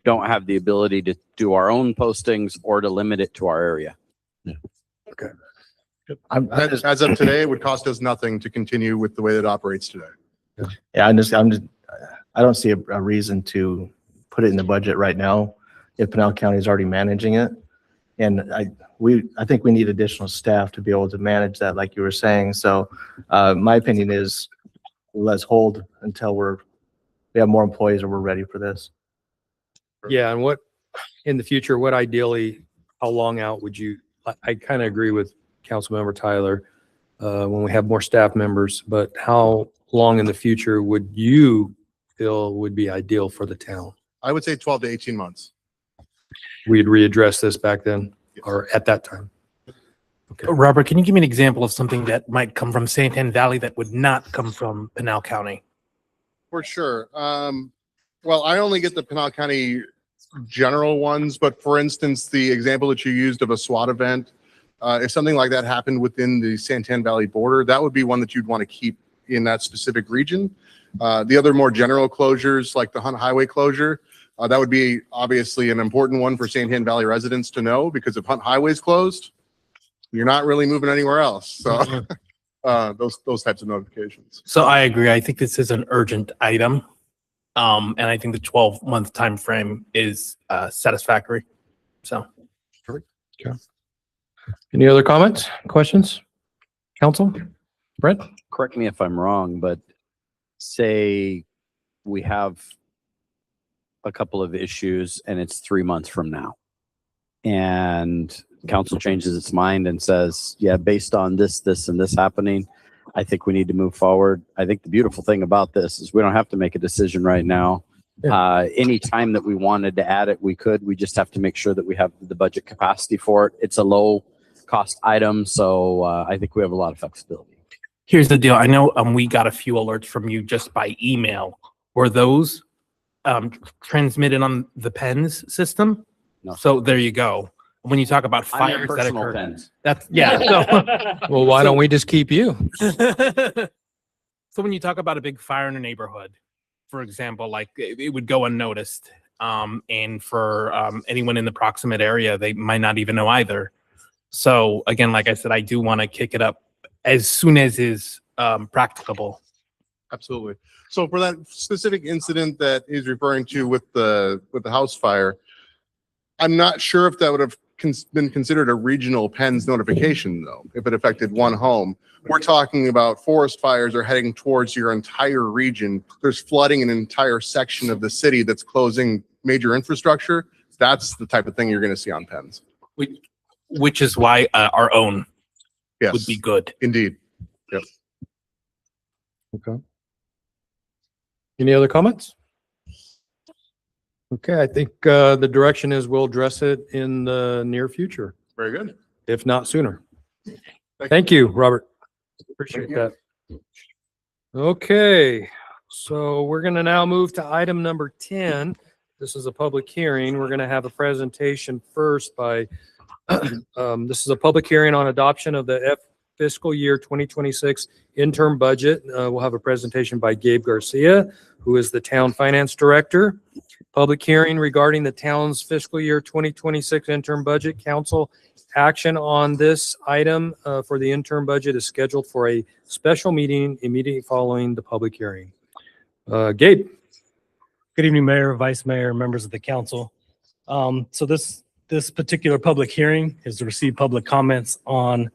don't have the ability to do our own postings or to limit it to our area. As of today, it would cost us nothing to continue with the way that it operates today. Yeah, I don't see a reason to put it in the budget right now if Pinal County is already managing it. And I think we need additional staff to be able to manage that, like you were saying. So, my opinion is let's hold until we have more employees or we're ready for this. Yeah, and what, in the future, what ideally, how long out would you, I kind of agree with Councilmember Tyler, when we have more staff members, but how long in the future would you feel would be ideal for the town? I would say 12 to 18 months. We'd readdress this back then or at that time. Robert, can you give me an example of something that might come from Santan Valley that would not come from Pinal County? For sure. Well, I only get the Pinal County general ones, but for instance, the example that you used of a SWAT event, if something like that happened within the Santan Valley border, that would be one that you'd want to keep in that specific region. The other more general closures, like the Hunt Highway closure, that would be obviously an important one for Santan Valley residents to know, because if Hunt Highway's closed, you're not really moving anywhere else. So those types of notifications. So I agree. I think this is an urgent item. And I think the 12-month time frame is satisfactory. So. Okay. Any other comments, questions? Council? Brent? Correct me if I'm wrong, but say we have a couple of issues and it's 3 months from now, and council changes its mind and says, yeah, based on this, and this happening, I think we need to move forward. I think the beautiful thing about this is we don't have to make a decision right now. Any time that we wanted to add it, we could. We just have to make sure that we have the budget capacity for it. It's a low cost item, so I think we have a lot of flexibility. Here's the deal. I know we got a few alerts from you just by email. Were those transmitted on the PENS system? No. So there you go. When you talk about I meant fires that personal occur, PENS. that's So, Well, why don't we just keep you? so when you talk about a big fire in a neighborhood, for example, like it would go unnoticed. And for anyone in the proximate area, they might not even know either. So again, like I said, I do want to kick it up as soon as is practicable. Absolutely. So for that specific incident that he's referring to with the house fire, I'm not sure if that would have been considered a regional PENS notification, though, if it affected one home. We're talking about forest fires are heading towards your entire region. There's flooding an entire section of the city that's closing major infrastructure. That's the type of thing you're going to see on PENS. Which is why our own Yes, would be good. indeed. Yep. Okay. Any other comments? Okay, I think the direction is we'll address it in the near future, Very good. if not sooner. Thank you, Robert. Appreciate that. Okay, so we're going to now move to item number 10. This is a public hearing. We're going to have a presentation first by, this is a public hearing on adoption of the fiscal year 2026 interim budget. We'll have a presentation by Gabe Garcia, who is the town finance director. Public hearing regarding the town's fiscal year 2026 interim budget. Council action on this item for the interim budget is scheduled for a special meeting immediately following the public hearing. Gabe. Good evening, Mayor, Vice Mayor, members of the council. So this particular public hearing is to receive public comments on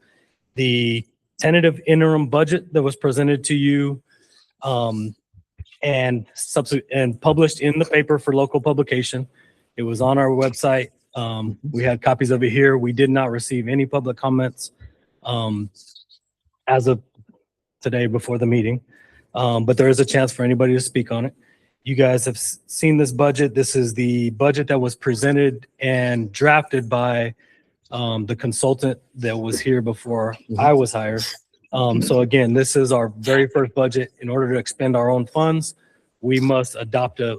the tentative interim budget that was presented to you and published in the paper for local publication. It was on our website. We had copies of it here. We did not receive any public comments as of today before the meeting, but there is a chance for anybody to speak on it. You guys have seen this budget. This is the budget that was presented and drafted by the consultant that was here before I was hired. So again, this is our very first budget. In order to expend our own funds, we must adopt an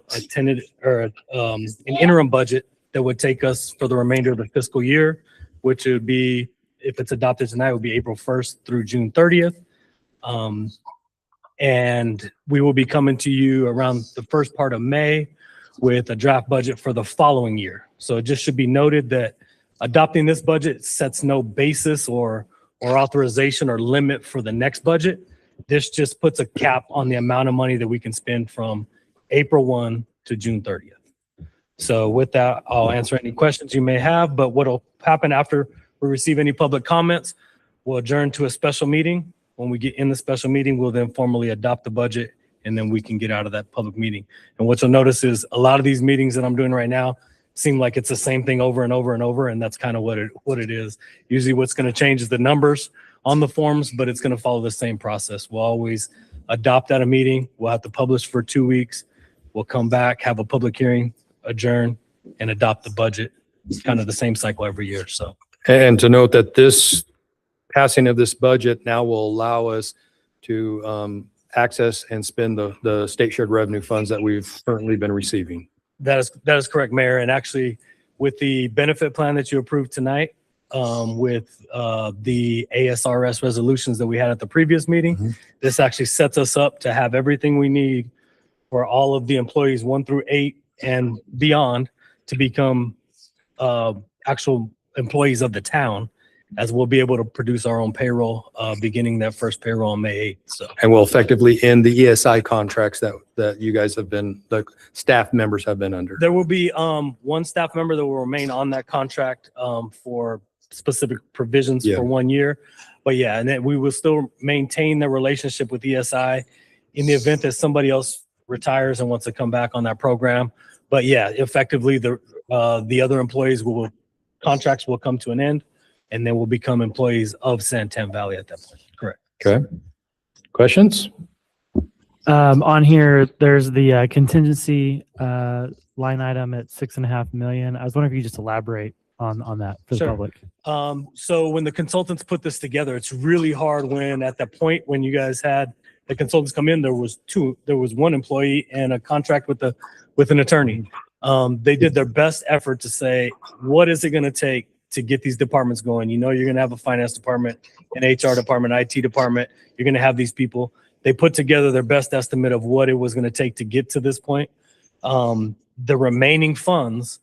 interim budget that would take us for the remainder of the fiscal year, which would be, if it's adopted tonight, would be April 1st through June 30th. And we will be coming to you around the first part of May with a draft budget for the following year. So it just should be noted that adopting this budget sets no basis or authorization or limit for the next budget. This just puts a cap on the amount of money that we can spend from April 1 to June 30th. So with that, I'll answer any questions you may have, but what'll happen after we receive any public comments, we'll adjourn to a special meeting. When we get in the special meeting, we'll then formally adopt the budget, and then we can get out of that public meeting. And what you'll notice is a lot of these meetings that I'm doing right now seem like it's the same thing over and over and over, and that's kind of what it is. Usually what's going to change is the numbers on the forms, but it's going to follow the same process. We'll always adopt at a meeting. We'll have to publish for 2 weeks. We'll come back, have a public hearing, adjourn, and adopt the budget. It's kind of the same cycle every year. So, and to note that this passing of this budget now will allow us to access and spend the state shared revenue funds that we've currently been receiving. That is correct, Mayor. And actually, with the benefit plan that you approved tonight, with the ASRS resolutions that we had at the previous meeting, this actually sets us up to have everything we need for all of the employees 1 through 8 and beyond to become actual employees of the town, as we'll be able to produce our own payroll beginning that first payroll on May 8th. So, and we'll effectively end the ESI contracts that you guys have been, the staff members have been under. There will be one staff member that will remain on that contract for specific provisions for 1 year. But yeah, and then we will still maintain the relationship with ESI in the event that somebody else retires and wants to come back on that program. But yeah, effectively the other employees contracts will come to an end, and then we'll become employees of Santan Valley at that point. Correct. Okay. Questions? On here, there's the contingency line item at 6.5 million. I was wondering if you could just elaborate on that for the Sure. public. So when the consultants put this together, it's really hard when at the point when you guys had the consultants come in, there was one employee and a contract with an attorney. They did their best effort to say, what is it going to take to get these departments going? You know, you're going to have a finance department, an HR department, IT department. You're going to have these people. They put together their best estimate of what it was going to take to get to this point. The remaining funds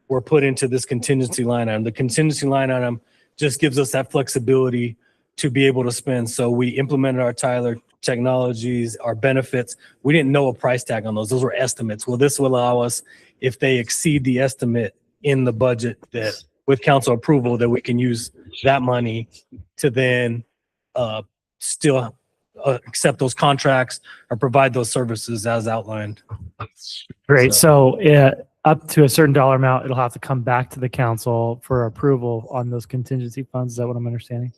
were put into this contingency line item. The contingency line item just gives us that flexibility to be able to spend. So we implemented our Tyler technologies, our benefits. We didn't know a price tag on those. Those were estimates. Well, this will allow us, if they exceed the estimate in the budget, that with council approval, that we can use that money to then still accept those contracts or provide those services as outlined. Great. So up to a certain dollar amount, it'll have to come back to the council for approval on those contingency funds. Is that what I'm understanding?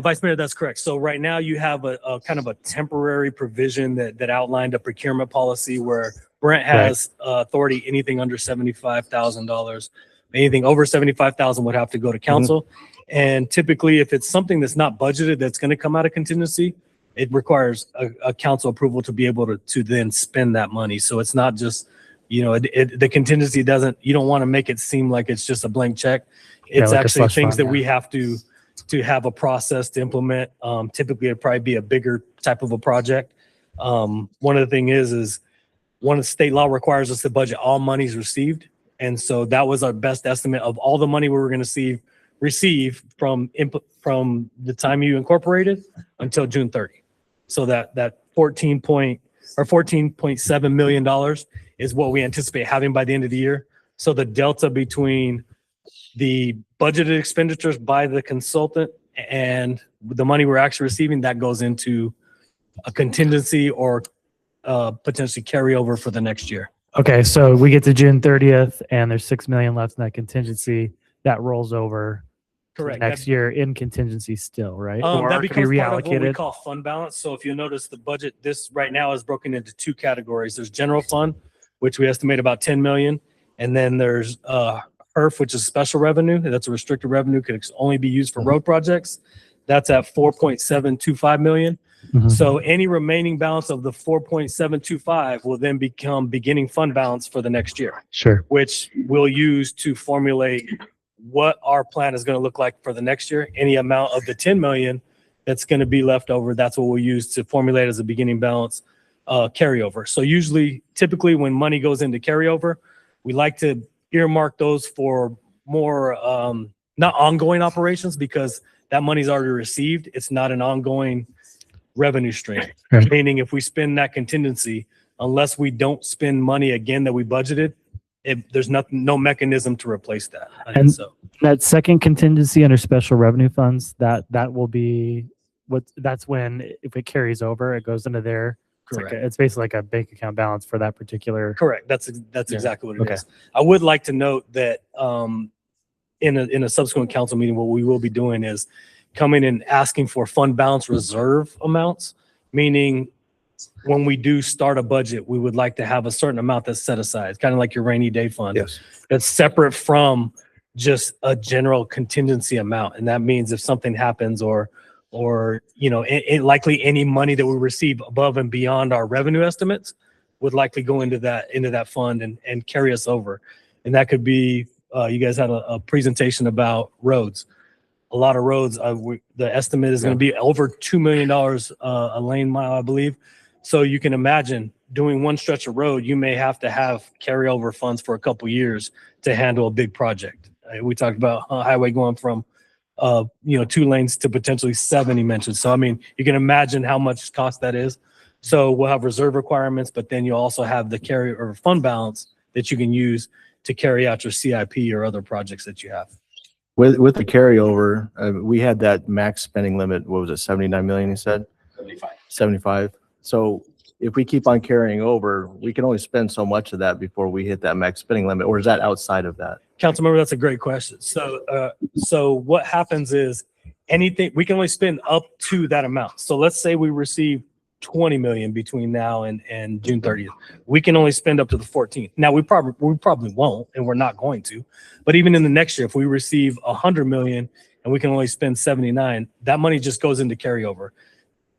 Vice Mayor, that's correct. So right now you have a kind of a temporary provision that outlined a procurement policy where Brent has authority, anything under $75,000. Anything over 75,000 would have to go to council. And typically, if it's something that's not budgeted, that's going to come out of contingency, it requires a council approval to be able to then spend that money. So it's not just, the contingency you don't want to make it seem like it's just a blank check. It's like actually things that we have to have a process to implement. Typically, it'd probably be a bigger type of a project. One of the thing is one of the state law requires us to budget all monies received. And so that was our best estimate of all the money we were going to receive from the time you incorporated until June 30. So that $14.7 million is what we anticipate having by the end of the year. So the delta between the budgeted expenditures by the consultant and the money we're actually receiving, that goes into a contingency or potentially carryover for the next year. Okay, so we get to June 30th and there's 6 million left in that contingency. That rolls over to Correct. next year in contingency still, right? That Or can be becomes part of what we reallocated. call fund balance. So if you notice the budget, this right now is broken into two categories. There's general fund, which we estimate about 10 million. And then there's HERF, which is special revenue. That's a restricted revenue, could only be used for road projects. That's at 4.725 million. So any remaining balance of the 4.725 will then become beginning fund balance for the next year. Sure. Which we'll use to formulate what our plan is going to look like for the next year. Any amount of the 10 million that's going to be left over, that's what we'll use to formulate as a beginning balance carryover. So typically when money goes into carryover, we like to earmark those for more, not ongoing operations, because that money's already received. It's not an ongoing revenue stream. Right. Meaning if we spend that contingency, unless we don't spend money again that we budgeted, there's no mechanism to replace that. And so that second contingency under special revenue funds, that will be that's when, if it carries over, it goes into there. Correct. It's basically like a bank account balance for that particular. Correct. That's Yeah. exactly what it is. Okay. I would like to note that in a subsequent council meeting, what we will be doing is coming and asking for fund balance reserve amounts, meaning when we do start a budget, we would like to have a certain amount that's set aside, kind of like your rainy day fund. Yes. That's separate from just a general contingency amount. And that means if something happens or likely any money that we receive above and beyond our revenue estimates would likely go into that fund and carry us over. And that could be, you guys had a presentation about roads. A lot of roads, the estimate is going to be over $2 million a lane mile, I believe. So you can imagine doing one stretch of road, you may have to have carryover funds for a couple years to handle a big project. We talked about highway going from 2 lanes to potentially 7, he mentioned. So, I mean, you can imagine how much cost that is. So we'll have reserve requirements, but then you also have the carryover fund balance that you can use to carry out your CIP or other projects that you have. With the carryover, we had that max spending limit. What was it? 79 million, you said? 75. So if we keep on carrying over, we can only spend so much of that before we hit that max spending limit, or is that outside of that? Councilmember, that's a great question. So what happens is anything, we can only spend up to that amount. So let's say we receive 20 million between now and June 30th. We can only spend up to the 14th. Now we probably won't, and we're not going to. But even in the next year, if we receive 100 million and we can only spend 79, that money just goes into carryover.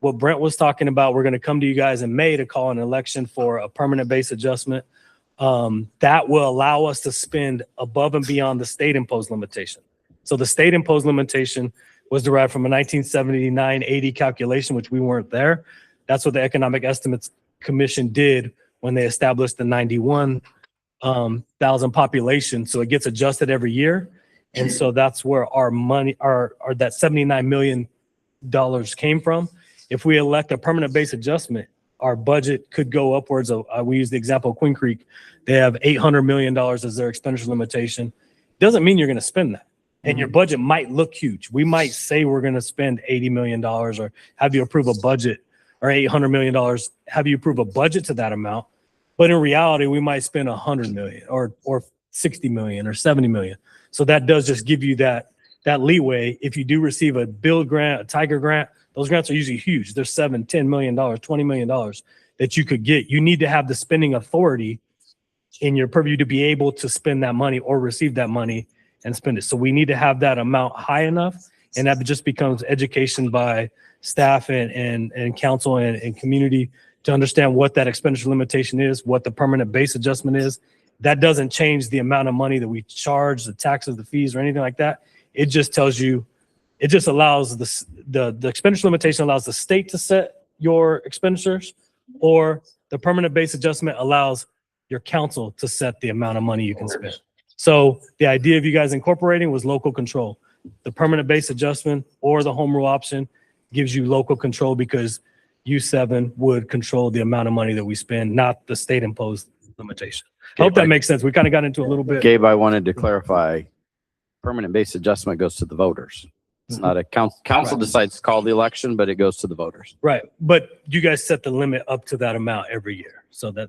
What Brent was talking about, we're going to come to you guys in May to call an election for a permanent base adjustment. That will allow us to spend above and beyond the state imposed limitation. So the state imposed limitation was derived from a 1979-80 calculation, which we weren't there. That's what the Economic Estimates Commission did when they established the 91,000 population. So it gets adjusted every year. And so that's where our money, that $79 million came from. If we elect a permanent base adjustment, our budget could go upwards of, we use the example of Queen Creek. They have $800 million as their expenditure limitation. Doesn't mean you're going to spend that. And your budget might look huge. We might say we're going to spend $80 million or have you approve a budget, or $800 million, have you approve a budget to that amount. But in reality, we might spend 100 million or 60 million or 70 million. So that does just give you that leeway. If you do receive a build grant, a Tiger grant, those grants are usually huge. They're $7, $10 million, $20 million that you could get. You need to have the spending authority in your purview to be able to spend that money or receive that money and spend it. So we need to have that amount high enough, and that just becomes education by staff and council and community to understand what that expenditure limitation is, what the permanent base adjustment is. That doesn't change the amount of money that we charge, the taxes, the fees, or anything like that. It just tells you, it just allows the expenditure limitation allows the state to set your expenditures, or the permanent base adjustment allows your council to set the amount of money you can spend. So the idea of you guys incorporating was local control. The permanent base adjustment or the home rule option gives you local control because U7 would control the amount of money that we spend, not the state imposed limitation. I hope that makes sense. We kind of got into a little bit. Gabe, I wanted to clarify, permanent base adjustment goes to the voters. It's not a council decides to call the election, but it goes to the voters. Right. But you guys set the limit up to that amount every year. So that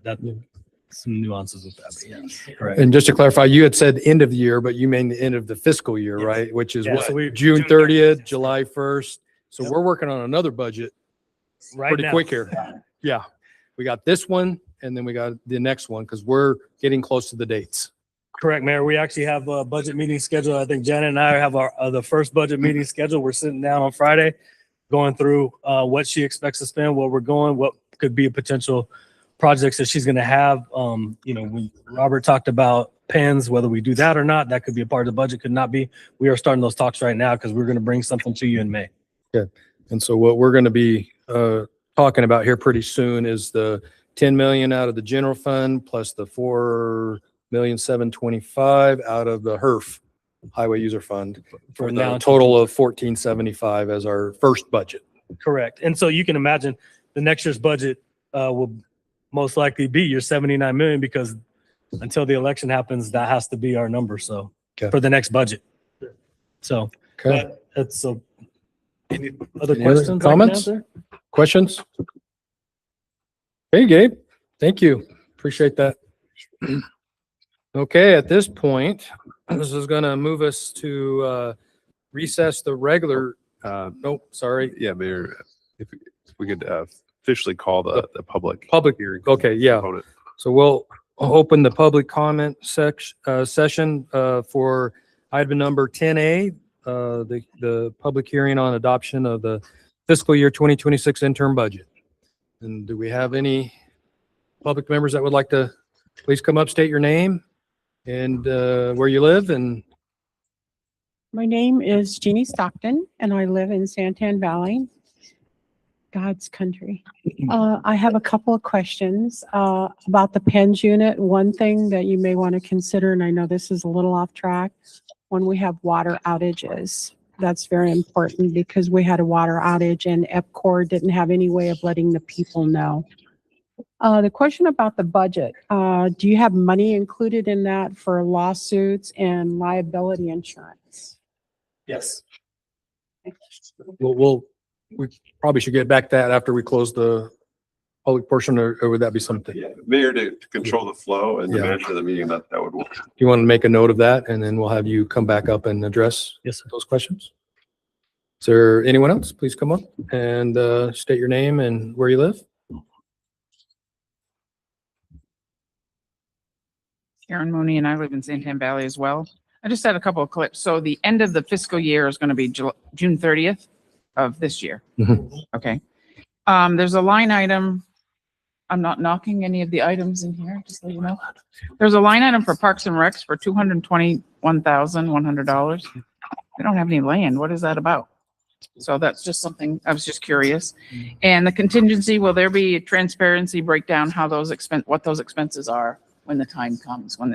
some nuances with that. But yeah, correct. And just to clarify, you had said end of the year, but you mean the end of the fiscal year, right? Which is Yeah, what, so June 30th, July 1st. So we're working on another budget Right pretty now. quick here. Yeah. We got this one and then we got the next one because we're getting close to the dates. Correct, Mayor. We actually have a budget meeting scheduled. I think Janet and I have our the first budget meeting scheduled. We're sitting down on Friday, going through what she expects to spend, where we're going, what could be a potential projects that she's going to have. Robert talked about pens, whether we do that or not. That could be a part of the budget, could not be. We are starting those talks right now because we're going to bring something to you in May. Good. And so what we're going to be talking about here pretty soon is the 10 million out of the general fund plus the 4,725,000 out of the HERF, Highway User Fund, for now the total of 1475 as our first budget. Correct. And so you can imagine the next year's budget will most likely be your 79 million, because until the election happens, that has to be our number. So for the next budget. So that's so. Any other Any other questions? I can comments? answer? Questions? Hey, Gabe. Thank you. Appreciate that. Okay, at this point, this is going to move us to recess the regular. Nope, sorry. Yeah, Mayor, if we could officially call the public hearing. Okay, yeah. component. So we'll open the public comment session for item number 10A, the public hearing on adoption of the fiscal year 2026 interim budget. And do we have any public members that would like to please come up, state your name and where you live? And My name is Jeannie Stockton, and I live in Santan Valley, God's country. I have a couple of questions about the PENS unit. One thing that you may want to consider, and I know this is a little off track, when we have water outages, that's very important, because we had a water outage and EPCOR didn't have any way of letting the people know. The question about the budget, do you have money included in that for lawsuits and liability insurance? Yes. we probably should get back to that after we close the public portion, or would that be something? Mayor, to control the flow and the Yeah. management of the meeting, that would work. Do you want to make a note of that, and then we'll have you come back up and address Yes, sir. those questions? Is there anyone else? Please come up and state your name and where you live. Karen Mooney, and I live in Santan Valley as well. I just had a couple of clips. So the end of the fiscal year is going to be June 30th of this year. Okay. There's a line item. I'm not knocking any of the items in here, just so you know. There's a line item for Parks and Recs for $221,100. They don't have any land. What is that about? So that's just something, I was just curious. And the contingency, will there be a transparency breakdown, how those what those expenses are when the time comes, when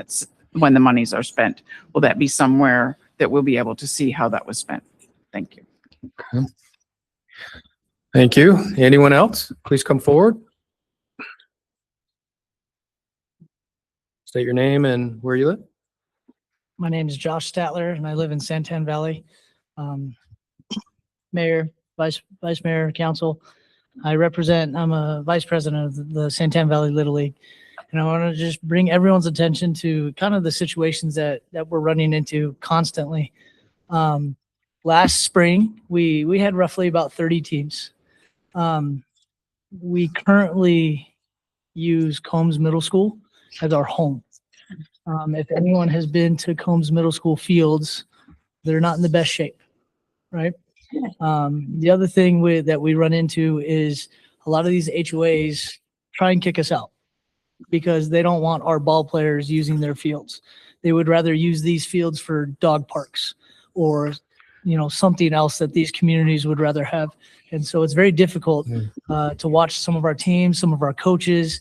the monies are spent? Will that be somewhere that we'll be able to see how that was spent? Thank you. Okay. Thank you. Anyone else? Please come forward. State your name and where you live. My name is Josh Statler, and I live in Santan Valley. Mayor, Vice Mayor, Council. I'm a Vice President of the Santan Valley Little League. And I want to just bring everyone's attention to kind of the situations that we're running into constantly. Last spring, we had roughly about 30 teams. We currently use Combs Middle School as our home. If anyone has been to Combs Middle School fields, they're not in the best shape, right? The other thing that we run into is a lot of these HOAs try and kick us out because they don't want our ball players using their fields. They would rather use these fields for dog parks or, something else that these communities would rather have. And so it's very difficult to watch some of our teams, some of our coaches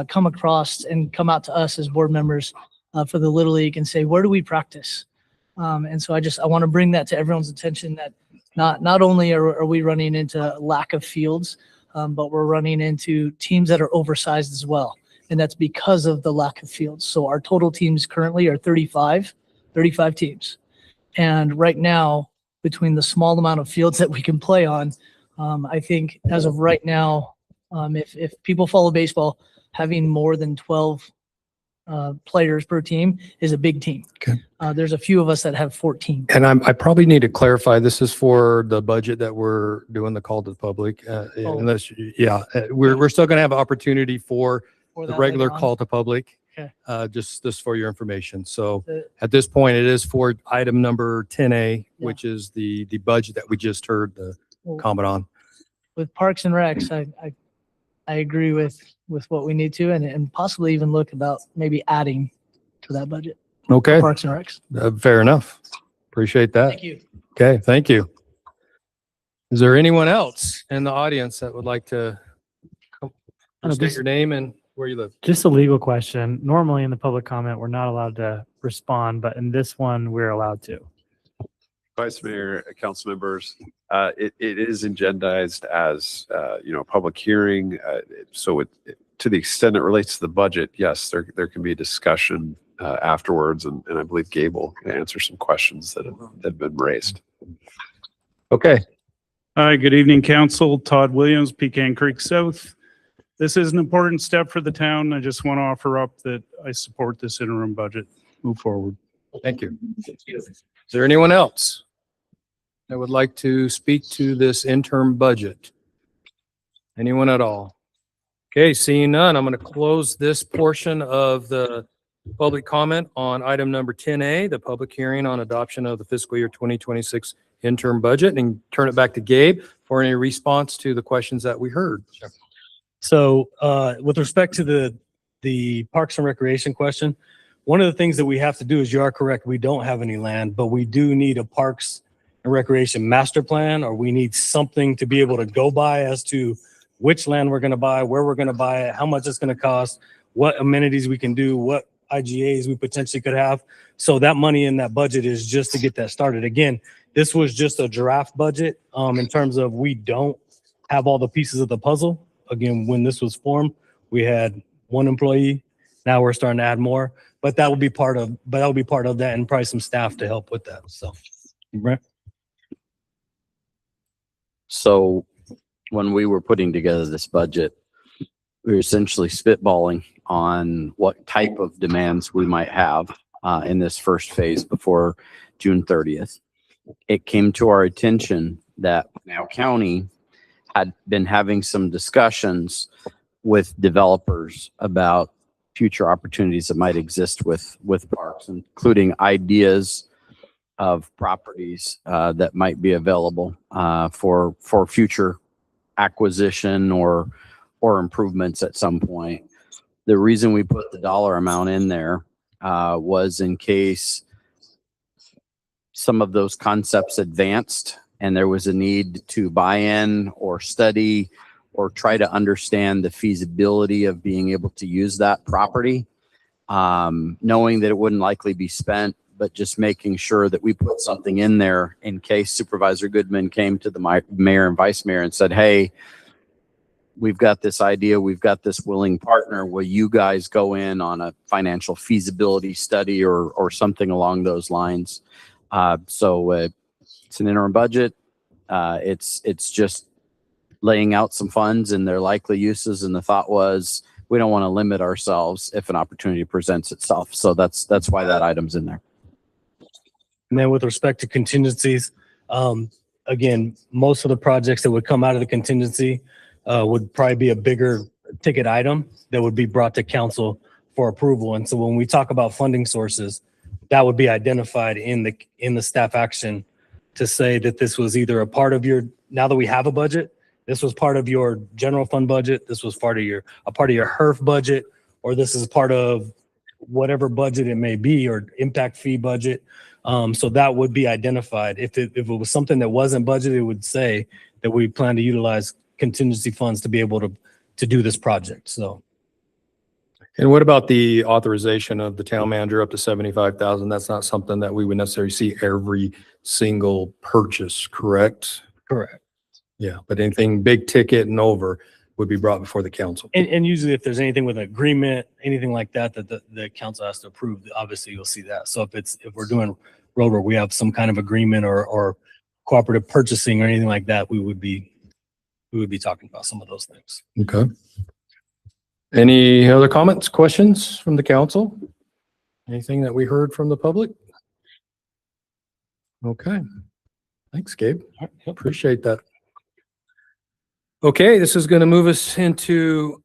come across and come out to us as board members for the Little League and say, where do we practice? And so I want to bring that to everyone's attention, that not only are we running into lack of fields, but we're running into teams that are oversized as well. And that's because of the lack of fields. So our total teams currently are 35 teams. And right now, between the small amount of fields that we can play on, I think as of right now, if people follow baseball, having more than 12 players per team is a big team. Okay. There's a few of us that have 14. And I probably need to clarify, this is for the budget that we're doing the call to the public. Unless, we're still going to have opportunity for the that regular later on. call to public. Okay. Just for your information. So at this point, it is for item number 10A, which is the budget that we just heard the comment on. With Parks and Recs, I agree with what we need to, and possibly even look about maybe adding to that budget. Okay. Parks and Recs. Fair enough. Appreciate that. Thank you. Okay, thank you. Is there anyone else in the audience that would like to state just- your name and where you live? Just a legal question. Normally in the public comment, we're not allowed to respond, but in this one, we're allowed to. Vice Mayor, council members, it is agendized as, public hearing. So to the extent it relates to the budget, yes, there can be a discussion afterwards. And I believe Gabe will answer some questions that have been raised. Okay. Hi, good evening, council. Todd Williams, Pecan Creek South. This is an important step for the town. I just want to offer up that I support this interim budget. Move forward. Thank you. Is there anyone else that would like to speak to this interim budget? Anyone at all? Okay, seeing none, I'm going to close this portion of the public comment on item number 10A, the public hearing on adoption of the fiscal year 2026 interim budget, and turn it back to Gabe for any response to the questions that we heard. So with respect to the Parks and Recreation question, one of the things that we have to do is, you are correct, we don't have any land, but we do need a Parks and Recreation master plan, or we need something to be able to go by as to which land we're going to buy, where we're going to buy it, how much it's going to cost, what amenities we can do, what IGAs we potentially could have. So that money in that budget is just to get that started. Again, this was just a draft budget in terms of we don't have all the pieces of the puzzle. Again, when this was formed, we had one employee. Now we're starting to add more, but that will be part of that, and probably some staff to help with that. So, right. So when we were putting together this budget, we were essentially spitballing on what type of demands we might have in this first phase before June 30th. It came to our attention that Pinal County had been having some discussions with developers about future opportunities that might exist with parks, including ideas of properties that might be available for future acquisition or improvements at some point. The reason we put the dollar amount in there was in case some of those concepts advanced and there was a need to buy in or study or try to understand the feasibility of being able to use that property, knowing that it wouldn't likely be spent, but just making sure that we put something in there in case Supervisor Goodman came to the mayor and vice mayor and said, hey, we've got this idea, we've got this willing partner, will you guys go in on a financial feasibility study or something along those lines? So it's an interim budget. It's just laying out some funds and their likely uses. And the thought was, we don't want to limit ourselves if an opportunity presents itself. So that's why that item's in there. And then with respect to contingencies, again, most of the projects that would come out of the contingency would probably be a bigger ticket item that would be brought to council for approval. And so when we talk about funding sources, that would be identified in the staff action to say that this was either a part of your, now that we have a budget, this was part of your general fund budget, this was part of your HERF budget, or this is part of whatever budget it may be, or impact fee budget. So that would be identified. If it was something that wasn't budgeted, it would say that we plan to utilize contingency funds to be able to do this project. So. And what about the authorization of the town manager up to 75,000? That's not something that we would necessarily see every single purchase, correct? Correct. Yeah, but anything big ticket and over would be brought before the council. And usually if there's anything with an agreement, anything like that, that the council has to approve, obviously you'll see that. So if we're doing road work, we have some kind of agreement or cooperative purchasing or anything like that, we would be talking about some of those things. Okay. Any other comments, questions from the council? Anything that we heard from the public? Okay. Thanks, Gabe. Appreciate that. Okay, this is going to move us into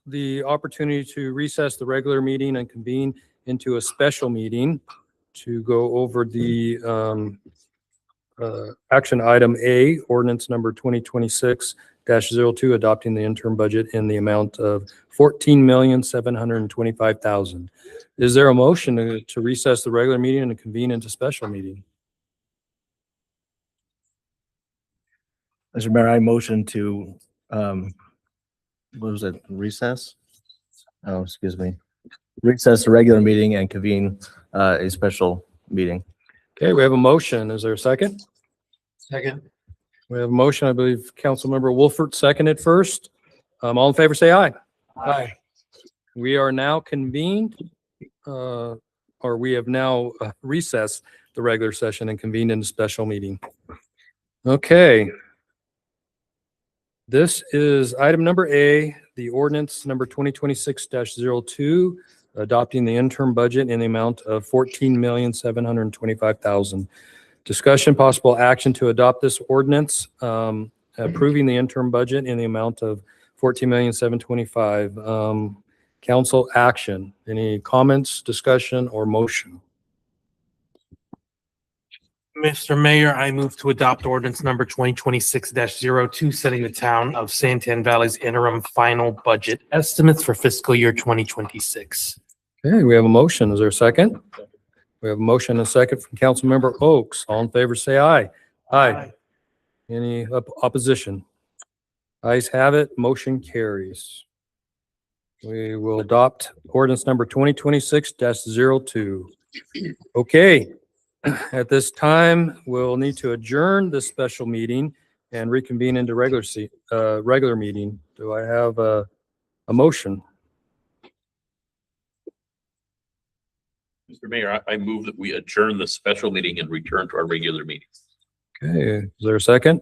the opportunity to recess the regular meeting and convene into a special meeting to go over the action item A, ordinance number 2026-02, adopting the interim budget in the amount of $14,725,000. Is there a motion to recess the regular meeting and convene into special meeting? Mr. Mayor, I motion to, what was it, recess? Oh, excuse me. Recess the regular meeting and convene a special meeting. Okay, we have a motion. Is there a second? Second. We have a motion. I believe Councilmember Wolfert seconded first. All in favor, say aye. Aye. We are now convened, or we have now recessed the regular session and convened in a special meeting. Okay. This is item number A, the ordinance number 2026-02, adopting the interim budget in the amount of $14,725,000. Discussion, possible action to adopt this ordinance, approving the interim budget in the amount of $14,725,000. Council action. Any comments, discussion, or motion? Mr. Mayor, I move to adopt ordinance number 2026-02, setting the town of Santan Valley's interim final budget estimates for fiscal year 2026. Okay, we have a motion. Is there a second? We have a motion and a second from Councilmember Oaks. All in favor, say aye. Aye. Any opposition? Ayes have it. Motion carries. We will adopt ordinance number 2026-02. Okay. At this time, we'll need to adjourn this special meeting and reconvene into regular meeting. Do I have a motion? Mr. Mayor, I move that we adjourn the special meeting and return to our regular meeting. Okay, is there a second?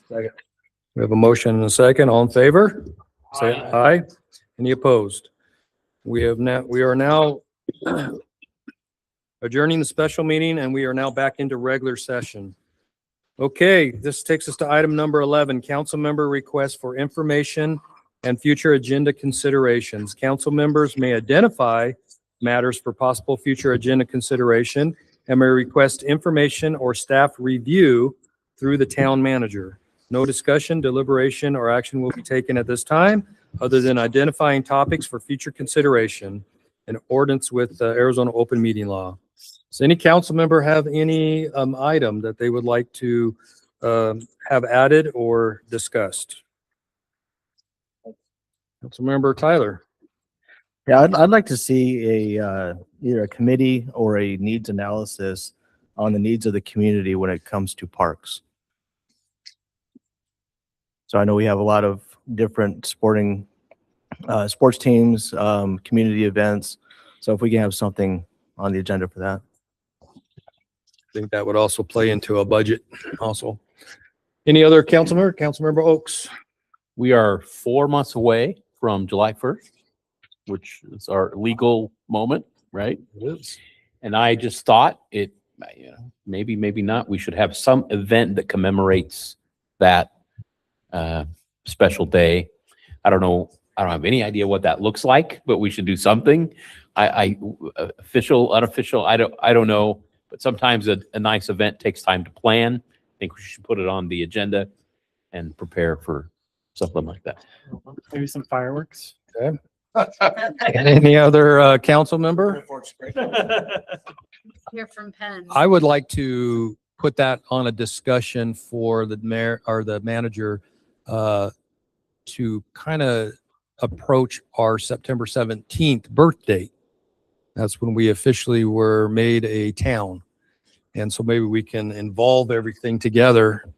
Second. We have a motion and a second. All in favor? Say aye. Any opposed? We are now adjourning the special meeting, and we are now back into regular session. Okay, this takes us to item number 11, council member requests for information and future agenda considerations. Council members may identify matters for possible future agenda consideration and may request information or staff review through the town manager. No discussion, deliberation, or action will be taken at this time other than identifying topics for future consideration in accordance with the Arizona Open Meeting Law. Does any council member have any item that they would like to have added or discussed? Councilmember Tyler. Yeah, I'd like to see either a committee or a needs analysis on the needs of the community when it comes to parks. So I know we have a lot of different sports teams, community events. So if we can have something on the agenda for that. I think that would also play into a budget also. Any other council member? Councilmember Oaks. We are 4 months away from July 1st, which is our legal moment, right? It is. And I just thought maybe not, we should have some event that commemorates that special day. I don't have any idea what that looks like, but we should do something. Official, unofficial, I don't know. But sometimes a nice event takes time to plan. I think we should put it on the agenda and prepare for something like that. Maybe some fireworks. Okay. Any other council member? Hear from Penn. I would like to put that on a discussion for the mayor or the manager to kind of approach our September 17th birthday. That's when we officially were made a town. And so maybe we can involve everything together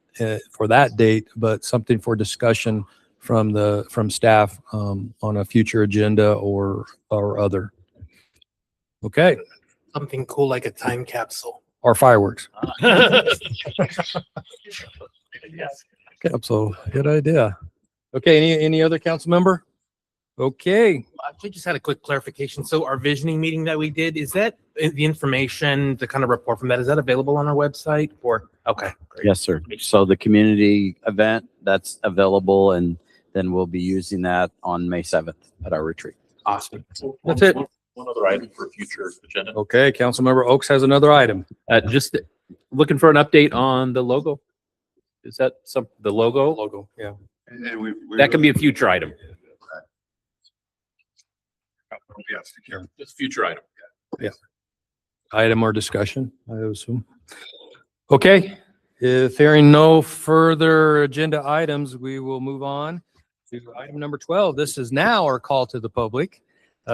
for that date, but something for discussion from staff on a future agenda or other. Okay. Something cool like a time capsule. Or fireworks. Capsule, good idea. Okay, any other council member? Okay. I just had a quick clarification. So our visioning meeting that we did, is that the information, the kind of report from that, is that available on our website or? Okay. Great. Yes, sir. So the community event, that's available, and then we'll be using that on May 7th at our retreat. Awesome. That's it. One other item for future agenda. Okay, Councilmember Oaks has another item. Just looking for an update on the logo. Is that the logo? Logo, yeah. That can be a future item. Just future item. Yeah. Item or discussion, I assume. Okay, If hearing no further agenda items, we will move on to item number 12. This is now our call to the public.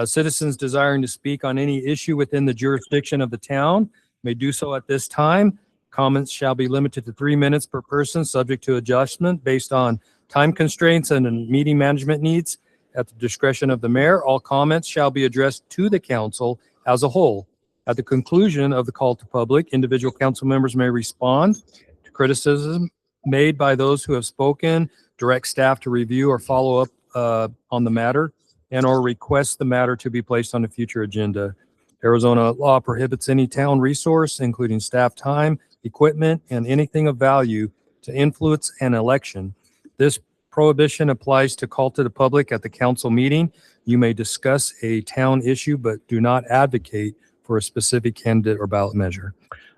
Citizens desiring to speak on any issue within the jurisdiction of the town may do so at this time. Comments shall be limited to 3 minutes per person, subject to adjustment based on time constraints and meeting management needs. At the discretion of the mayor, all comments shall be addressed to the council as a whole. At the conclusion of the call to public, individual council members may respond to criticism made by those who have spoken, direct staff to review or follow up on the matter, and or request the matter to be placed on a future agenda. Arizona law prohibits any town resource, including staff time, equipment, and anything of value to influence an election. This prohibition applies to call to the public at the council meeting. You may discuss a town issue, but do not advocate for a specific candidate or ballot measure.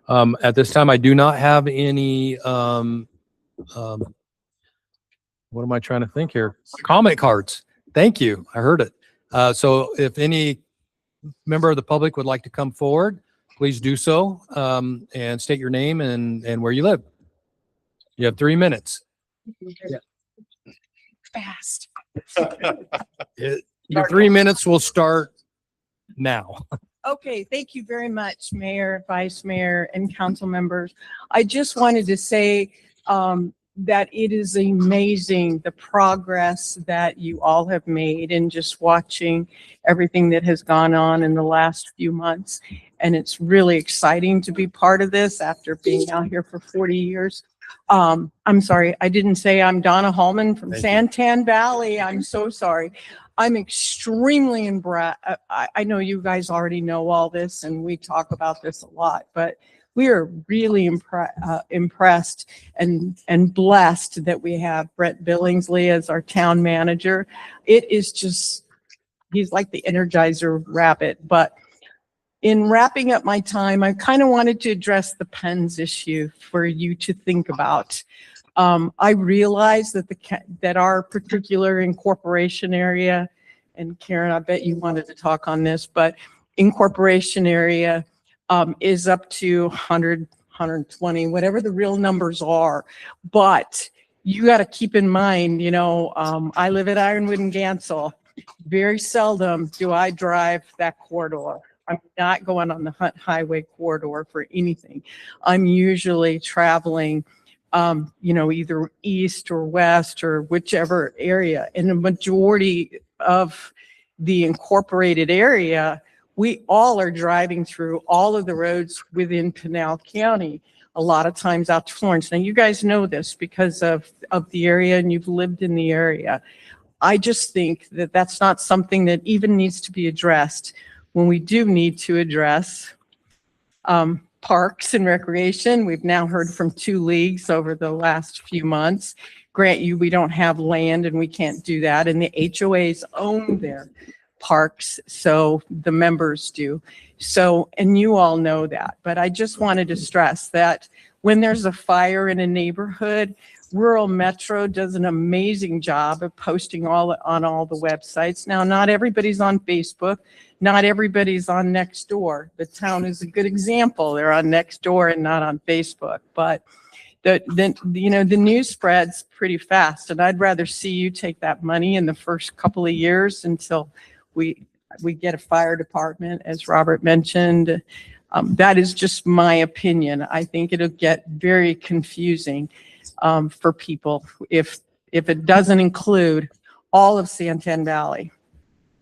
At this time, I do not have any, what am I trying to think here? Comment cards. Thank you. I heard it. So if any member of the public would like to come forward, please do so, and state your name and where you live. You have 3 minutes. Yeah. Fast. Your 3 minutes will start now. Okay, thank you very much, Mayor, Vice Mayor, and council members. I just wanted to say that it is amazing the progress that you all have made in just watching everything that has gone on in the last few months. And it's really exciting to be part of this after being out here for 40 years. I'm sorry, I didn't say I'm Donna Hallman from Santan Valley. I'm so sorry. I'm extremely impressed. I know you guys already know all this and we talk about this a lot, but we are really impressed and blessed that we have Brett Billingsley as our town manager. It is just, he's like the Energizer rabbit. But in wrapping up my time, I kind of wanted to address the PENS issue for you to think about. I realize that that our particular incorporation area, and Karen, I bet you wanted to talk on this, but incorporation area is up to 100, 120, whatever the real numbers are. But you got to keep in mind, you know, I live at Ironwood and Gansel. Very seldom do I drive that corridor. I'm not going on the Hunt Highway corridor for anything. I'm usually traveling, you know, either east or west or whichever area. In the majority of the incorporated area, we all are driving through all of the roads within Pinal County, a lot of times out to Florence. Now, you guys know this because of the area and you've lived in the area. I just think that that's not something that even needs to be addressed when we do need to address parks and recreation. We've now heard from 2 leagues over the last few months. Grant you, we don't have land and we can't do that. And the HOAs own their parks, so the members do. So, and you all know that, but I just wanted to stress that when there's a fire in a neighborhood, Rural Metro does an amazing job of posting on all the websites. Now, not everybody's on Facebook. Not everybody's on Nextdoor. The town is a good example. They're on Nextdoor and not on Facebook. But you know, the news spreads pretty fast, and I'd rather see you take that money in the first couple of years until we get a fire department, as Robert mentioned. That is just my opinion. I think it'll get very confusing for people if it doesn't include all of Santan Valley.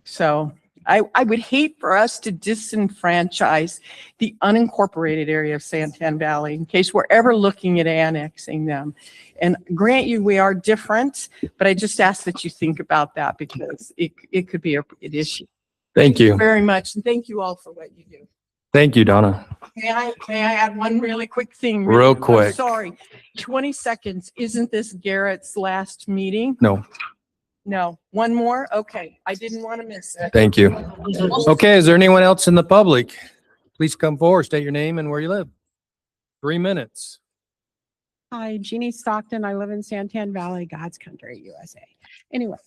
So I would hate for us to disenfranchise the unincorporated area of Santan Valley in case we're ever looking at annexing them. And grant you, we are different, but I just ask that you think about that because it could be an issue. Thank you. Very much. And thank you all for what you do. Thank you, Donna. May I add one really quick thing? Real quick. I'm sorry, 20 seconds. Isn't this Garrett's last meeting? No. No. One more? Okay. I didn't want to miss it. Thank you. Okay, is there anyone else in the public? Please come forward, state your name and where you live. 3 minutes. Hi, Jeannie Stockton. I live in Santan Valley, God's country, USA. Anyway,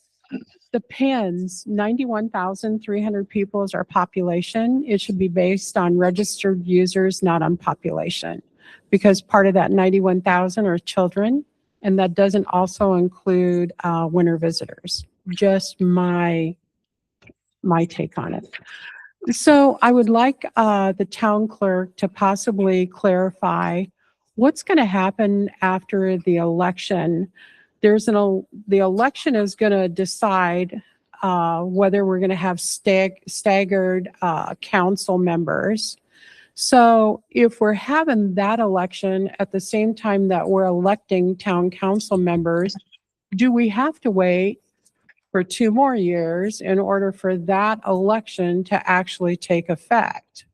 the PENS, 91,300 people is our population. It should be based on registered users, not on population. because part of that 91,000 are children, and that doesn't also include winter visitors. Just my take on it. So I would like the town clerk to possibly clarify what's going to happen after the election. The election is going to decide whether we're going to have staggered council members. So if we're having that election at the same time that we're electing town council members, do we have to wait for 2 more years in order for that election to actually take effect?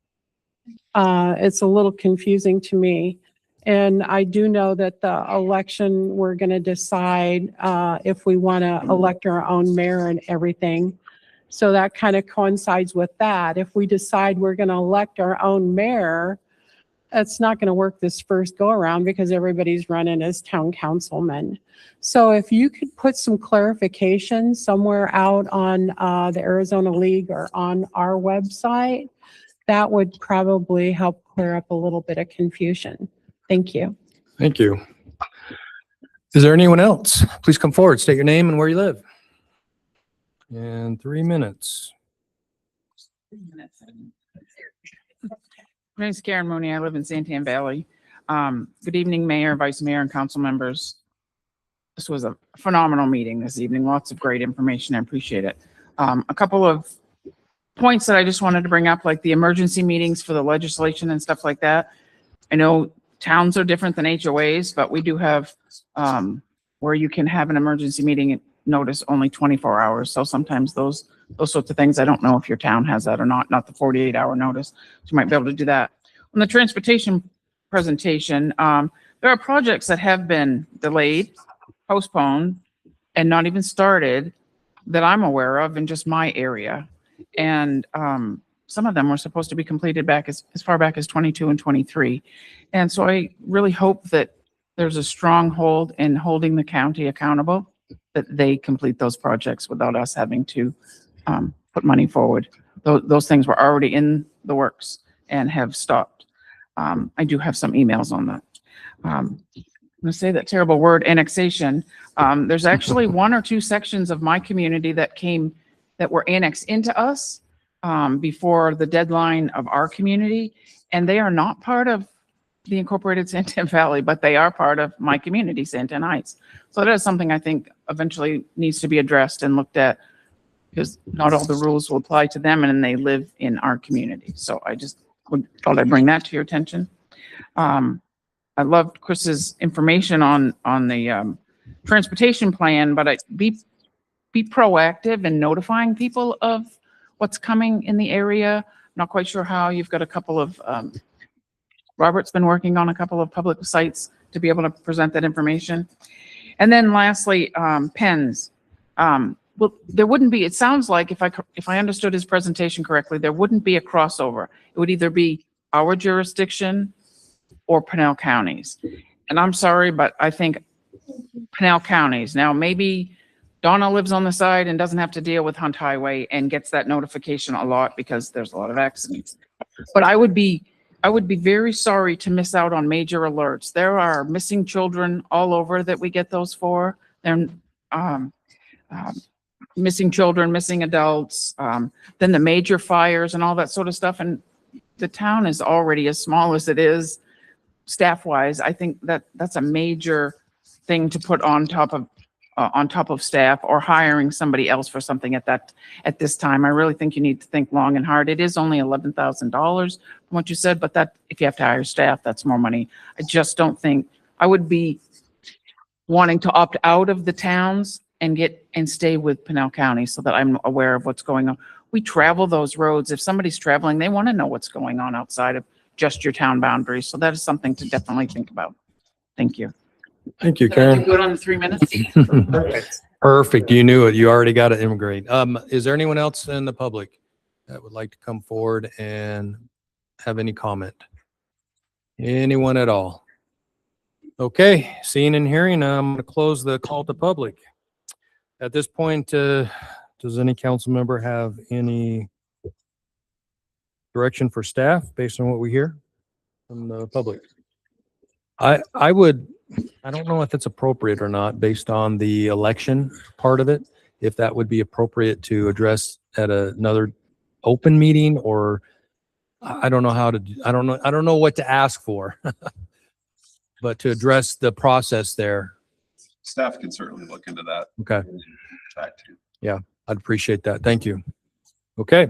It's a little confusing to me. And I do know that the election, we're going to decide if we want to elect our own mayor and everything. So that kind of coincides with that. If we decide we're going to elect our own mayor, it's not going to work this first go around because everybody's running as town councilman. So if you could put some clarification somewhere out on the Arizona League or on our website, that would probably help clear up a little bit of confusion. Thank you. Thank you. Is there anyone else? Please come forward, state your name and where you live. And 3 minutes. My name's Karen Mooney. I live in Santan Valley. Good evening, Mayor, Vice Mayor, and council members. This was a phenomenal meeting this evening. Lots of great information. I appreciate it. A couple of points that I just wanted to bring up, like the emergency meetings for the legislation and stuff like that. I know towns are different than HOAs, but we do have where you can have an emergency meeting and notice only 24 hours. So sometimes those sorts of things, I don't know if your town has that or not the 48-hour notice. So you might be able to do that. On the transportation presentation, there are projects that have been delayed, postponed, and not even started that I'm aware of in just my area. And some of them were supposed to be completed back as far back as 22 and 23. And so I really hope that there's a strong hold in holding the county accountable, that they complete those projects without us having to put money forward. Those things were already in the works and have stopped. I do have some emails on that. I'm going to say that terrible word, annexation. There's actually 1 or 2 sections of my community that were annexed into us before the deadline of our community, and they are not part of the incorporated Santan Valley, but they are part of my community, Santan Heights. So that is something I think eventually needs to be addressed and looked at, because not all the rules will apply to them and they live in our community. So I just thought I'd bring that to your attention. I loved Chris's information on the transportation plan, but be proactive in notifying people of what's coming in the area. Not quite sure how. You've got a couple of Robert's been working on a couple of public sites to be able to present that information. And then lastly, pens. Well, there wouldn't be, it sounds like if I understood his presentation correctly, there wouldn't be a crossover. It would either be our jurisdiction or Pinell County's. And I'm sorry, but I think Pinell County's. Now, maybe Donna lives on the side and doesn't have to deal with Hunt Highway and gets that notification a lot because there's a lot of accidents. But I would be very sorry to miss out on major alerts. There are missing children all over that we get those for. They're missing children, missing adults, then the major fires and all that sort of stuff. And the town is already as small as it is staff-wise. I think that's a major thing to put on top of staff or hiring somebody else for something at this time. I really think you need to think long and hard. It is only $11,000 from what you said, but that if you have to hire staff, that's more money. I just don't think I would be wanting to opt out of the towns and stay with Pinell County so that I'm aware of what's going on. We travel those roads. If somebody's traveling, they want to know what's going on outside of just your town boundaries. So that is something to definitely think about. Thank you. Thank you, Karen. Good on the 3 minutes. Perfect. Perfect. You knew it. You already got it. Immigrate. Is there anyone else in the public that would like to come forward and have any comment? Anyone at all? Okay, seeing and hearing, I'm going to close the call to public. At this point, does any council member have any direction for staff based on what we hear from the public? I would, I don't know if it's appropriate or not based on the election part of it, if that would be appropriate to address at another open meeting, or I don't know how to, I don't know what to ask for. But to address the process there. Staff can certainly look into that. Okay. Back to you. Yeah, I'd appreciate that. Thank you. Okay.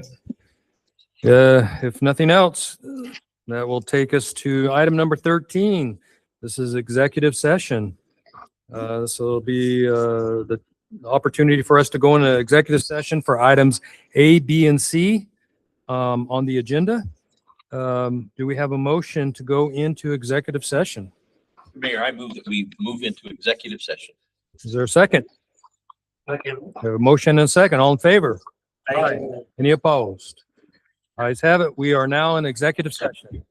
If nothing else, that will take us to item number 13. This is executive session. So it'll be the opportunity for us to go into executive session for items A, B, and C on the agenda. Do we have a motion to go into executive session? Mayor, I move that we move into executive session. Is there a second? Second. We have a motion and a second. All in favor? Aye. Any opposed? Ayes have it. We are now in executive session.